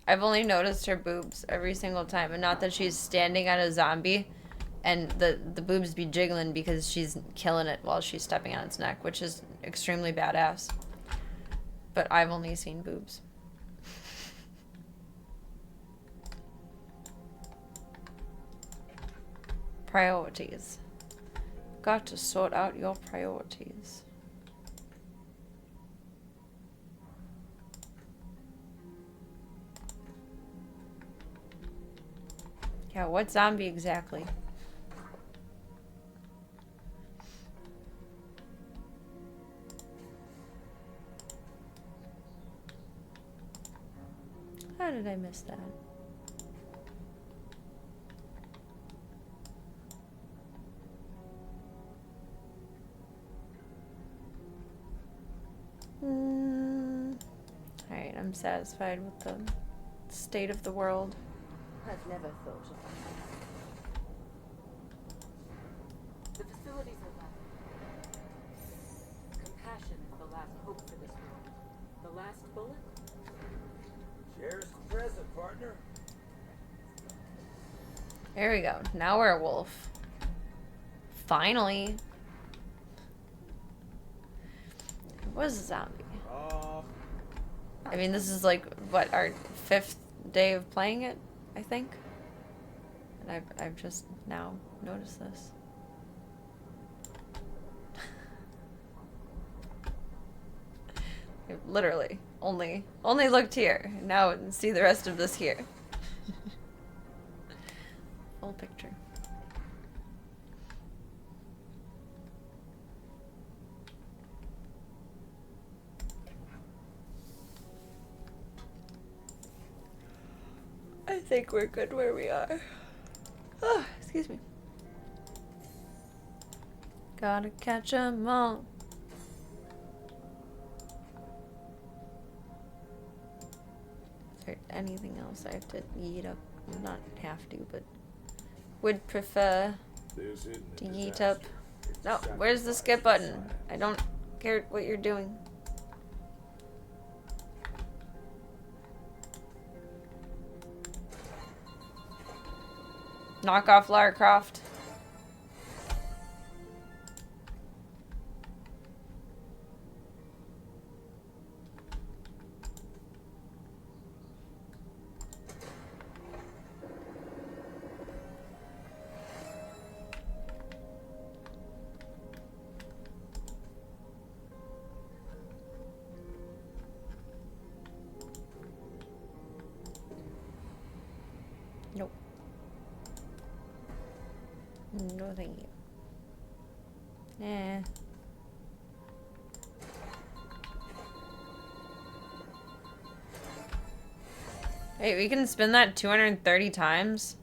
I've only noticed her boobs every single time, and not that she's standing on a zombie and the boobs be jiggling because she's killing it while she's stepping on its neck, which is extremely badass. But I've only seen boobs. Priorities. Got to sort out your priorities. Yeah, what zombie exactly? How did I miss that? Alright, I'm satisfied with the state of the world. I've never thought of that. The facilities are left. Compassion is the last hope for this world. The last bullet? Cheers to present, partner. There we go. Now we're a wolf. Finally. It was a zombie. I mean, this is like, what, our 5th day of playing it, I think? And I've just now noticed this. I literally only looked here. Now see the rest of this here. Full picture. I think we're good where we are. Oh, excuse me. Gotta catch 'em all. Is there anything else I have to yeet up? Not have to, but would prefer This isn't to a yeet disaster. up. It's a No, where's the sacrifice skip for button? science. I don't care what you're doing. Knock off Lara Croft. No, thank you. Nah. Hey, we can spin that 230 times?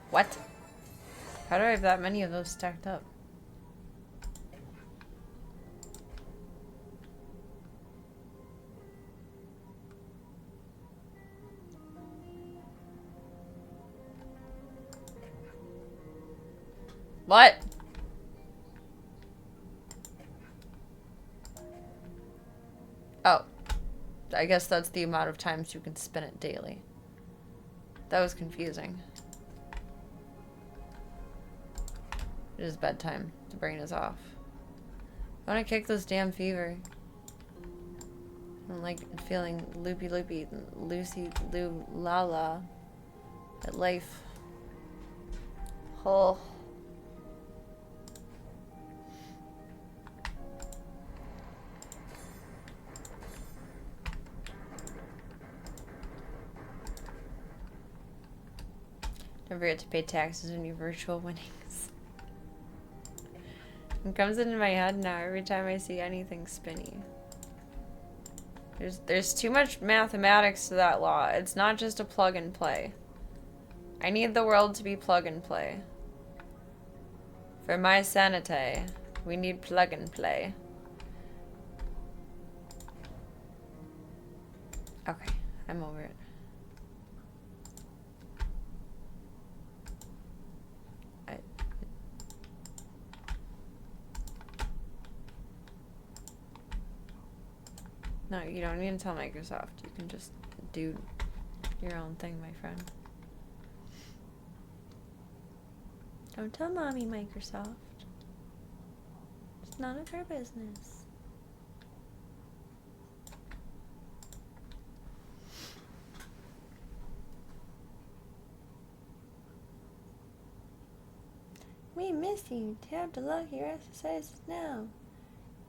What? How do I have that many of those stacked up? What? Oh. I guess that's the amount of times you can spin it daily. That was confusing. It is bedtime. The brain is off. I want to kick this damn fever. I'm like feeling loopy, loosey, la la at life. Oh. Don't forget to pay taxes on your virtual winnings. It comes into my head now every time I see anything spinny. There's too much mathematics to that law. It's not just a plug and play. I need the world to be plug and play. For my sanity, we need plug and play. Okay, I'm over it. No, you don't need to tell Microsoft. You can just do your own thing, my friend. Don't tell Mommy, Microsoft. It's none of her business. We miss you. Tab to log your exercises now.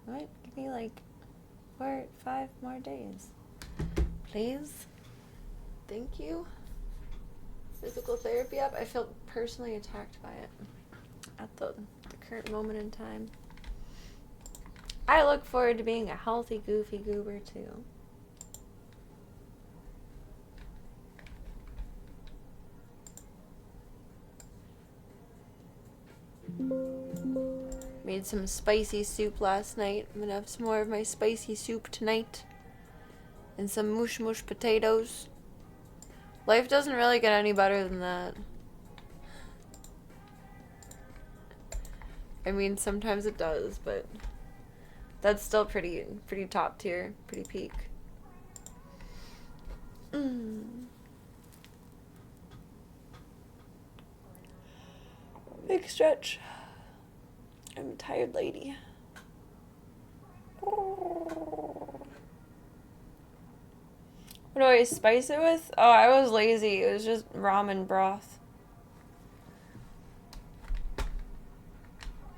What? Give me like 5 more days. Please? Thank you. Physical therapy app? I feel personally attacked by it at the current moment in time. I look forward to being a healthy, goofy goober too. Made some spicy soup last night. I'm gonna have some more of my spicy soup tonight. And some mush mush potatoes. Life doesn't really get any better than that. I mean, sometimes it does, but that's still pretty top tier, pretty peak. Big stretch. I'm a tired lady. What do I spice it with? Oh, I was lazy. It was just ramen broth.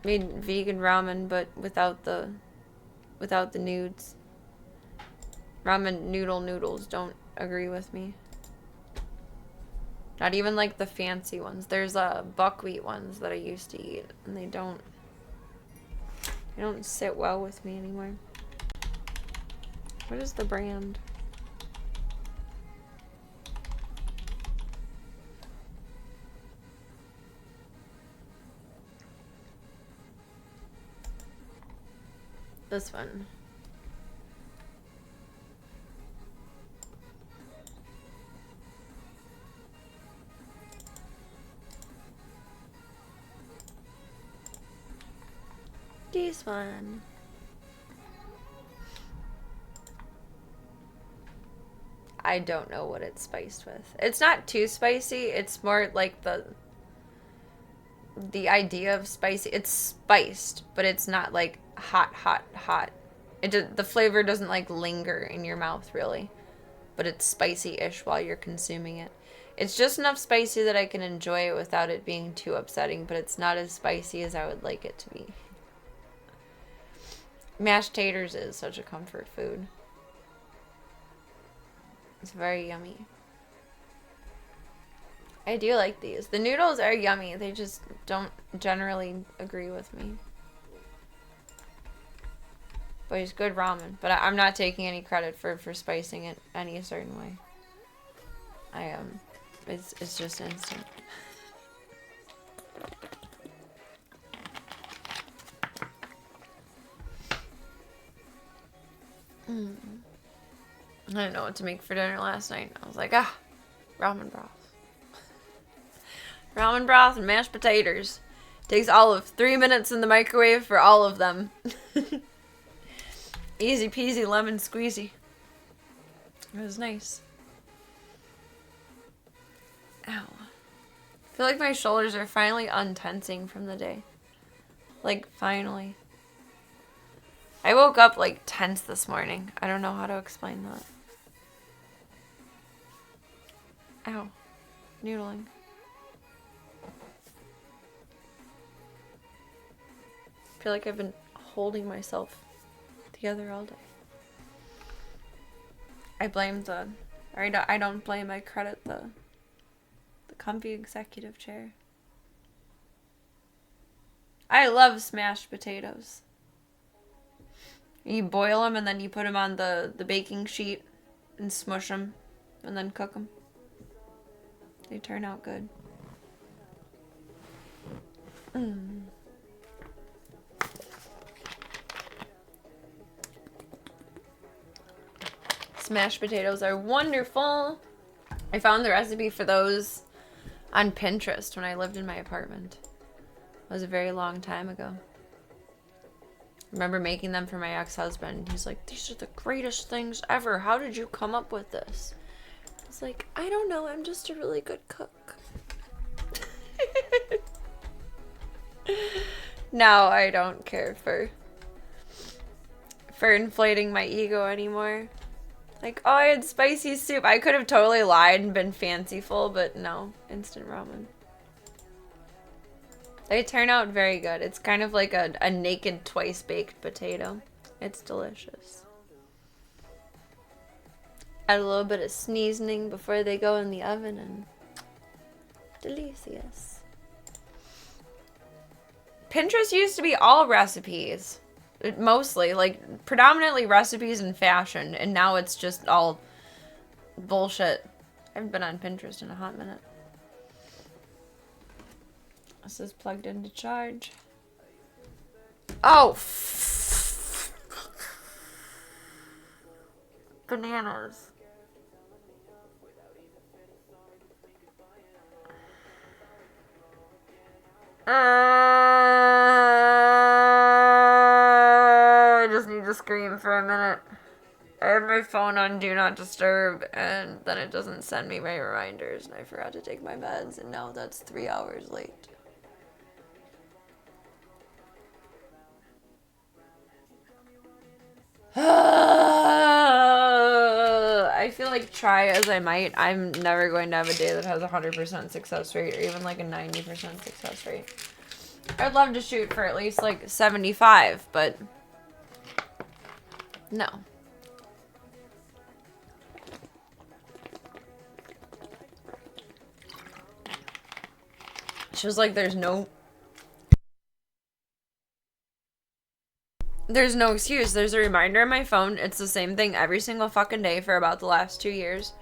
Made vegan ramen, but without the nudes. Ramen noodles don't agree with me. Not even like the fancy ones. There's buckwheat ones that I used to eat, and they don't sit well with me anymore. What is the brand? This one. This one. I don't know what it's spiced with. It's not too spicy. It's more like the idea of spicy. It's spiced, but it's not like hot. The flavor doesn't like linger in your mouth really, but it's spicy-ish while you're consuming it. It's just enough spicy that I can enjoy it without it being too upsetting, but it's not as spicy as I would like it to be. Mashed taters is such a comfort food. It's very yummy. I do like these. The noodles are yummy. They just don't generally agree with me. But it's good ramen. But I'm not taking any credit for spicing it any certain way. It's just instant. I didn't know what to make for dinner last night. I was like, ramen broth. Ramen broth and mashed potatoes. Takes all of 3 minutes in the microwave for all of them. Easy peasy lemon squeezy. It was nice. Ow. I feel like my shoulders are finally untensing from the day. Like, finally. I woke up, like, tense this morning. I don't know how to explain that. Ow. Noodling. I feel like I've been holding myself together all day. I don't blame, I credit the comfy executive chair. I love smashed potatoes. You boil them and then you put them on the baking sheet and smush them and then cook them. They turn out good. Smashed potatoes are wonderful. I found the recipe for those on Pinterest when I lived in my apartment. It was a very long time ago. I remember making them for my ex-husband. He's like, these are the greatest things ever. How did you come up with this? I was like, I don't know. I'm just a really good cook. Now I don't care for inflating my ego anymore. Like, oh, I had spicy soup. I could have totally lied and been fanciful, but no. Instant ramen. They turn out very good. It's kind of like a naked twice-baked potato. It's delicious. Add a little bit of seasoning before they go in the oven and delicious. Pinterest used to be all recipes. Mostly, like, predominantly recipes and fashion, and now it's just all bullshit. I haven't been on Pinterest in a hot minute. This is plugged into charge. Oh! Bananas. I just need to scream for a minute. I have my phone on Do Not Disturb, and then it doesn't send me my reminders, and I forgot to take my meds, and now that's 3 hours late. I feel like try as I might, I'm never going to have a day that has a 100% success rate or even like a 90% success rate. I'd love to shoot for at least like 75, but no. She was like, there's no excuse. There's a reminder on my phone. It's the same thing every single fucking day for about the last 2 years.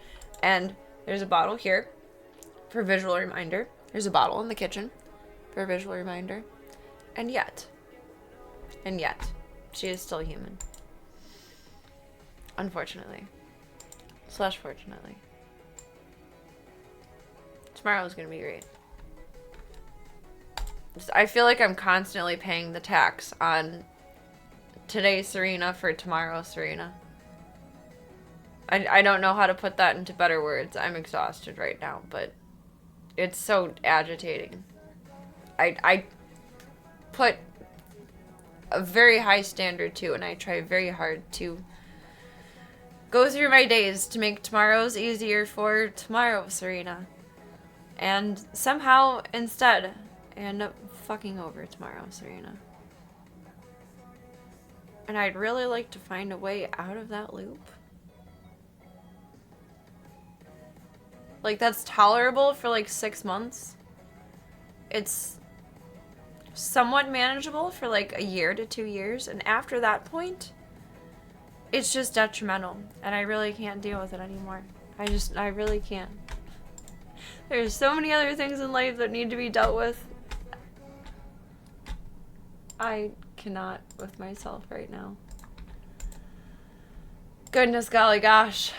And there's a bottle here for a visual reminder. There's a bottle in the kitchen for a visual reminder. And yet, she is still human. Unfortunately. / fortunately. Tomorrow's gonna be great. I feel like I'm constantly paying the tax on today's Serena for tomorrow's Serena. I don't know how to put that into better words. I'm exhausted right now, but it's so agitating. I put a very high standard too, and I try very hard to go through my days to make tomorrow's easier for tomorrow, Serena. And somehow, instead, I end up fucking over tomorrow, Serena. And I'd really like to find a way out of that loop. Like, that's tolerable for like 6 months. It's somewhat manageable for like a year to 2 years. And after that point, it's just detrimental. And I really can't deal with it anymore. I really can't. There's so many other things in life that need to be dealt with. I cannot with myself right now. Goodness golly gosh.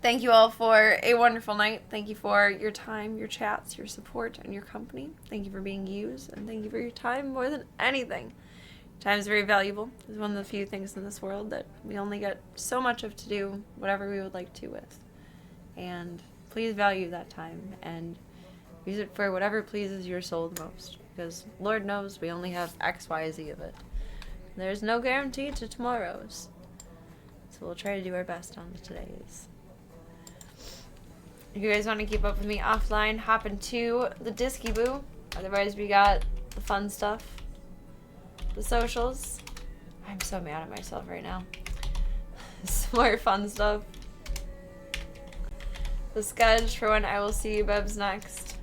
Thank you all for a wonderful night. Thank you for your time, your chats, your support, and your company. Thank you for being used, and thank you for your time more than anything. Time is very valuable. It's one of the few things in this world that we only get so much of to do whatever we would like to with. And please value that time and use it for whatever pleases your soul the most. Because Lord knows we only have X, Y, Z of it. There's no guarantee to tomorrow's. So we'll try to do our best on the todays. If you guys want to keep up with me offline, hop into the Disky Boo. Otherwise, we got the fun stuff. The socials. I'm so mad at myself right now. Some more fun stuff. The sketch for when I will see you Bebs next.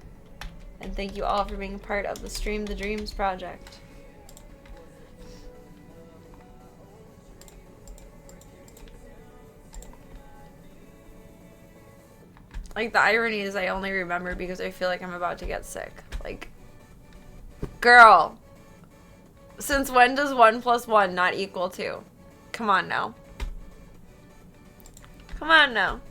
And thank you all for being a part of the Stream the Dreams project. Like, the irony is I only remember because I feel like I'm about to get sick. Like, girl. Since when does 1 + 1 not equal 2? Come on now. Come on now.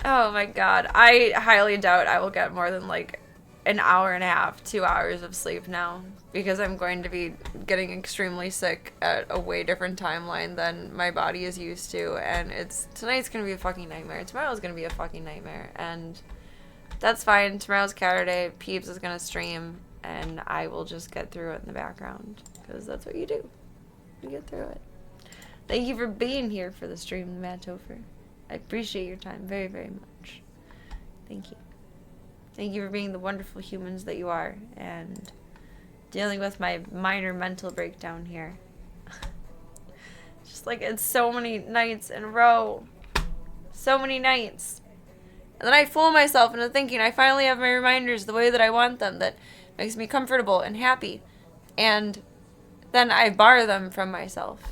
Oh my god. I highly doubt I will get more than like an hour and a half, 2 hours of sleep now. Because I'm going to be getting extremely sick at a way different timeline than my body is used to. And tonight's going to be a fucking nightmare. Tomorrow's going to be a fucking nightmare. And that's fine. Tomorrow's Saturday. Peeps is going to stream. And I will just get through it in the background. Because that's what you do. You get through it. Thank you for being here for the stream, Matt Topher. I appreciate your time very, very much. Thank you. Thank you for being the wonderful humans that you are. And dealing with my minor mental breakdown here. Just like, it's so many nights in a row. So many nights. And then I fool myself into thinking I finally have my reminders the way that I want them. That makes me comfortable and happy. And then I bar them from myself.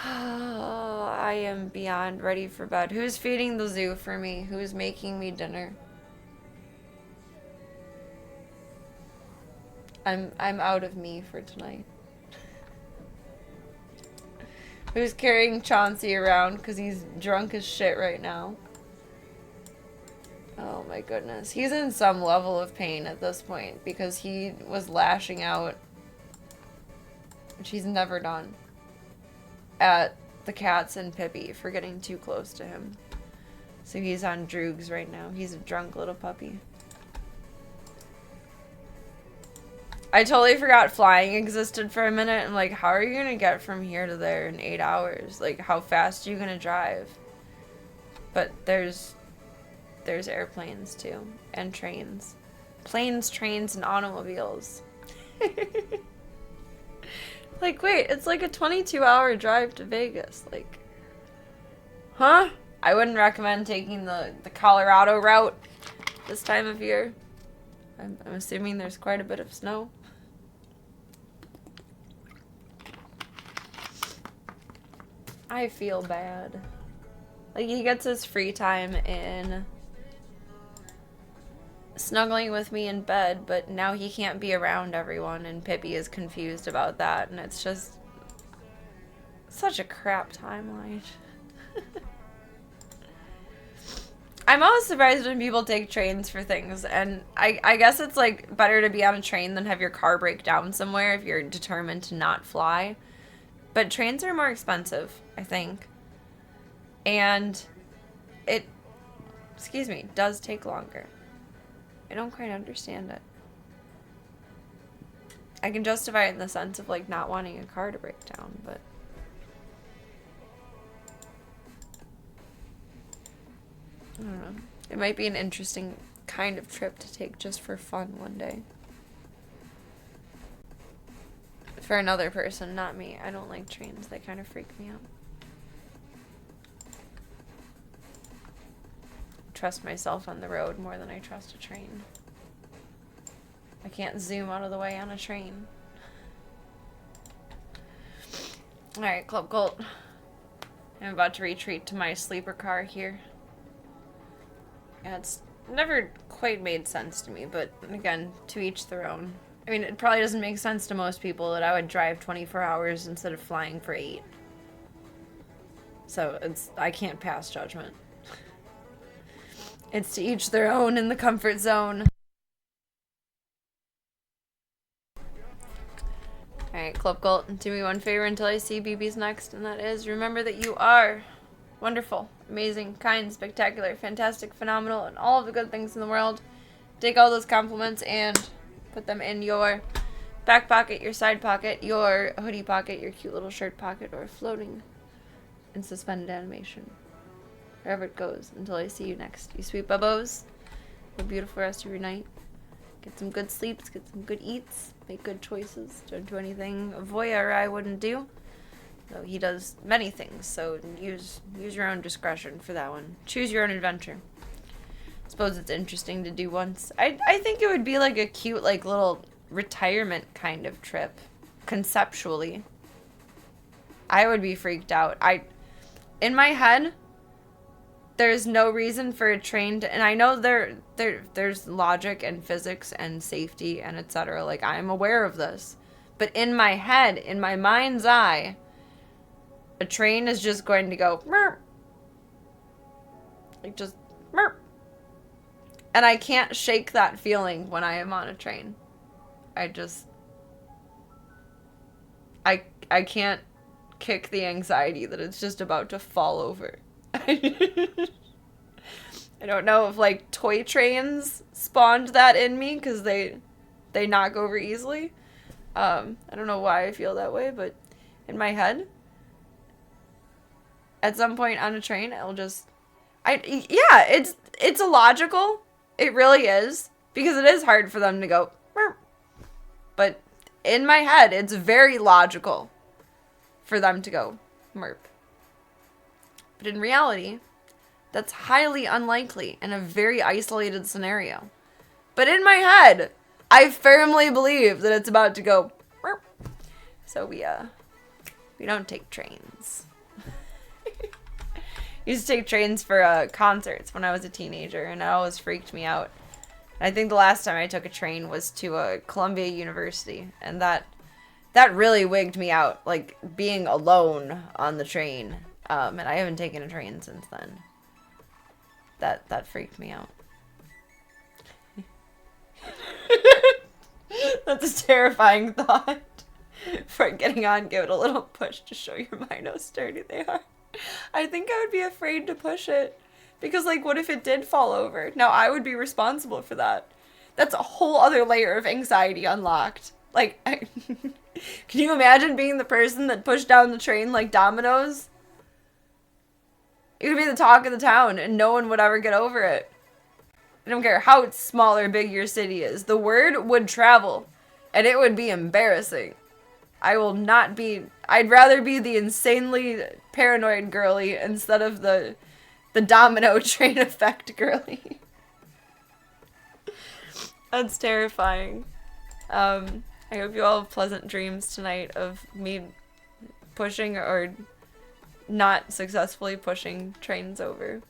I am beyond ready for bed. Who's feeding the zoo for me? Who's making me dinner? I'm out of me for tonight. Who's carrying Chauncey around because he's drunk as shit right now? Oh my goodness. He's in some level of pain at this point because he was lashing out, which he's never done, at the cats and Pippi for getting too close to him. So he's on droogs right now. He's a drunk little puppy. I totally forgot flying existed for a minute. I'm like, how are you gonna get from here to there in 8 hours? Like, how fast are you gonna drive? But there's airplanes too, and trains. Planes, trains, and automobiles. Like, wait, it's like a 22-hour drive to Vegas. Like, huh? I wouldn't recommend taking the Colorado route this time of year. I'm assuming there's quite a bit of snow. I feel bad. Like, he gets his free time in snuggling with me in bed, but now he can't be around everyone, and Pippi is confused about that, and it's just such a crap timeline. I'm always surprised when people take trains for things, and I guess it's like better to be on a train than have your car break down somewhere if you're determined to not fly. But trains are more expensive, I think. And it, does take longer. I don't quite understand it. I can justify it in the sense of, like, not wanting a car to break down, but I don't know. It might be an interesting kind of trip to take just for fun one day. For another person, not me. I don't like trains. They kind of freak me out. trust myself on the road more than I trust a train. I can't zoom out of the way on a train. Alright, Club Cult. I'm about to retreat to my sleeper car here. Yeah, it's never quite made sense to me, but again, to each their own. I mean, it probably doesn't make sense to most people that I would drive 24 hours instead of flying for 8. So I can't pass judgment. It's to each their own in the comfort zone. Alright, Club Cult, do me one favor until I see BB's next, and that is, remember that you are wonderful, amazing, kind, spectacular, fantastic, phenomenal, and all of the good things in the world. Take all those compliments and put them in your back pocket, your side pocket, your hoodie pocket, your cute little shirt pocket, or floating in suspended animation. Wherever it goes, until I see you next. You sweet bubbos, have a beautiful rest of your night. Get some good sleeps, get some good eats, make good choices. Don't do anything a voyeur I wouldn't do. Though he does many things, so use your own discretion for that one. Choose your own adventure. I suppose it's interesting to do once. I think it would be like a cute, like, little retirement kind of trip. Conceptually. I would be freaked out. In my head, there's no reason for a train to, and I know there's logic and physics and safety and etc. Like, I'm aware of this. But in my head, in my mind's eye, a train is just going to go, merp. Like, just, merp. And I can't shake that feeling when I am on a train. I can't kick the anxiety that it's just about to fall over. I don't know if, like, toy trains spawned that in me, because they knock over easily. I don't know why I feel that way, but in my head, at some point on a train, yeah, it's illogical. It really is, because it is hard for them to go, merp. But in my head, it's very logical for them to go, merp. But in reality, that's highly unlikely in a very isolated scenario. But in my head, I firmly believe that it's about to go, merp. So we don't take trains. Used to take trains for concerts when I was a teenager, and it always freaked me out. I think the last time I took a train was to Columbia University, and that really wigged me out, like being alone on the train. And I haven't taken a train since then. That freaked me out. That's a terrifying thought. For getting on, give it a little push to show your mind how sturdy they are. I think I would be afraid to push it. Because, like, what if it did fall over? Now, I would be responsible for that. That's a whole other layer of anxiety unlocked. Like, can you imagine being the person that pushed down the train like dominoes? It would be the talk of the town, and no one would ever get over it. I don't care how small or big your city is. The word would travel, and it would be embarrassing. I'd rather be the insanely paranoid girly instead of the domino train effect girly. That's terrifying. I hope you all have pleasant dreams tonight of me pushing or not successfully pushing trains over.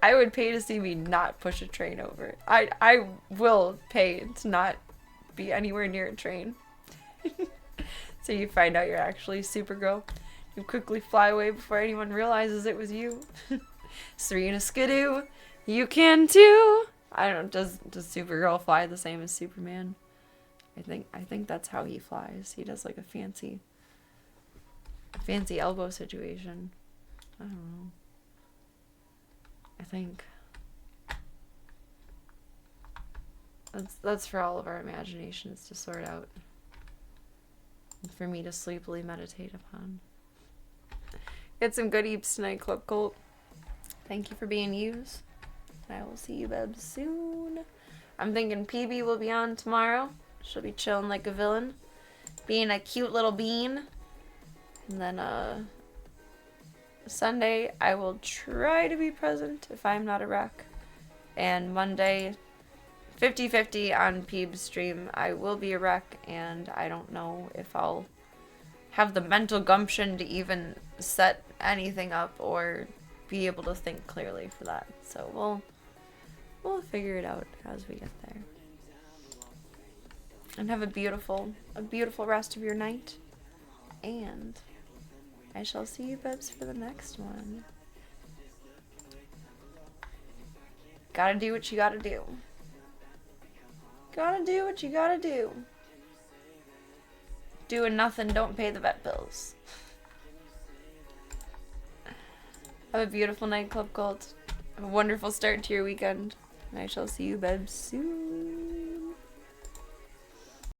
I would pay to see me not push a train over. I will pay to not be anywhere near a train. So you find out you're actually Supergirl. You quickly fly away before anyone realizes it was you. Serena Skidoo, you can too. I don't know, does Supergirl fly the same as Superman? I think that's how he flies. He does like a fancy elbow situation. I don't know. I think that's for all of our imaginations to sort out. And for me to sleepily meditate upon. Get some good eeps tonight, Club Cult. Thank you for being used. I will see you babs soon. I'm thinking PB will be on tomorrow. She'll be chilling like a villain. Being a cute little bean. And then Sunday, I will try to be present if I'm not a wreck. And Monday, 50-50 on Peeb's stream. I will be a wreck, and I don't know if I'll have the mental gumption to even set anything up or be able to think clearly for that. So we'll figure it out as we get there. And have a beautiful rest of your night. And I shall see you, Bebs, for the next one. Gotta do what you gotta do. Gotta do what you gotta do. Doing nothing, don't pay the vet bills. Have a beautiful night, Club Cult. Have a wonderful start to your weekend. And I shall see you, Bebs, soon.